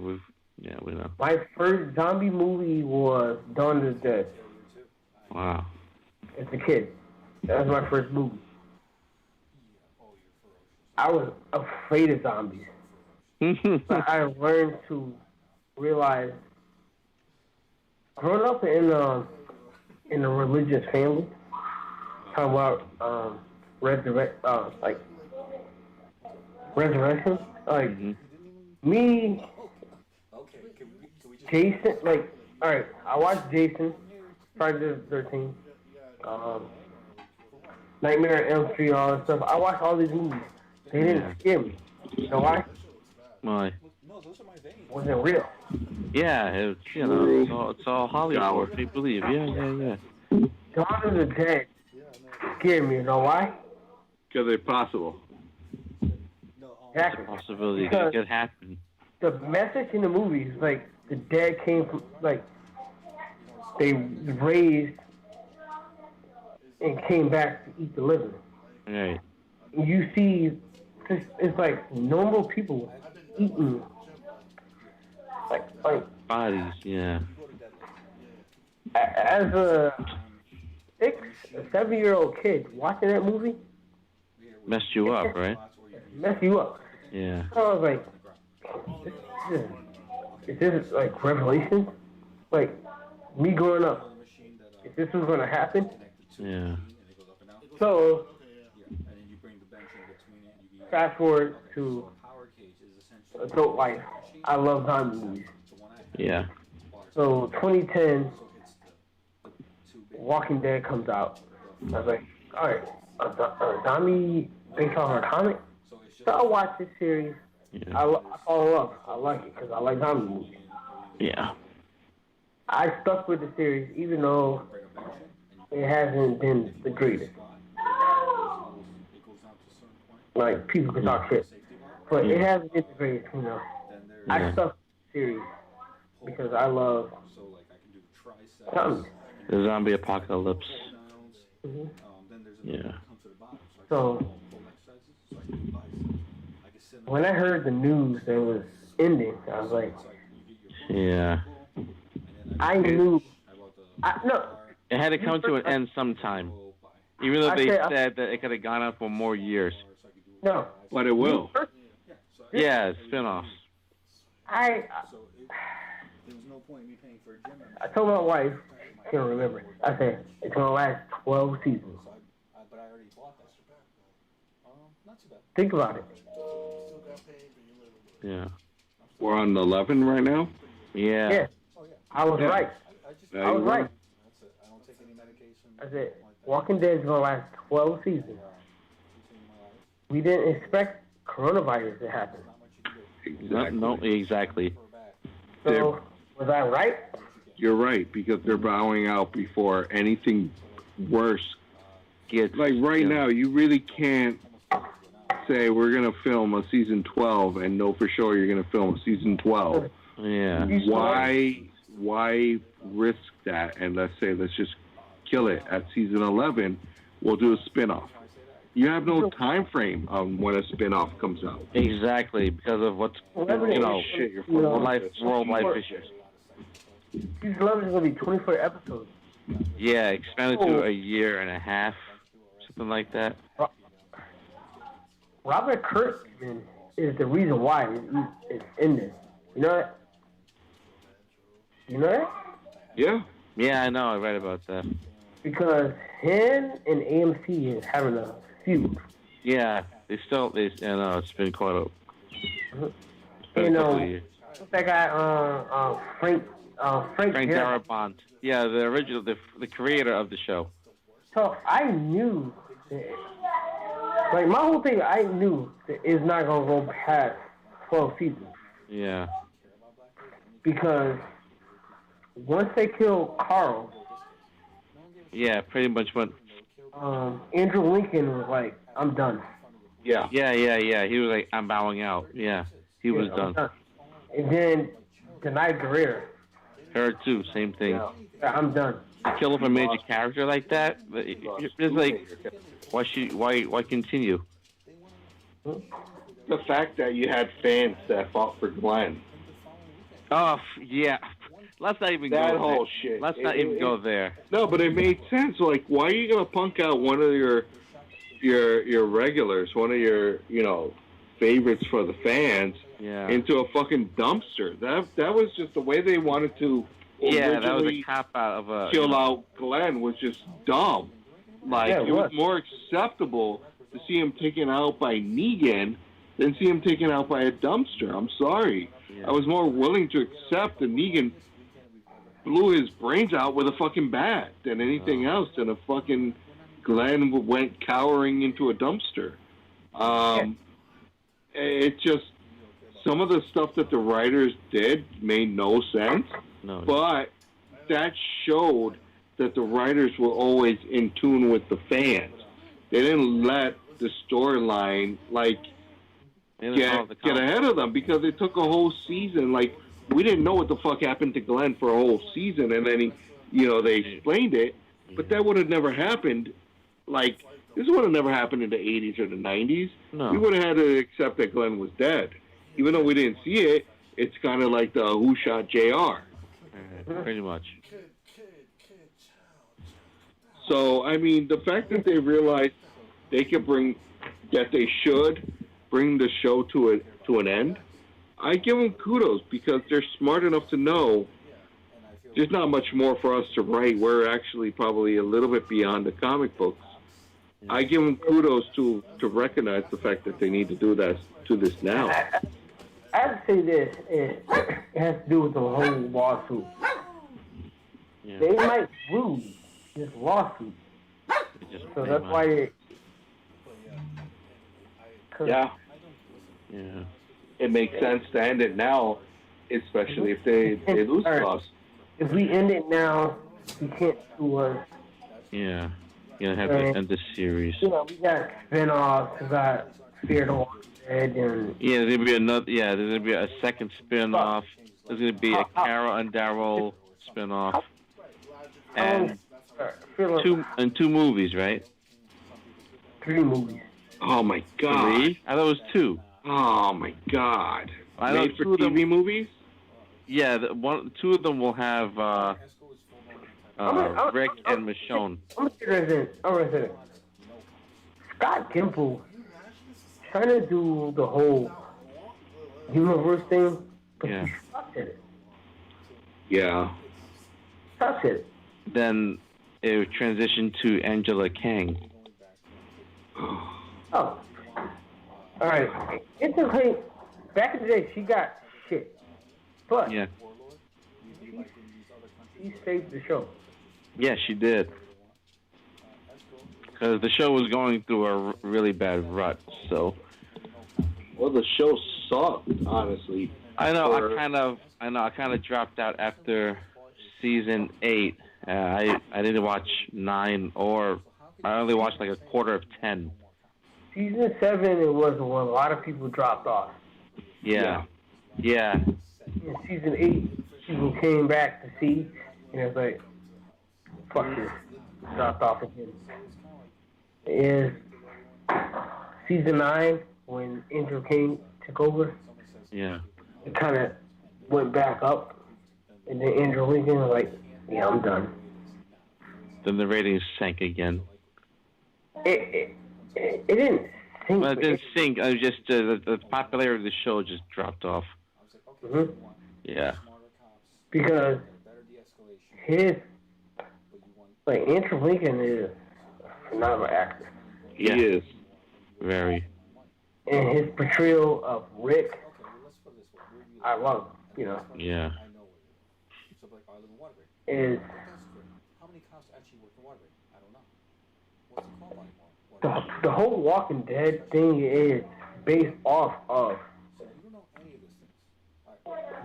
know. My first zombie movie was Dawn of the Dead. Wow. As a kid. That was my first movie. I was afraid of zombies. But I learned to realize, growing up in a religious family, talking about resurrection, like me, Jason, like, all right, I watched Jason, Friday the 13th, Nightmare on Elm Street, all that stuff. I watched all these movies. They didn't scare me. You know why? Why? It wasn't real. Yeah, it's all Hollywood. They believe. Yeah. Dawn of the Dead scared me. You know why? Because it's possible. Exactly. Possibility Because that could happen. the message in the movie is like the dead came from, like, they raised and came back to eat the living. Right. You see, it's like normal people eating like bodies. Yeah. As a 7-year-old kid watching that movie Messed you up, right? mess you up. Yeah. So I was like, is this like Revelation? Like me growing up, if this was gonna happen. Yeah. So fast forward to adult life. I love zombie movies. Yeah. So 2010, Walking Dead comes out. I was like, all right, a zombie based on a comic. So I watch this series. Yeah. I fall in love. I like it because I like zombie movies. Yeah. I stuck with the series even though it hasn't been the greatest. Like people can talk shit, but it hasn't been the greatest. You know, I stuck with the series because I love zombies. The zombie apocalypse. Mm-hmm. Yeah. So when I heard the news that it was ending, I was like, yeah. I knew. No. It had to come to an end sometime. Even though they said that it could have gone on for more years. No. But it will. Yeah, spin-offs. I told my wife, she don't remember. I said, it's going to last 12 seasons. Think about it. Yeah. We're on 11 right now? Yeah. Yeah. I was right. Yeah, I was you were. right. I said, Walking Dead is going to last 12 seasons. We didn't expect coronavirus to happen. Exactly. No, exactly. So, was I right? You're right, because they're bowing out before anything worse gets. Like right now, you really can't say we're going to film a season 12 and know for sure you're going to film a season 12. Yeah. Why risk that? And let's just kill it at season 11. We'll do a spinoff. You have no time frame on when a spinoff comes out. Exactly, because of what's world life issues. Season 11 is going to be 24 episodes. Yeah, expanded to a year and a half, something like that. Robert Kirkman is the reason why it's in this. You know that? You know that? Yeah. Yeah, I know. I read about that. Because him and AMC is having a feud. Yeah, it's been quite a. What's that guy? Frank Darabont. Yeah, the original, the creator of the show. So I knew, like my whole thing, I knew that it's not gonna go past 12 seasons. Yeah. Because once they kill Carl. Yeah, pretty much went. Andrew Lincoln was like, I'm done. Yeah. Yeah. He was like, I'm bowing out. Yeah, he was done. And then Denai Guerrero. Her too, same thing. Yeah, I'm done. To kill off a major character like that, it's like, why continue? The fact that you had fans that fought for Glenn. Oh, yeah. Let's not even that go whole there. shit. Let's not even go there. No, but it made sense. Like, why are you gonna punk out one of your regulars, one of your favorites for the fans, into a fucking dumpster? That was just the way they wanted to. Yeah, that was a cop out of a kill out Glenn was just dumb. Like it was more acceptable to see him taken out by Negan than see him taken out by a dumpster. I'm sorry. Yeah. I was more willing to accept that Negan blew his brains out with a fucking bat than anything else, and a fucking Glenn went cowering into a dumpster. It just, some of the stuff that the writers did made no sense, but that showed that the writers were always in tune with the fans. They didn't let the storyline get ahead of them, because it took a whole season. Like, we didn't know what the fuck happened to Glenn for a whole season, and then they explained it, but that would have never happened. Like, this would have never happened in the 80s or the 90s. No. We would have had to accept that Glenn was dead. Even though we didn't see it, it's kind of like the Who Shot JR. Pretty much. So, I mean, the fact that they realized they could bring, that they should bring the show to an end, I give them kudos because they're smart enough to know there's not much more for us to write. We're actually probably a little bit beyond the comic books. I give them kudos to recognize the fact that they need to do that to this now. I have to say this. It has to do with the whole lawsuit. Yeah. They might lose this lawsuit. So that's why they... Yeah. Yeah. It makes sense to end it now, especially if they lose the loss. If we end it now, we can't sue us. Yeah. You're gonna have to end the series. You know, we got spin-offs, we got Fear the Walking Dead, and... Yeah, there's gonna be another. Yeah, there's gonna be a second spin-off. There's gonna be a Carol and Daryl spin-off, and two movies, right? 3 movies. Oh my God! 3? I thought it was 2. Oh my God! I know Made for TV movies? Yeah, 2 of them will have Rick and Michonne. I'm gonna say Scott Gimple trying to do the whole universe thing, but Yeah. he sucks at it. Yeah. Sucks at it. Then it would transition to Angela Kang. Oh. All right. Back in the day, she got shit. But Yeah. she saved the show. Yeah, she did. Because the show was going through a really bad rut, so. Well, the show sucked, honestly. I know. I kind of dropped out after season 8. I didn't watch 9, or I only watched like a quarter of 10. Season 7, it was the one a lot of people dropped off. Yeah. In season 8, people came back to see, and it's like, fuck this, dropped off again. Is season 9, when Angel King took over, Yeah. it kind of went back up, and then Andrew Lincoln was like, yeah, I'm done. Then the ratings sank again. It didn't sink. Well, it didn't sink. It was just the popularity of the show just dropped off. Mm-hmm. Yeah. Because Andrew Lincoln is a phenomenal actor. He is. Very. And his portrayal of Rick, I love, Yeah. is the whole Walking Dead thing is based off of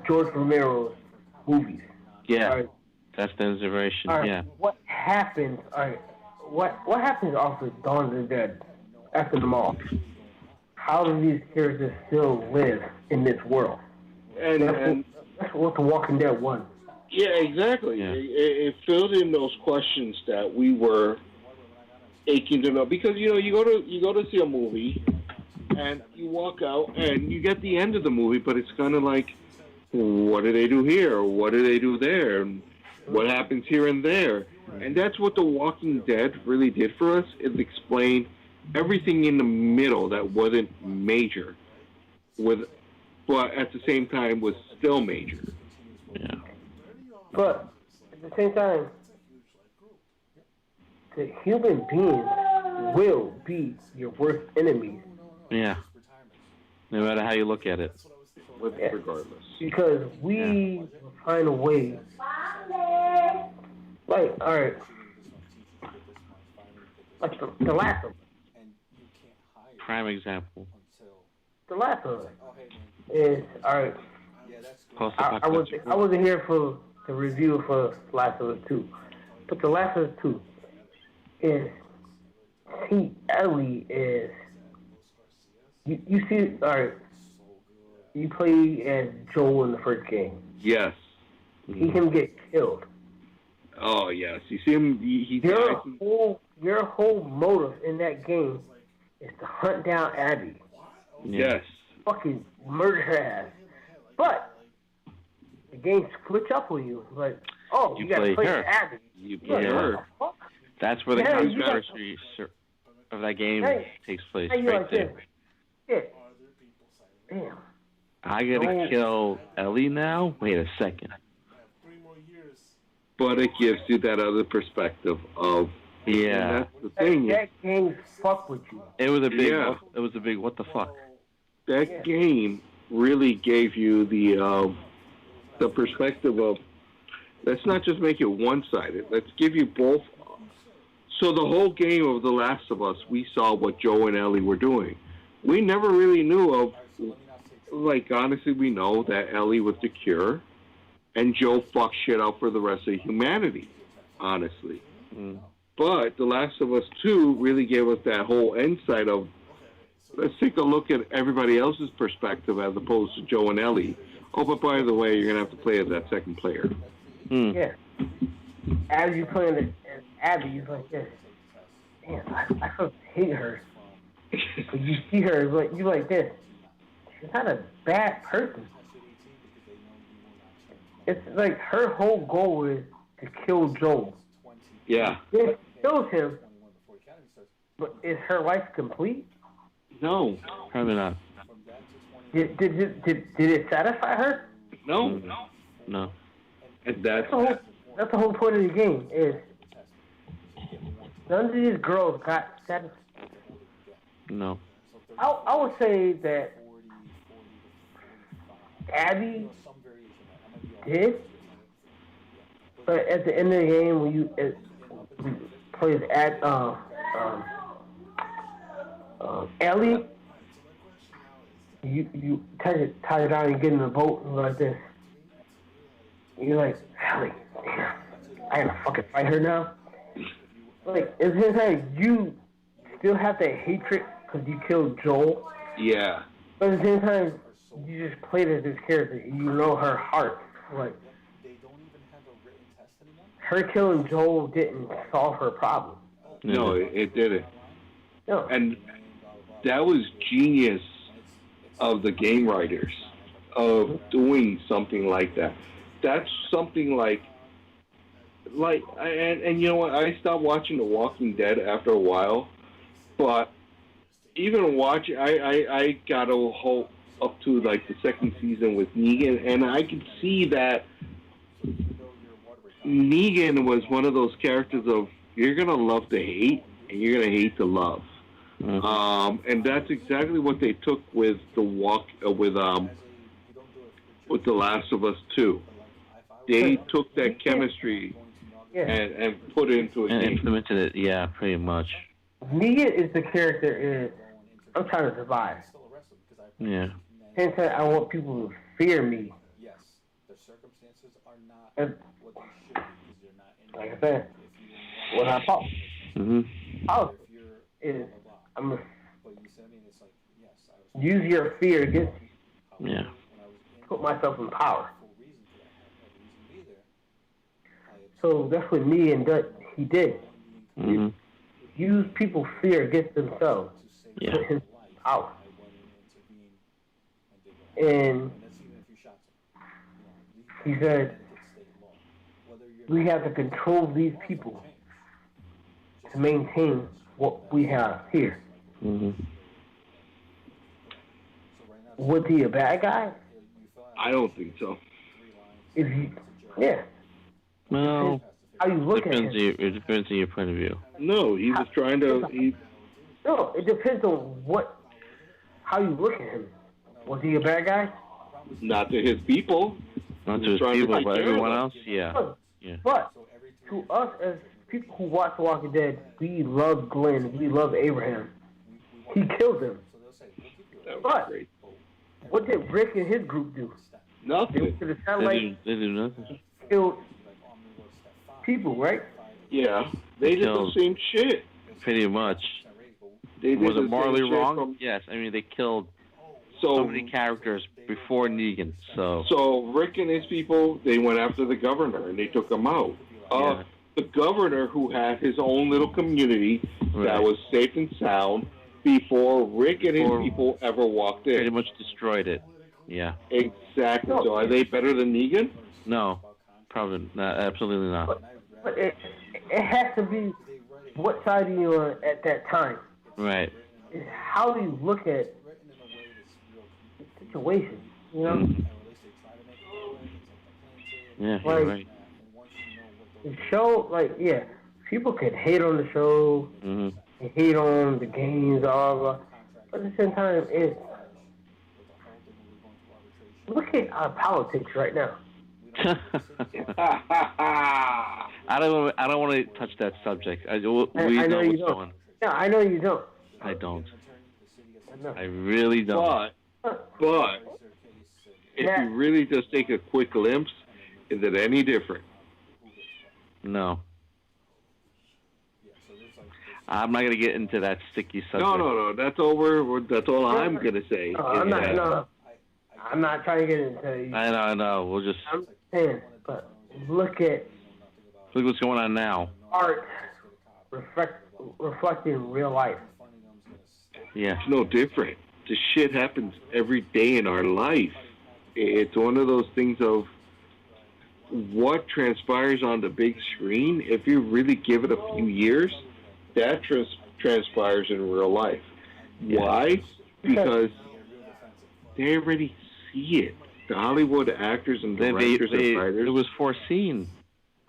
George Romero's movies. Yeah. Right? That's the inspiration. Right. Yeah. What happens? What happens after Dawn of the Dead? After them all, how do these characters still live in this world? And that's what The Walking Dead was. Yeah, exactly. Yeah. It filled in those questions that we were aching to know, because you go to see a movie and you walk out and you get the end of the movie, but it's kind of like, what do they do here? What do they do there? And what happens here and there? And that's what The Walking Dead really did for us. It explained everything in the middle that wasn't major, but at the same time was still major. Yeah. But at the same time, the human beings will be your worst enemies. Yeah. No matter how you look at it. Regardless. Because we will find a way. Like, all right. Like the last of us. Prime example. The last of us is, all right. I wasn't here for the review for Last of Us 2. But The Last of Us 2 is, see, Ellie is, you see, all right, you play as Joel in the first game. Yes. See him get killed. Oh, yes. You see him, he your whole motive in that game is to hunt down Abby. Yes. Fucking murder her ass. But the game switch up on you. Like, oh, you gotta play her. Abby. You play her. That's where the controversy of that game takes place, right there. Yeah. damn. I gotta kill Ellie now? Wait a second. 3 more years. But it gives you that other perspective of Yeah. that's the thing. That game fuck with you. It was a big. Yeah. It was a big. What the fuck? That game really gave you the perspective of, let's not just make it one-sided. Let's give you both. So the whole game of The Last of Us, we saw what Joe and Ellie were doing. We never really knew of, like, honestly, we know that Ellie was the cure, and Joe fucked shit up for the rest of humanity, honestly. But The Last of Us 2 really gave us that whole insight of, let's take a look at everybody else's perspective as opposed to Joe and Ellie. Oh, but by the way, you're going to have to play as that second player. Yeah. As you playing as Abby, you're like this. Damn, I sort of hate her. But you see her, you're like this. She's not a bad person. It's like her whole goal is to kill Joel. Yeah. It kills him, but is her life complete? No. Probably not. Did it satisfy her? No. No. And that's That's the whole point of the game. Is none of these girls got satisfied. No. I would say that Abby did, but at the end of the game, when you plays at Ellie, you tie it down and get in the boat and like this. And you're like, Ellie, damn, I gotta fucking fight her now. Like, it's just like you still have that hatred because you killed Joel. Yeah. But at the same time, you just played as this character. You know her heart. Like, her killing Joel didn't solve her problem. No, it didn't. No. And that was genius of the game writers of doing something like that. That's something like and you know what? I stopped watching The Walking Dead after a while, but even watching, I got a whole up to like the second season with Negan, and I could see that Negan was one of those characters of you're gonna love to hate and you're gonna hate to love. And that's exactly what they took with with The Last of Us 2. They took that chemistry and put it into a game. Implemented it, yeah, pretty much. Negan is the character is, I'm trying to survive. Yeah. Same time, I want people to fear me. Yes, the circumstances are not And, what they should be because you're not in like I said, what I pop. Mm-hmm. Politics is, use your fear against you. Yeah. Put myself in power. So that's what Negan he did. Mm-hmm. Use people's fear against themselves. Yeah. Put him in power. And he said, we have to control these people to maintain what we have here. Mm-hmm. Was he a bad guy? I don't think so. If he, yeah. Well, How you look at him? it depends on your point of view. No, he was trying to. No, it depends on how you look at him. Was he a bad guy? Not to his people. Not He to was his trying to people, take but care of everyone them. else, yeah. Yeah. But to us as people who watch The Walking Dead, we love Glenn, we love Abraham. He killed him. That was But great. what did Rick and his group do? They Nothing. went to the satellite, They do nothing. killed people, right? Yeah, they did the Killed. same shit. Pretty much. They did Was the it same morally shit wrong? from- Yes. I mean, they killed so so many characters before Negan, so... So Rick and his people, they went after the governor and they took him out. Yeah. The governor, who had his own little community that Right. was safe and sound before Rick and his Before- people ever walked Pretty in. much destroyed it. Yeah. Exactly. So are they better than Negan? No. Probably not. Absolutely not. But it has to be what side are you on at that time. Right. It's how you look at situation. You know, Yeah, you're like right. the show, like people can hate on the show, they hate on the games, all blah. But at the same time, look at our politics right now. I don't want to touch that subject. I know you don't. Yeah, I know you don't. I don't. No. I really don't. But if you really just take a quick glimpse, is it any different? No. I'm not gonna get into that sticky subject. No. That's over. That's all I'm gonna say. I'm not trying to get into it. I know. We'll just. I'm saying, but look what's going on now. Art reflecting real life. Yeah. It's no different. This shit happens every day in our life. It's one of those things of what transpires on the big screen. If you really give it a few years, that transpires in real life. Yeah. Why? Because they already see it. The Hollywood actors and directors and writers. It was foreseen.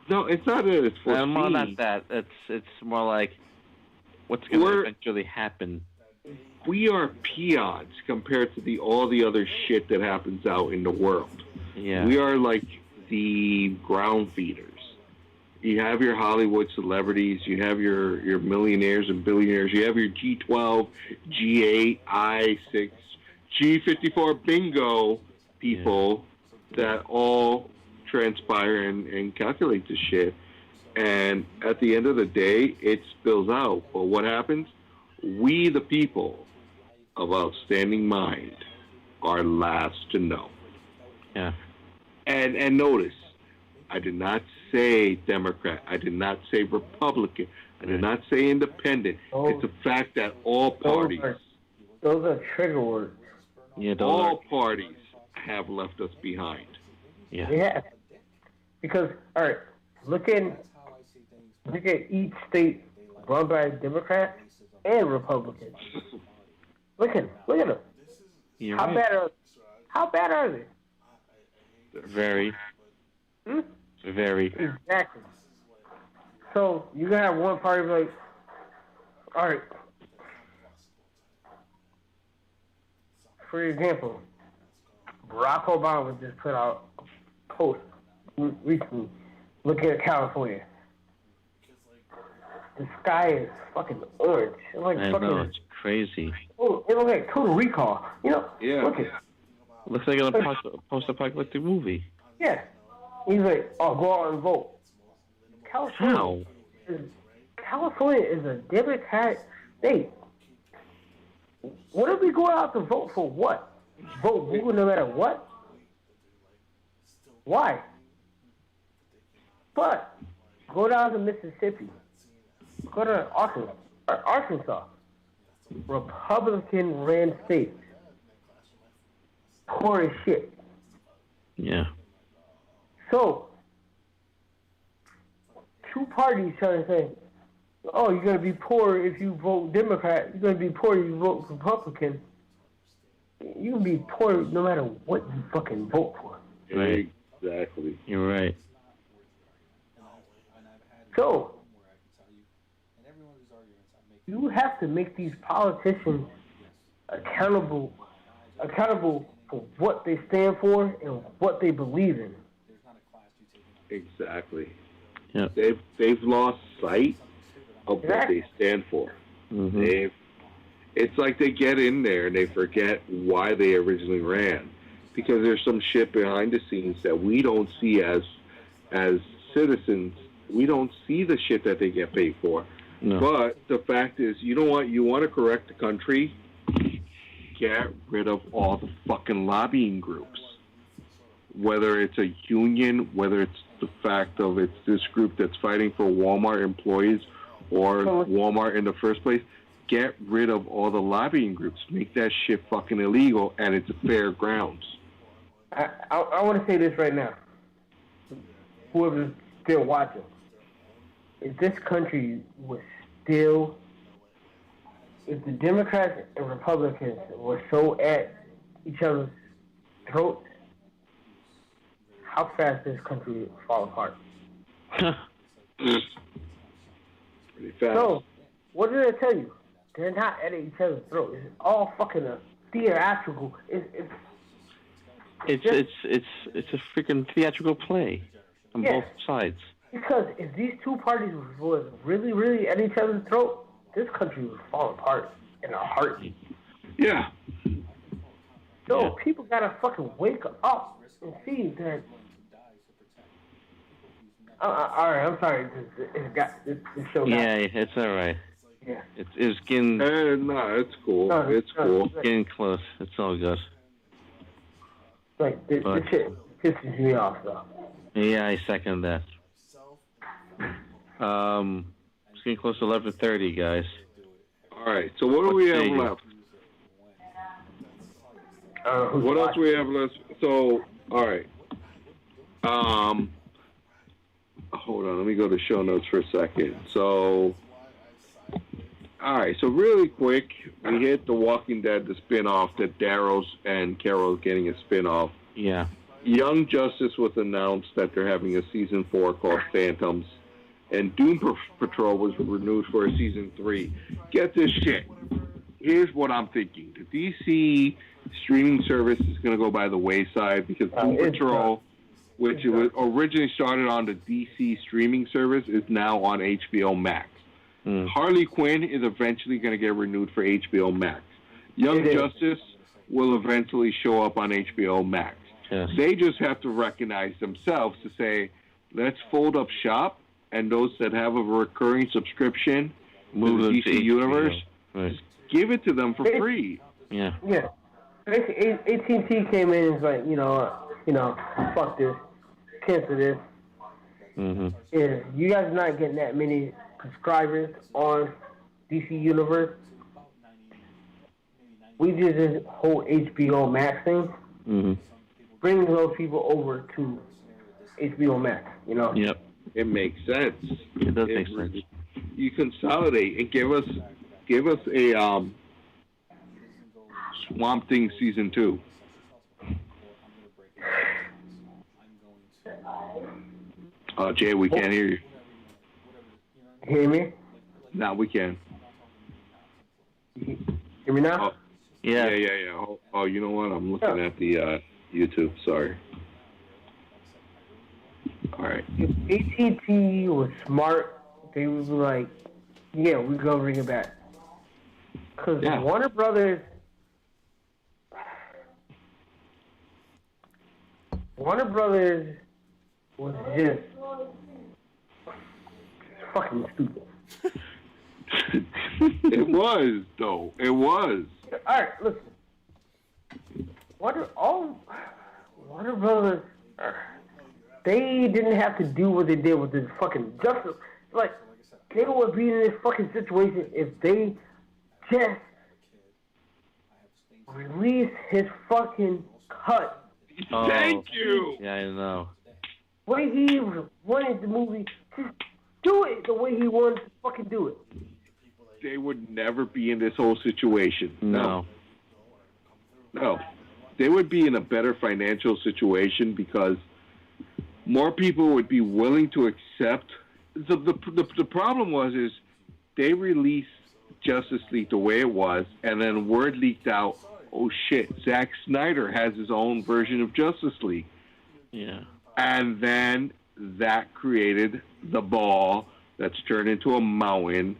No, it's not that it's foreseen. More not that. It's more like what's going to eventually happen. We are peons compared to all the other shit that happens out in the world. Yeah. We are like the ground feeders. You have your Hollywood celebrities, you have your millionaires and billionaires, you have your G12, G8, I6, G54 bingo people that all transpire and calculate this shit. And at the end of the day, it spills out. But what happens? We, the people of outstanding mind, are last to know. Yeah. And notice, I did not say Democrat. I did not say Republican. I did not say independent. It's a fact that all parties. Those are trigger words. Yeah, all parties have left us behind. Yeah. Yeah. Because, all right, look at each state run by Democrats and Republicans. Look at them. How bad are they? Very. Very. Exactly. So you gotta have one party like, all right. For example, Barack Obama just put out a post recently looking at California. The sky is fucking orange. It's like I know, it's crazy. Oh, it looks like Total Recall. You know? Yeah. Look at looks like a post-apocalyptic movie. Yeah. He's like, oh, go out and vote. California is a Democratic state. What if we go out to vote for what? Vote Google no matter what? Why? But go down to Mississippi. Go to Arkansas. Republican ran states. Poor as shit. Yeah. So, two parties trying to say, oh, you're going to be poor if you vote Democrat. You're going to be poor if you vote Republican. You can be poor no matter what you fucking vote for. Right. Exactly. You're right. So, you have to make these politicians accountable for what they stand for and what they believe in. Exactly. Yeah. They've lost sight of what they stand for. Mm-hmm. It's like they get in there and they forget why they originally ran, because there's some shit behind the scenes that we don't see as citizens. We don't see the shit that they get paid for. No. But the fact is, you know what? You want to correct the country? Get rid of all the fucking lobbying groups. Whether it's a union, whether it's the fact of it's this group that's fighting for Walmart employees or Walmart in the first place, get rid of all the lobbying groups. Make that shit fucking illegal, and it's fair grounds. I want to say this right now. Whoever's still watching, if this country was still, if the Democrats and Republicans were so at each other's throats, how fast this country would fall apart. Pretty fast. So, what did I tell you? They're not at each other's throat. It's all fucking a theatrical. It's a freaking theatrical play on both sides. Because if these two parties was really, really at each other's throat, this country would fall apart in a heartbeat. Yeah. So people gotta fucking wake up and see that. All right, I'm sorry. It's show. Yeah, it's all right. Yeah. It's getting. No, it's cool. It's cool. Getting close. It's all good. Like this shit pisses me off though. Yeah, I second that. It's getting close to 11:30, guys. All right. So what do we have left? What else do we have left? So, all right. Hold on. Let me go to show notes for a second. So, all right. So really quick, we hit The Walking Dead, the spinoff that Darrow's and Carol's getting a spinoff. Yeah. Young Justice was announced that they're having a season 4 called Phantoms, and Doom Patrol was renewed for a season 3. Get this shit. Here's what I'm thinking: the DC streaming service is going to go by the wayside because Doom Patrol, which was originally started on the DC streaming service, is now on HBO Max. Harley Quinn is eventually going to get renewed for HBO Max. Young Justice will eventually show up on HBO Max. Yes. They just have to recognize themselves to say, let's fold up shop, and those that have a recurring subscription to the DC universe, give it to them for free. Yeah. Yeah. AT&T came in and was like, fuck this, cancel this. If you guys not getting that many subscribers on DC Universe, we just this whole HBO Max thing. Bring those people over to HBO Max. Yep. It makes sense. It does make sense. You consolidate and give us a Swamp Thing season 2. Jay, we can't hear you. Hear me? No, we can. Hear me now? Yeah. Yeah. Oh, you know what? I'm looking at the YouTube. Sorry. All right. If AT&T was smart, they would be like, yeah, we're going to bring it back. Because Warner Brothers was just fucking stupid. It was, though. It was. All right, listen. Warner Brothers, they didn't have to do what they did with this fucking Justice. Like, they would be in this fucking situation if they just released his fucking cut. Thank you. Yeah, I know. When he wanted the movie, just do it the way he wanted to fucking do it. They would never be in this whole situation. No. They would be in a better financial situation because more people would be willing to accept. The problem is they released Justice League the way it was, and then word leaked out, oh shit, Zack Snyder has his own version of Justice League. Yeah. And then that created the ball that's turned into a mountain,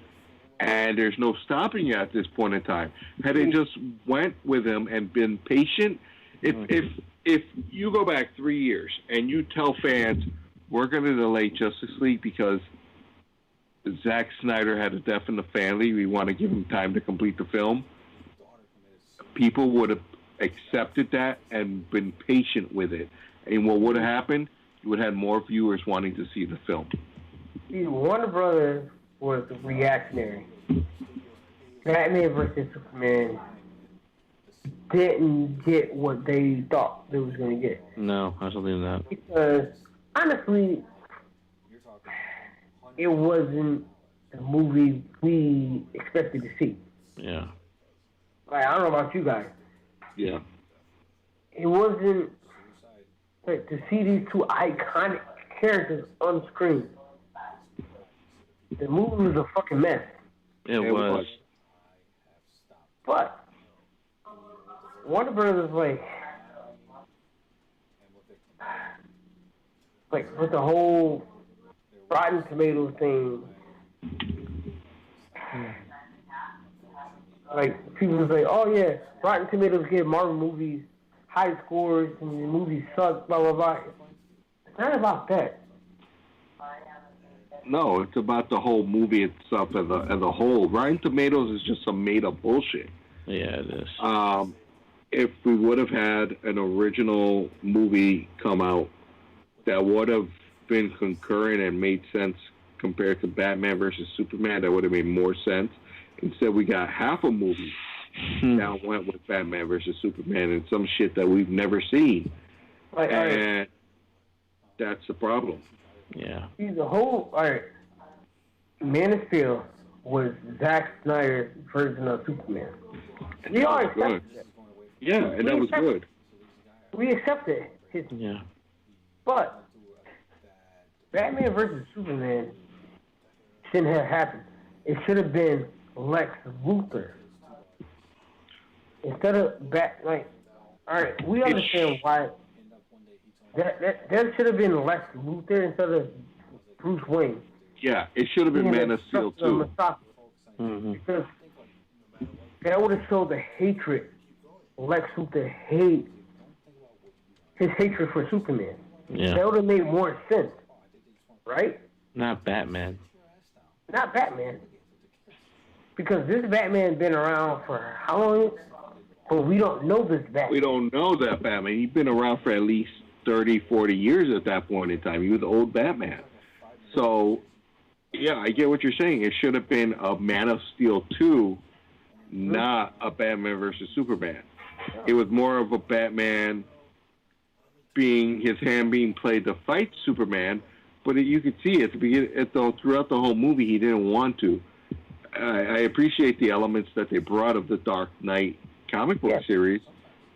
and there's no stopping it at this point in time. Had they just went with him and been patient, if you go back 3 years and you tell fans, we're going to delay Justice League because Zack Snyder had a death in the family, we want to give him time to complete the film, people would have accepted that and been patient with it. And what would have happened? You would have had more viewers wanting to see the film. Warner Brothers was reactionary. Batman vs. Superman didn't get what they thought they was going to get. No, I don't believe that. Because, honestly, it wasn't the movie we expected to see. Yeah. Like, I don't know about you guys. Yeah. it wasn't like to see these two iconic characters on screen. The movie was a fucking mess. It was. But Warner Brothers like with the whole Rotten Tomatoes thing. Like people say, oh yeah, Rotten Tomatoes give Marvel movies high scores and the movies suck, blah blah blah. It's not about that. No, it's about the whole movie itself as a whole. Rotten Tomatoes is just some made up bullshit. Yeah, it is. If we would have had an original movie come out that would have been concurrent and made sense compared to Batman versus Superman, that would have made more sense. Instead, we got half a movie that went with Batman versus Superman and some shit that we've never seen. And that's the problem. Yeah. See, the whole, Man of Steel was Zack Snyder's version of Superman. We all accepted it. Yeah, and that was good. We accepted his. Yeah. But Batman versus Superman shouldn't have happened. It should have been Lex Luthor. Instead of alright, we understand why that should have been Lex Luthor instead of Bruce Wayne. Yeah, it should have been Man of Steel too. Because that would have showed the hatred Lex Luthor his hatred for Superman. Yeah. That would have made more sense, right? Not Batman. Not Batman. Because this Batman been around for how long? But we don't know this Batman. We don't know that Batman. He's been around for at least 30, 40 years at that point in time. He was old Batman. So, yeah, I get what you're saying. It should have been a Man of Steel 2, not a Batman versus Superman. It was more of a Batman his hand being played to fight Superman, but you could see at the beginning, throughout the whole movie, he didn't want to. I appreciate the elements that they brought of the Dark Knight comic book series,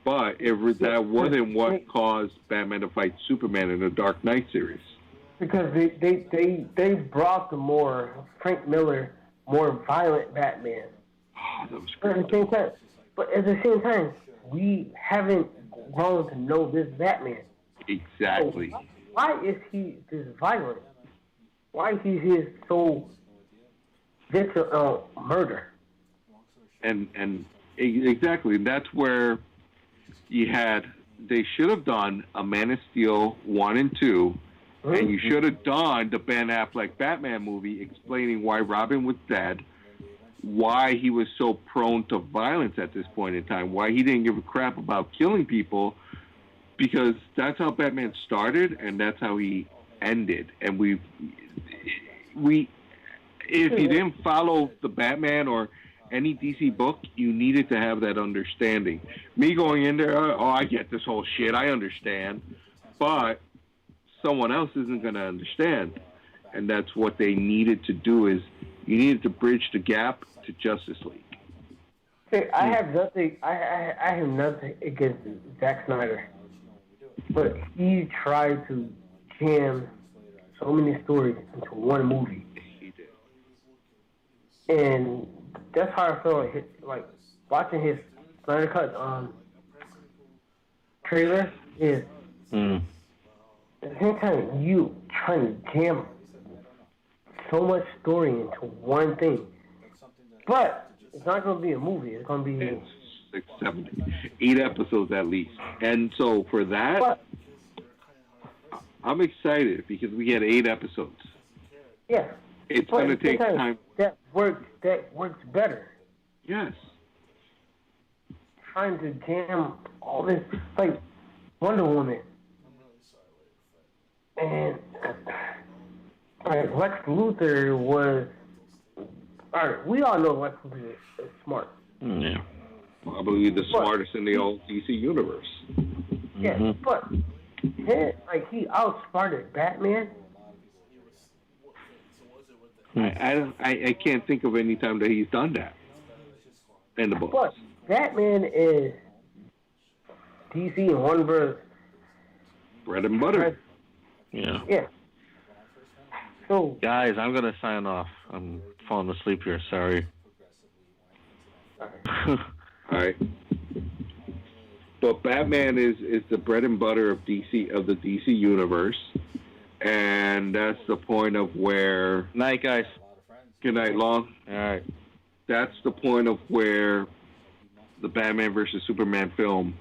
but that wasn't what caused Batman to fight Superman in the Dark Knight series. Because they brought the more Frank Miller, more violent Batman. Oh, that was great. But at the same time, we haven't grown to know this Batman. Exactly. So why is he this violent? Why is he so murder? And exactly, that's where they should have done a Man of Steel 1 and 2, and you should have done the Ben Affleck Batman movie explaining why Robin was dead, why he was so prone to violence at this point in time, why he didn't give a crap about killing people, because that's how Batman started and that's how he ended. And if you didn't follow the Batman or any DC book, you needed to have that understanding. Me going in there, I get this whole shit, I understand, but someone else isn't going to understand. And that's what they needed to do, is you needed to bridge the gap to Justice League. See, I have nothing against Zack Snyder, but he tried to jam so many stories into one movie. He did. And that's how I felt like watching his Snyder Cut trailer is at the same time you trying to jam so much story into one thing. But it's not going to be a movie. It's going to be 6, 7, 8 episodes at least. And so for that, I'm excited because we had 8 episodes. Yeah. It's going to take time. That works better. Yes. Trying to jam all this, like Wonder Woman. And Lex Luthor was... Alright, we all know Lex Luthor is smart. Yeah. Probably the smartest in the old DC universe. Yeah, but he outsmarted Batman. I can't think of any time that he's done that in the books. But Batman is DC and Warner Bros. Bread and butter. Yeah. Yeah. So Guys, I'm gonna sign off. I'm falling asleep here. Sorry. All right. But Batman is the bread and butter of DC, of the DC universe, and that's the point of where. Night, guys. Good night, Long. All right. That's the point of where the Batman versus Superman film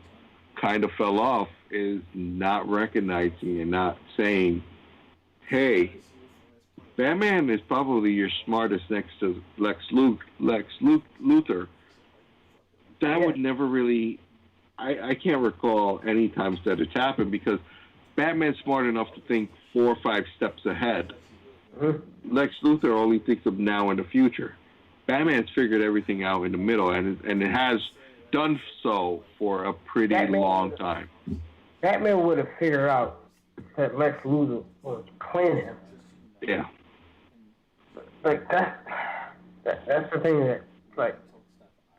kind of fell off, is not recognizing and not saying, hey, Batman is probably your smartest next to Lex Luthor. That would never really, I can't recall any times that it's happened, because Batman's smart enough to think 4 or 5 steps ahead. Lex Luthor only thinks of now and the future. Batman's figured everything out in the middle, and it has done so for a pretty long time. Batman would have figured out that Lex Luthor was playing him. Yeah. Like that's the thing that like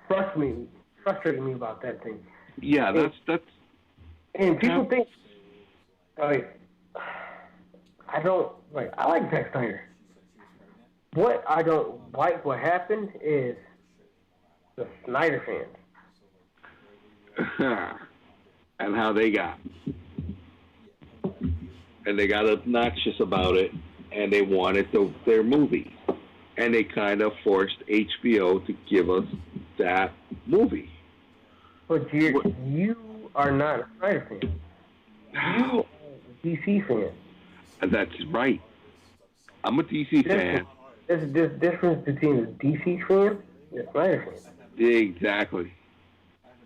frustrated me about that thing. Yeah, that's. And people think like I like Zack Snyder. What I don't like what happened is the Snyder fans. And how they got. And they got obnoxious about it, and they wanted their movie. And they kind of forced HBO to give us that movie. But you are not a Snyder fan. You are a DC fan. And that's right. I'm a DC fan. There's this difference between a DC fan and a Snyder fan. Exactly.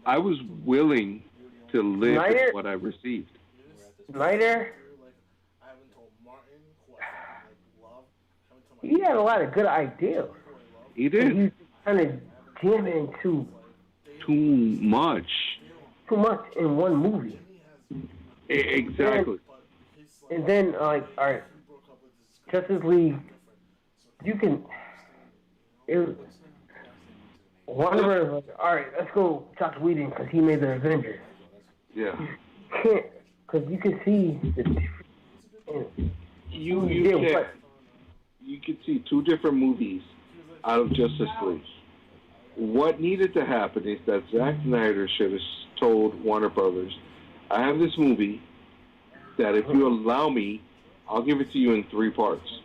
I was willing to live with what I received. Snyder, he had a lot of good ideas. He did. And you kind of jam into too much in one movie. Exactly. And then, like, all right, Justice League, you can. One of them was like, all right, let's go Joss Whedon because he made the Avengers. Yeah. You can't, because you can see the difference. You could see 2 different movies out of Justice League. What needed to happen is that Zack Snyder should have told Warner Brothers, I have this movie that if you allow me, I'll give it to you in 3 parts.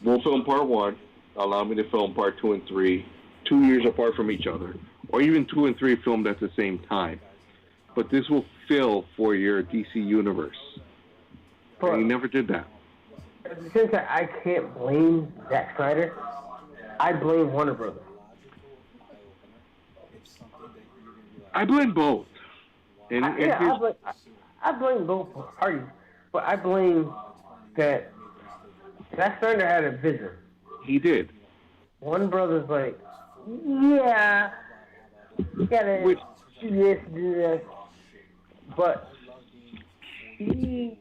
We'll film part 1. Allow me to film part 2 and 3, 2 years apart from each other, or even 2 and 3 filmed at the same time. But this will fill for your DC universe. But he never did that. At the same time, I can't blame Zack Snyder. I blame Warner Brothers. I blame both. I blame both parties, but I blame that Zack Snyder had a vision. He did. Warner Brothers like, yeah, you gotta do this, do this, but he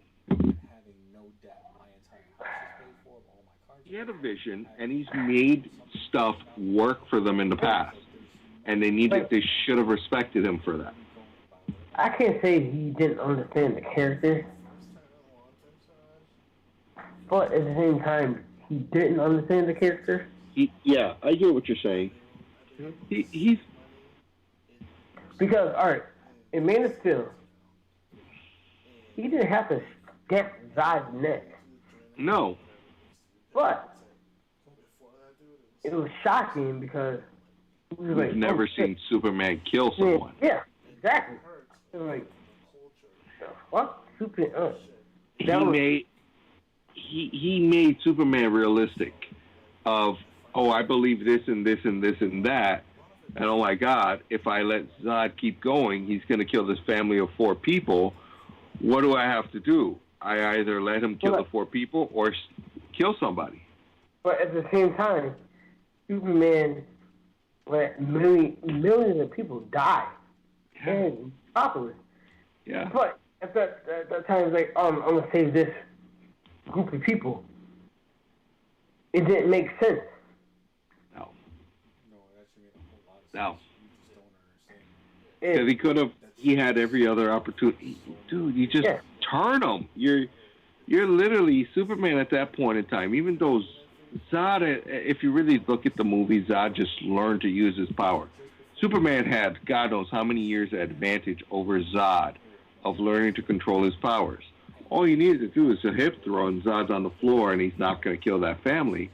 had a vision, and he's made stuff work for them in the past, and they should have respected him for that. I can't say he didn't understand the character, but at the same time, he didn't understand the character. Yeah, I get what you're saying. He's because all right, in Man of Steel, he didn't have to step Zod's neck. No. But it was shocking because we've never seen Superman kill someone. Yeah, exactly. It was like, what? Superman? He made Superman realistic. Of I believe this and this and this and that, and oh my God, if I let Zod keep going, he's going to kill this family of 4 people. What do I have to do? I either let him kill the 4 people or kill somebody. But at the same time, Superman let millions of people die. And popular. Yeah. But at that time, it's like, I'm going to save this group of people. It didn't make sense. No. Because he could have. He had every other opportunity. Dude, you just turn him. You're literally Superman at that point in time. Even though Zod, if you really look at the movie, Zod just learned to use his power. Superman had God knows how many years advantage over Zod of learning to control his powers. All you needed to do is a hip throw and Zod's on the floor and he's not going to kill that family.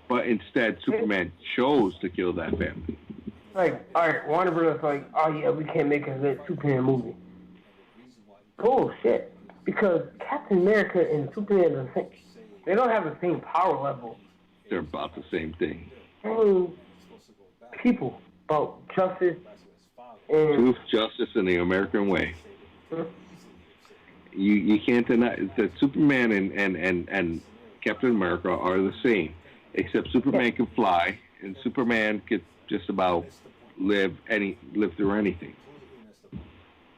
But instead, Superman chose to kill that family. Like, all right, Warner Bros. Like, oh yeah, we can't make a good Superman movie. Bullshit. Because Captain America and Superman are the same. They don't have the same power level. They're about the same thing. Same people about justice and truth, justice, and the American way. You can't deny that Superman and Captain America are the same, except Superman can fly and Superman could just about live through anything.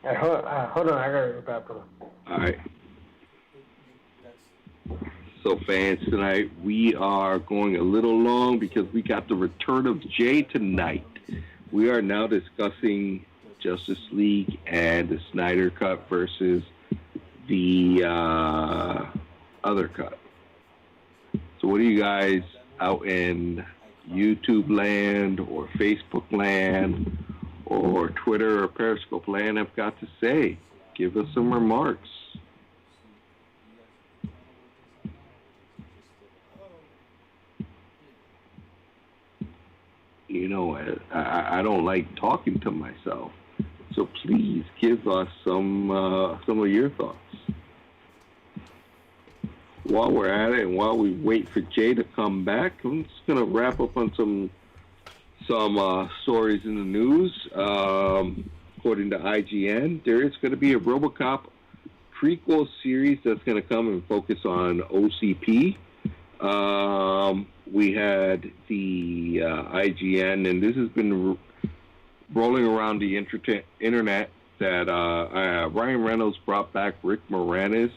Hold on, I gotta go back to them. All right. So, fans, tonight we are going a little long because we got the return of Jay tonight. We are now discussing Justice League and the Snyder Cut versus the other cut. So, what do you guys out in YouTube land or Facebook land or Twitter or Periscope land have got to say? Give us some remarks. You know, I don't like talking to myself, so please give us some of your thoughts. While we're at it, and while we wait for Jay to come back, I'm just gonna wrap up on some stories in the news. According to IGN, there is going to be a RoboCop prequel series that's going to come and focus on OCP. We had the IGN, and this has been rolling around the internet, that Ryan Reynolds brought back Rick Moranis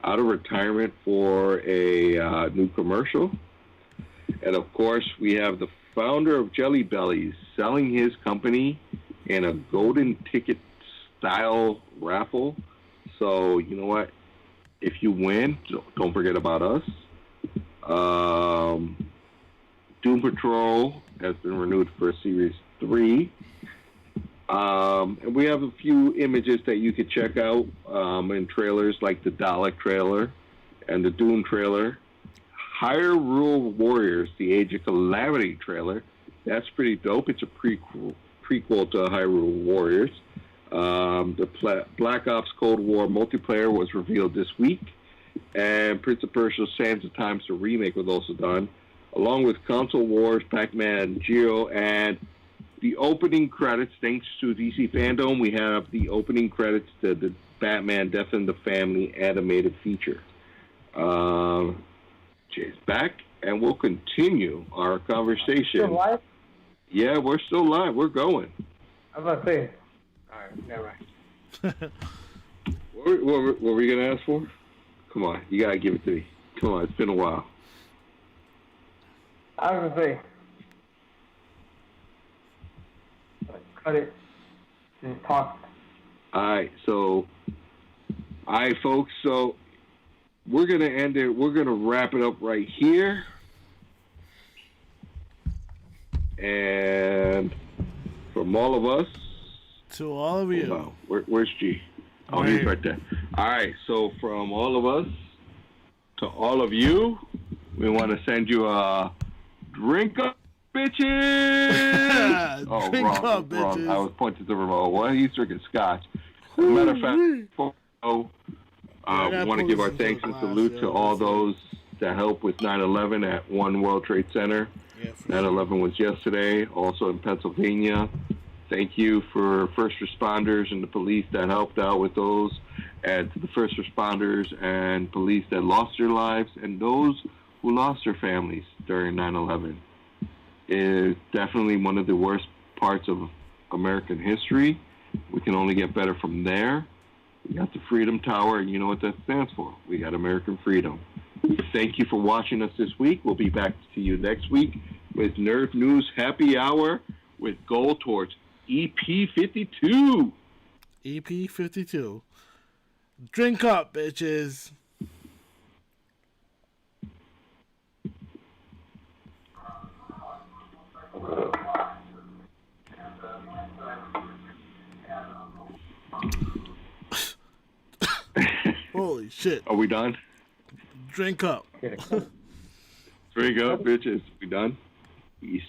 out of retirement for a new commercial. And, of course, we have the founder of Jelly Bellies selling his company in a golden ticket style raffle. So, you know what? If you win, don't forget about us. Doom Patrol has been renewed for Series 3. And we have a few images that you could check out in trailers, like the Dalek trailer and the Doom trailer. Hyrule Warriors, the Age of Calamity trailer. That's pretty dope. It's a prequel to Hyrule Warriors. The Black Ops Cold War multiplayer was revealed this week. And Prince of Persia Sands of Time, the remake, was also done. Along with Console Wars, Pac-Man, Geo, and the opening credits. Thanks to DC Fandom, we have the opening credits to the Batman Death in the Family animated feature. Jay's back, and we'll continue our conversation. Still live? Yeah, we're still live. We're going. I was about to say. All right, never mind. What were we going to ask for? Come on, you got to give it to me. Come on, it's been a while. I was going to say. Cut it. Just talk. All right, folks. So we're going to end it. We're going to wrap it up right here. And from all of us. To all of you. Wow. Where's G? Oh, he's right there. All right, so from all of us to all of you, we want to send you a drink up, bitches. Oh, drink wrong. up, bitches. I was pointing to the remote. Well, he's drinking scotch. As a matter of fact, we want to give our thanks and salute to all those that helped with 9/11 at One World Trade Center. 9/11 was yesterday, also in Pennsylvania. Thank you for first responders and the police that helped out with those, and to the first responders and police that lost their lives, and those who lost their families during 9/11. It is definitely one of the worst parts of American history. We can only get better from there. We got the Freedom Tower, and you know what that stands for. We got American freedom. Thank you for watching us this week. We'll be back to you next week with Nerd News Happy Hour with goal towards EP 52. EP 52. Drink up, bitches. Holy shit. Are we done? Drink up. Drink up, bitches. We done? Peace.